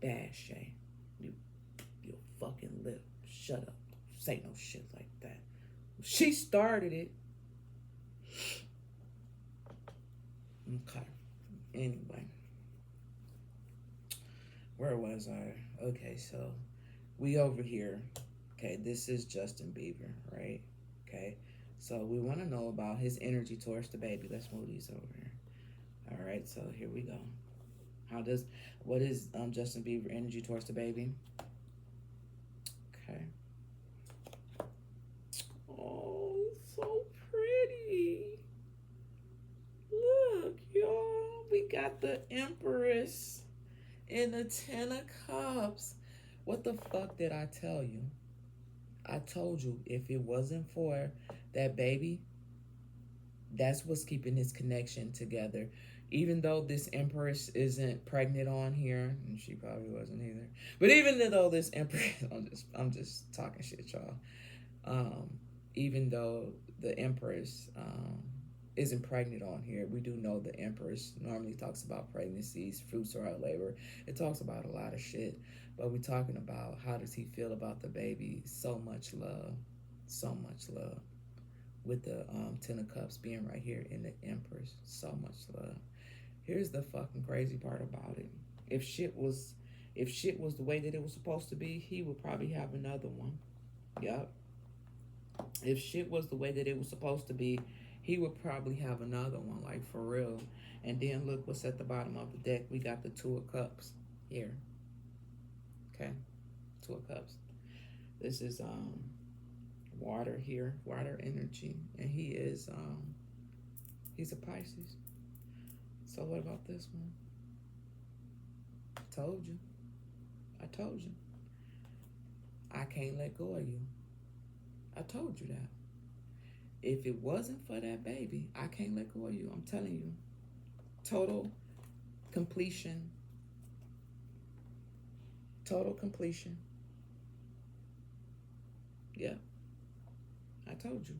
Bad Shay. You fucking lip. Shut up. Say no shit like that. She started it. Okay. Anyway. Where was I? Okay, so we over here. Okay, this is Justin Bieber, right? Okay. So we want to know about his energy towards the baby. Let's move these over here. All right, so here we go. What is Justin Bieber energy towards the baby? Okay. Oh, he's so pretty. Look, y'all. We got the Empress in the Ten of Cups. What the fuck did I tell you? I told you if it wasn't for that baby, that's what's keeping this connection together. Even though this Empress isn't pregnant on here, and she probably wasn't either. But even though this Empress, I'm just talking shit, y'all. Even though the Empress isn't pregnant on here, we do know the Empress normally talks about pregnancies, fruits or labor. It talks about a lot of shit. But we're talking about how does he feel about the baby? So much love. With the Ten of Cups being right here in the Empress. So much love. Here's the fucking crazy part about it. If shit was the way that it was supposed to be, he would probably have another one. Yup. If shit was the way that it was supposed to be, he would probably have another one, like for real. And then look what's at the bottom of the deck. We got the Two of Cups here. Okay, Two of Cups. This is water here, water energy, and he's a Pisces. So what about this one? I told you. I can't let go of you. I told you that. If it wasn't for that baby, I can't let go of you. I'm telling you. Total completion. Yeah, I told you.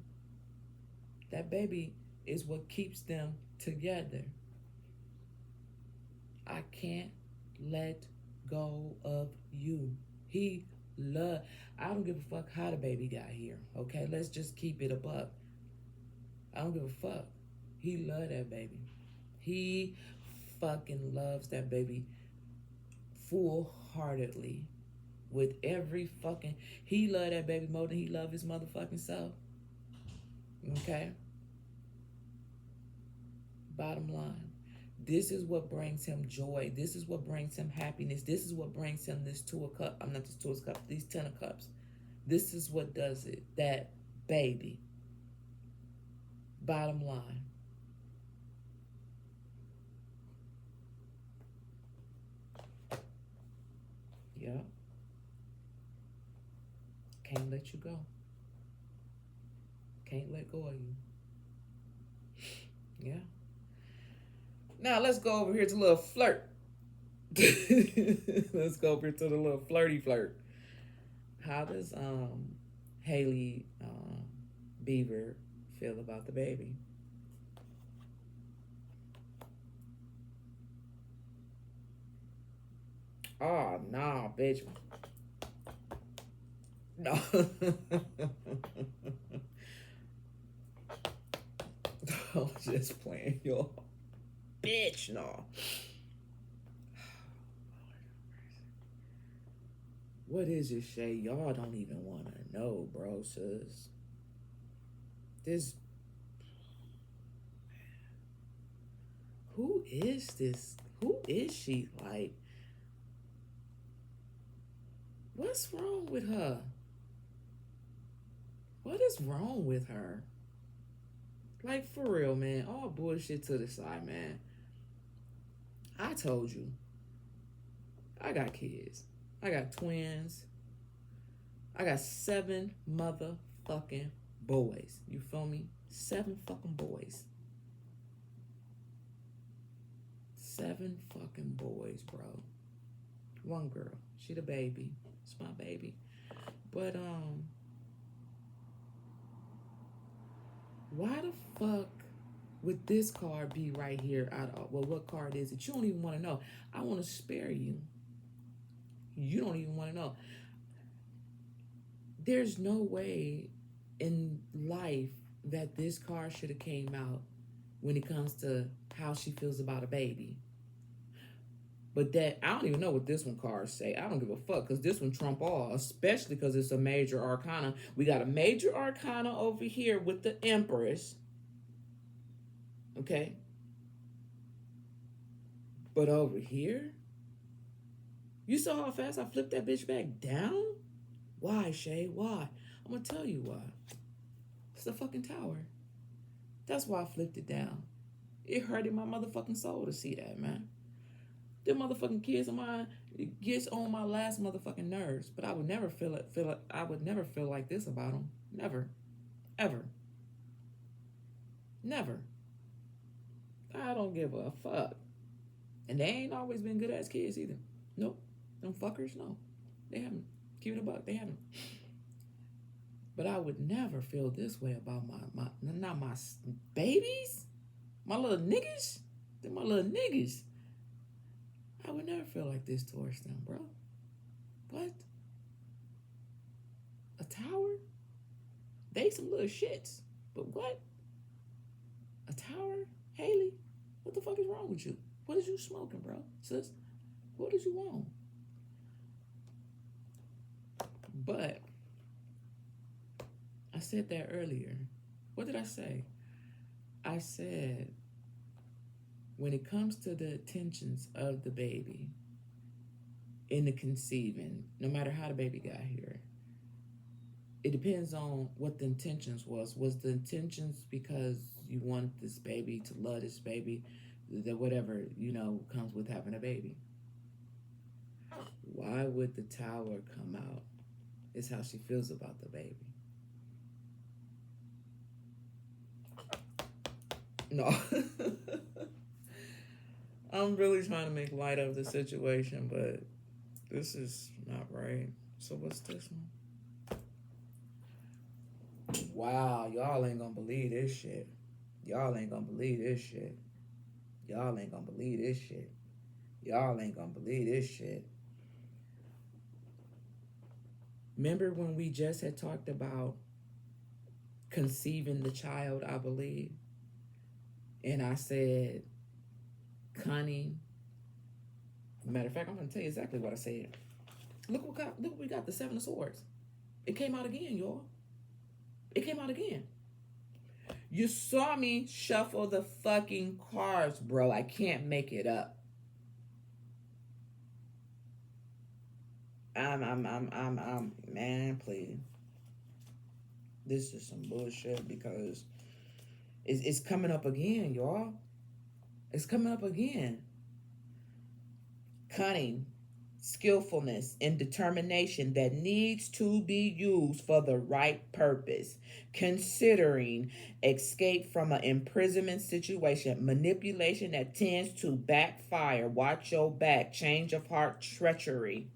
That baby is what keeps them together. I can't let go of you. I don't give a fuck how the baby got here. Okay, let's just keep it a buck. I don't give a fuck. He love that baby. He fucking loves that baby full-heartedly. With every fucking... He love that baby more than he love his motherfucking self. Okay? Bottom line. This is what brings him joy. This is what brings him happiness. This is what brings him this Two of Cups. I'm not this Two of Cups. These Ten of Cups. This is what does it. That baby. Bottom line. Yeah. Can't let you go. Can't let go of you. Yeah. Now let's go over here to a little flirt. Let's go over here to the little flirty flirt. How does Hailey Beaver feel about the baby? Oh nah, bitch. No. I'm just playing, y'all. Bitch, no. What is it, Shay? Y'all don't even want to know, bro, sis. This. Who is this? Who is she? Like, what's wrong with her? What is wrong with her? Like, for real, man. All bullshit to the side, man. I told you. I got kids. I got twins. I got 7 motherfucking boys. You feel me? 7 fucking boys. 7 fucking boys, bro. 1 girl. She the baby. It's my baby. But, why the fuck would this card be right here? Well, what card is it? You don't even want to know. I want to spare you. You don't even want to know. There's no way in life that this card should have came out when it comes to how she feels about a baby. But that, I don't even know what this one cards say. I don't give a fuck, because this one trump all, especially because it's a major arcana. We got a major arcana over here with the Empress. Okay? But over here, you saw how fast I flipped that bitch back down? Why, Shay? Why? I'm going to tell you why. It's the fucking tower. That's why I flipped it down. It hurted my motherfucking soul to see that, man. Them motherfucking kids of mine, it gets on my last motherfucking nerves. But I would never feel I would never feel like this about them. Never. Ever. Never. I don't give a fuck. And they ain't always been good ass kids either. Nope. Them fuckers, no. They haven't. Keep it a buck. They haven't. But I would never feel this way about not my babies. My little niggas. They're my little niggas. I would never feel like this towards them, bro. What? A tower? They some little shits. But what? A tower? Hailey? What the fuck is wrong with you? What is you smoking, bro? Sis? What did you want? But I said that earlier. What did I say? I said, when it comes to the intentions of the baby in the conceiving, no matter how the baby got here, it depends on what the intentions was. Was the intentions because you want this baby to love this baby, that whatever, comes with having a baby? Why would the tower come out? Is how she feels about the baby. No. I'm really trying to make light of the situation, but this is not right. So what's this one? Wow, y'all ain't gonna believe this shit. Y'all ain't gonna believe this shit. Y'all ain't gonna believe this shit. Y'all ain't gonna believe this shit. Remember when we just had talked about conceiving the child, I believe? And I said, cunning. Matter of fact, I'm going to tell you exactly what I said. Look what we got, the 7 of Swords. It came out again, y'all. It came out again. You saw me shuffle the fucking cards, bro. I can't make it up. Man, please. This is some bullshit because it's coming up again, y'all. It's coming up again. Cunning, skillfulness and determination that needs to be used for the right purpose, considering escape from an imprisonment situation, manipulation that tends to backfire, watch your back, change of heart, treachery.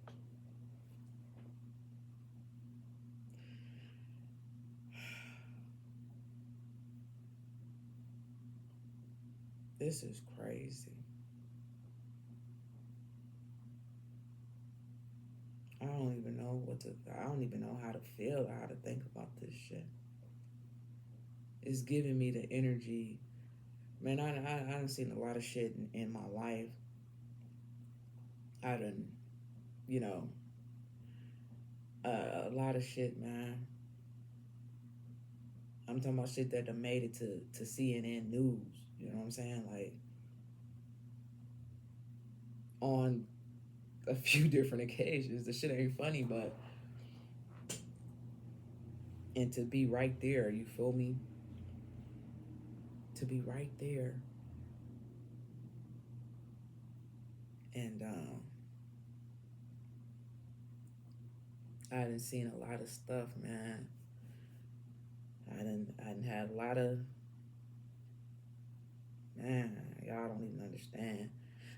This is crazy. I don't even know how to feel, how to think about this shit. It's giving me the energy. Man, I done seen a lot of shit in my life. I done, you know, a lot of shit, man. I'm talking about shit that done made it to CNN News. You know what I'm saying? Like, on a few different occasions. The shit ain't funny, but. And to be right there, you feel me? To be right there. And I done seen a lot of stuff, man. I done had a lot of, man, y'all don't even understand.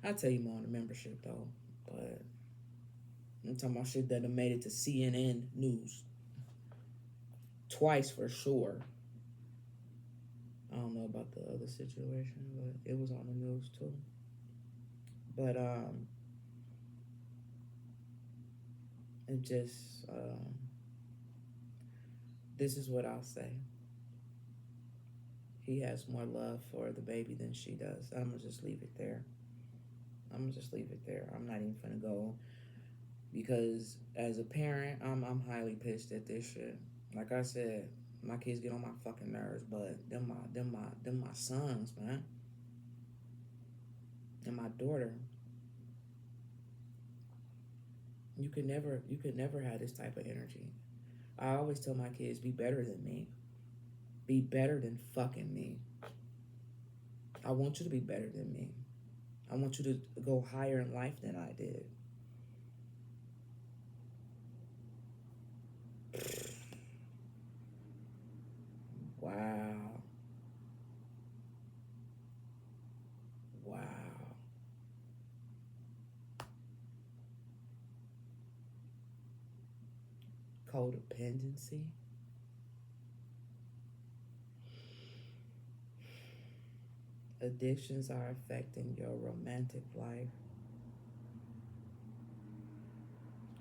I'll tell you more on the membership though, but I'm talking about shit that done made it to CNN News. Twice for sure. I don't know about the other situation, but it was on the news too. But it just this is what I'll say. He has more love for the baby than she does. I'm gonna just leave it there. I'm gonna just leave it there. I'm not even gonna go, because as a parent, I'm highly pissed at this shit. Like I said, my kids get on my fucking nerves, but them my sons, man, and my daughter. You could never have this type of energy. I always tell my kids, be better than me. Be better than fucking me. I want you to be better than me. I want you to go higher in life than I did. Wow. Wow. Codependency. Addictions are affecting your romantic life.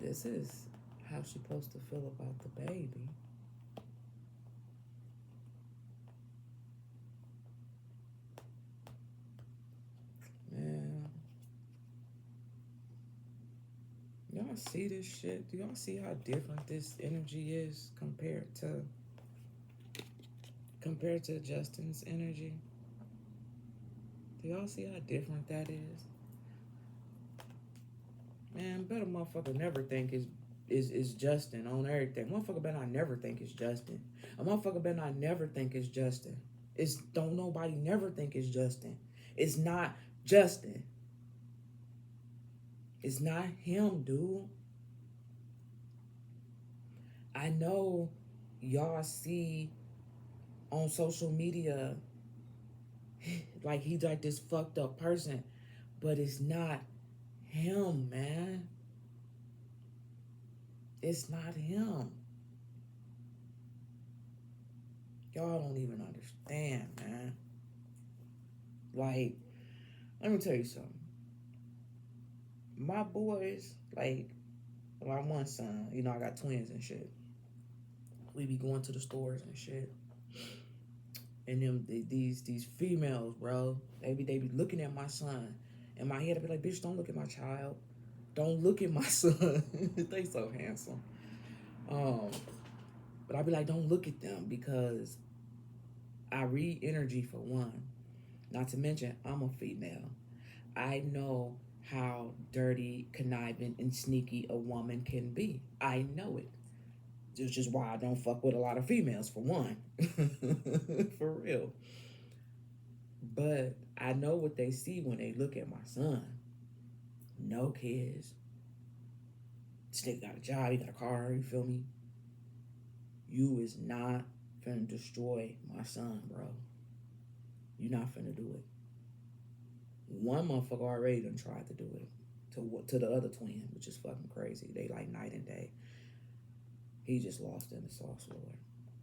This is how she's supposed to feel about the baby. Man, y'all see this shit? Do y'all see how different this energy is compared to Justin's energy? Do y'all see how different that is? Man, better motherfucker never think is Justin on everything. Motherfucker better not never think it's Justin. A motherfucker better not never think it's Justin. It's don't nobody never think it's Justin. It's not Justin. It's not him, dude. I know y'all see on social media like he's like this fucked up person, but it's not him, man. It's not him. Y'all don't even understand, man. Like, let me tell you something. My boys, like, my one son, you know, I got twins and shit. We be going to the stores and shit. And these females, bro, they be looking at my son. In my head, I be like, bitch, don't look at my child. Don't look at my son. They so handsome. But I be like, don't look at them, because I read energy for one. Not to mention, I'm a female. I know how dirty, conniving, and sneaky a woman can be. I know it. Which is why I don't fuck with a lot of females, for one. For real. But I know what they see when they look at my son. No kids. This nigga got a job, he got a car, you feel me? You is not finna destroy my son, bro. You not finna do it. One motherfucker already done tried to do it to the other twin, which is fucking crazy. They like night and day. He just lost in the sauce, Lord.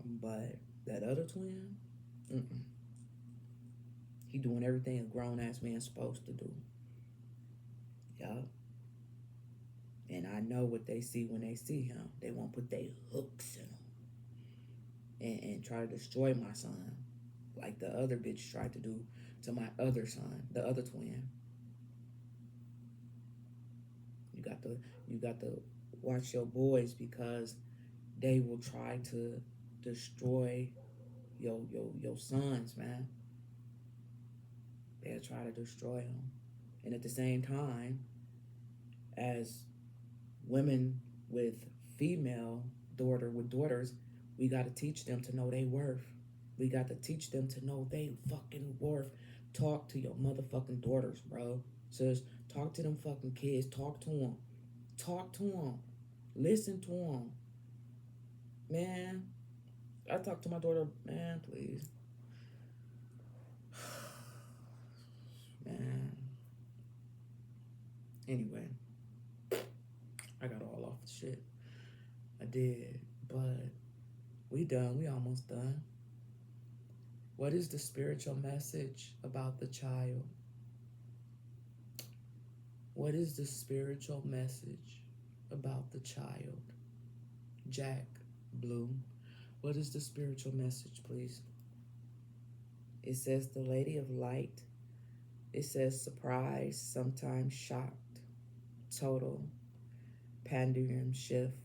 But that other twin, he doing everything a grown ass man's supposed to do. Yup. And I know what they see when they see him. They won't put their hooks in him and try to destroy my son, like the other bitch tried to do to my other son, the other twin. You got to watch your boys, because they will try to destroy your sons, man. They'll try to destroy them. And at the same time, as women with daughters, we got to teach them to know their worth. We got to teach them to know they fucking worth. Talk to your motherfucking daughters, bro. Sis, talk to them fucking kids. Talk to them. Talk to them. Listen to them. Man, I talk to my daughter, man, please. Man. Anyway, I got all off the shit. I did, but we done. We almost done. What is the spiritual message about the child? What is the spiritual message about the child? Jack Bloom. What is the spiritual message, please? It says the Lady of Light. It says surprise, sometimes shocked, total, pendulum shift.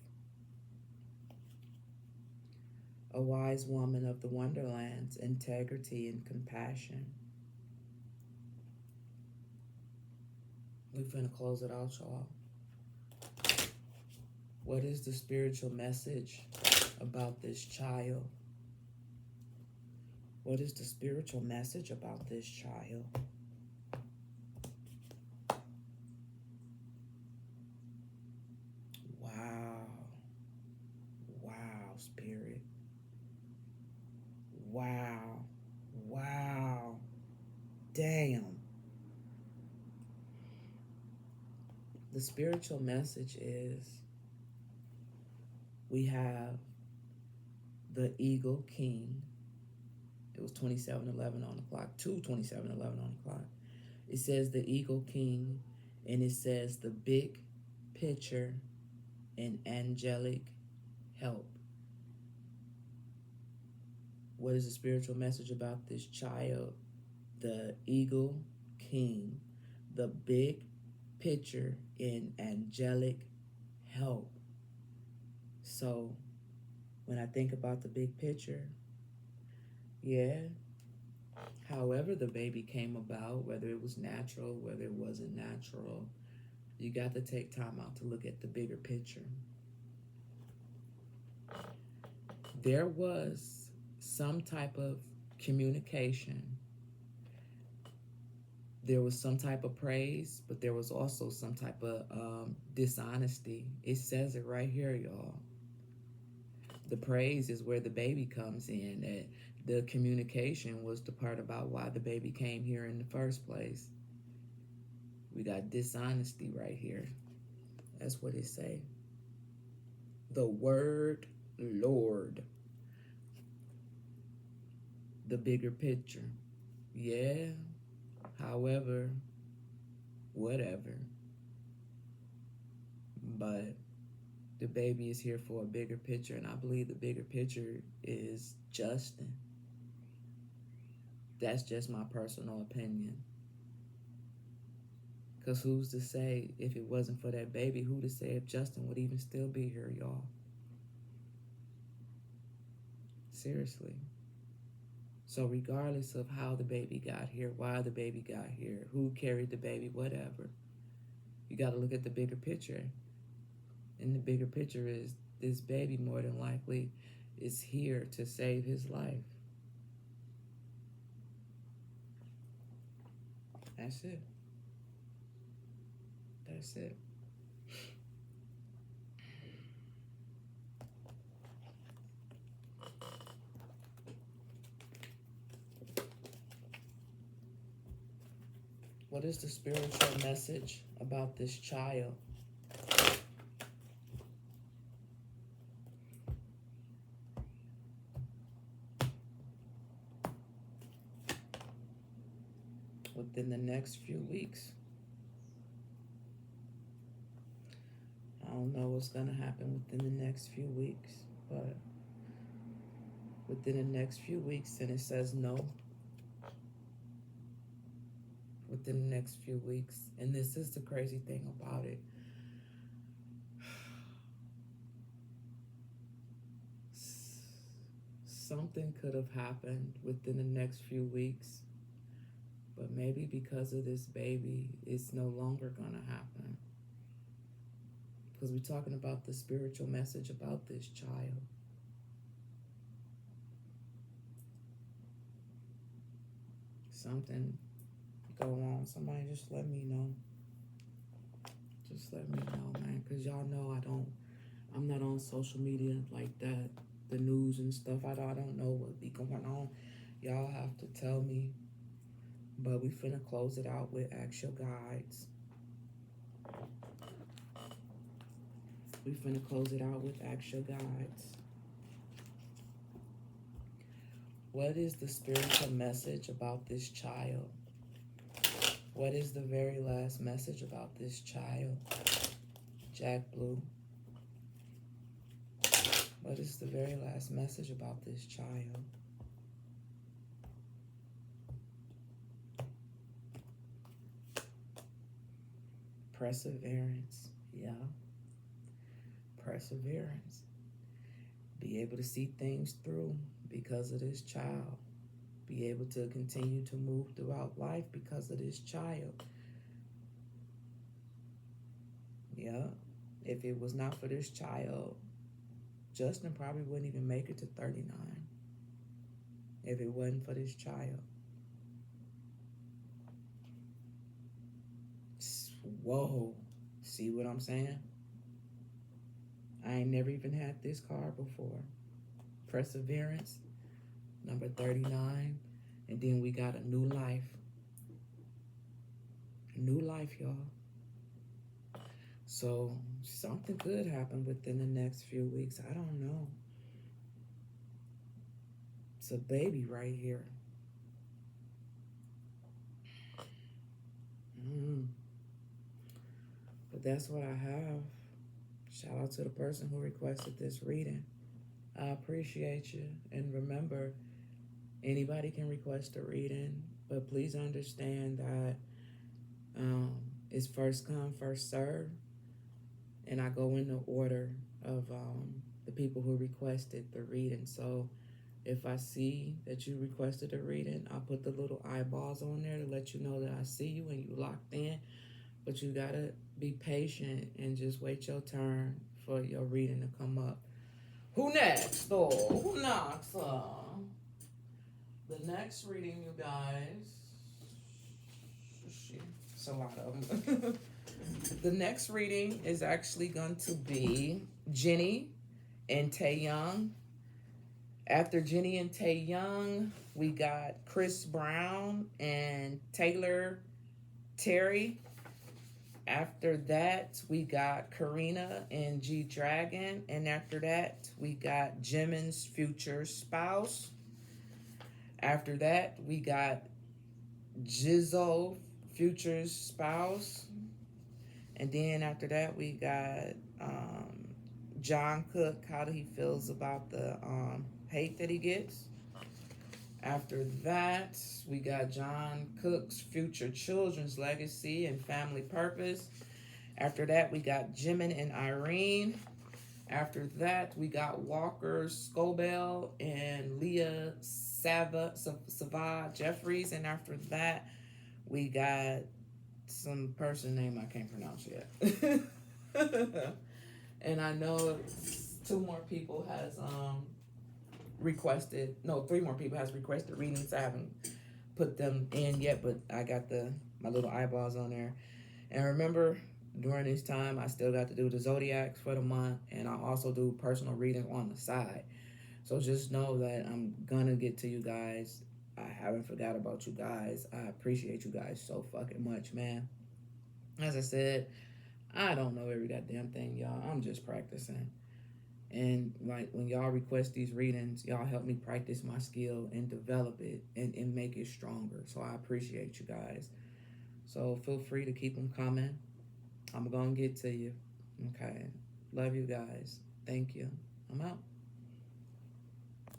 A wise woman of the wonderlands, integrity and compassion. We finna close it out, y'all. What is the spiritual message about this child? What is the spiritual message about this child? Wow. Wow, Spirit. Wow. Wow. Damn. The spiritual message is we have the Eagle King. It was 27:11 on the clock, 2:27:11 on the clock. It says the Eagle King, and it says the big picture and angelic help. What is the spiritual message about this child? The Eagle King, the big picture in angelic help. So when I think about the big picture, yeah, however the baby came about, whether it was natural, whether it wasn't natural, you got to take time out to look at the bigger picture. There was some type of communication. There was some type of praise, but there was also some type of dishonesty. It says it right here, y'all. The praise is where the baby comes in. That the communication was the part about why the baby came here in the first place. We got dishonesty right here. That's what it say. The word Lord. The bigger picture. Yeah. However, whatever. But the baby is here for a bigger picture, and I believe the bigger picture is Justin. That's just my personal opinion. Because who's to say if it wasn't for that baby, who to say if Justin would even still be here, y'all? Seriously. So regardless of how the baby got here, why the baby got here, who carried the baby, whatever, you got to look at the bigger picture. And the bigger picture is this baby more than likely is here to save his life. That's it. That's it. What is the spiritual message about this child? Within the next few weeks. I don't know what's going to happen within the next few weeks, but within the next few weeks, and it says no. Within the next few weeks. And this is the crazy thing about it. Something could have happened within the next few weeks, but maybe because of this baby, it's no longer going to happen. Because we're talking about the spiritual message about this child. Something go on. Somebody just let me know. Just let me know, man. Because y'all know I'm not on social media like that. The news and stuff. I don't know what be going on. Y'all have to tell me. But we finna close it out with Ask Your Guides. We finna close it out with Ask Your Guides. What is the spiritual message about this child? What is the very last message about this child? Jack Blue. What is the very last message about this child? Perseverance. Yeah. Perseverance. Be able to see things through because of this child. Be able to continue to move throughout life because of this child. Yeah. If it was not for this child, Justin probably wouldn't even make it to 39. If it wasn't for this child. Whoa. See what I'm saying? I ain't never even had this card before. Perseverance, number 39. And then we got a new life. A new life, y'all. So something could happen within the next few weeks. I don't know. It's a baby right here. But that's what I have. Shout out to the person who requested this reading. I appreciate you. And remember, anybody can request a reading, but please understand that it's first come, first serve. And I go in the order of the people who requested the reading. So if I see that you requested a reading, I'll put the little eyeballs on there to let you know that I see you and you locked in. But you gotta be patient and just wait your turn for your reading to come up. Who next, though? Who knocks? The next reading, you guys. It's a lot of them. The next reading is actually going to be Jenny and Taeyoung. After Jenny and Taeyoung, we got Chris Brown and Taylor Terry. After that, we got Karina and G Dragon. And after that, we got Jimin's future spouse. After that, we got Jizzo, future's spouse. And then after that, we got John Cook, how he feels about the hate that he gets. After that, we got John Cook's future children's legacy and family purpose. After that, we got Jimin and Irene. After that, we got Walker Scobell and Leah Savah Jeffries. And after that, we got some person name I can't pronounce yet. And I know three more people has requested readings. I haven't put them in yet, but I got my little eyeballs on there. And remember, during this time, I still got to do the zodiacs for the month, and I also do personal reading on the side. So just know that I'm gonna get to you guys. I haven't forgot about you guys. I appreciate you guys so fucking much, man. As I said, I don't know every goddamn thing, y'all. I'm just practicing. And like when y'all request these readings, y'all help me practice my skill and develop it and make it stronger. So I appreciate you guys. So feel free to keep them coming. I'm going to get to you. Okay. Love you guys. Thank you. I'm out.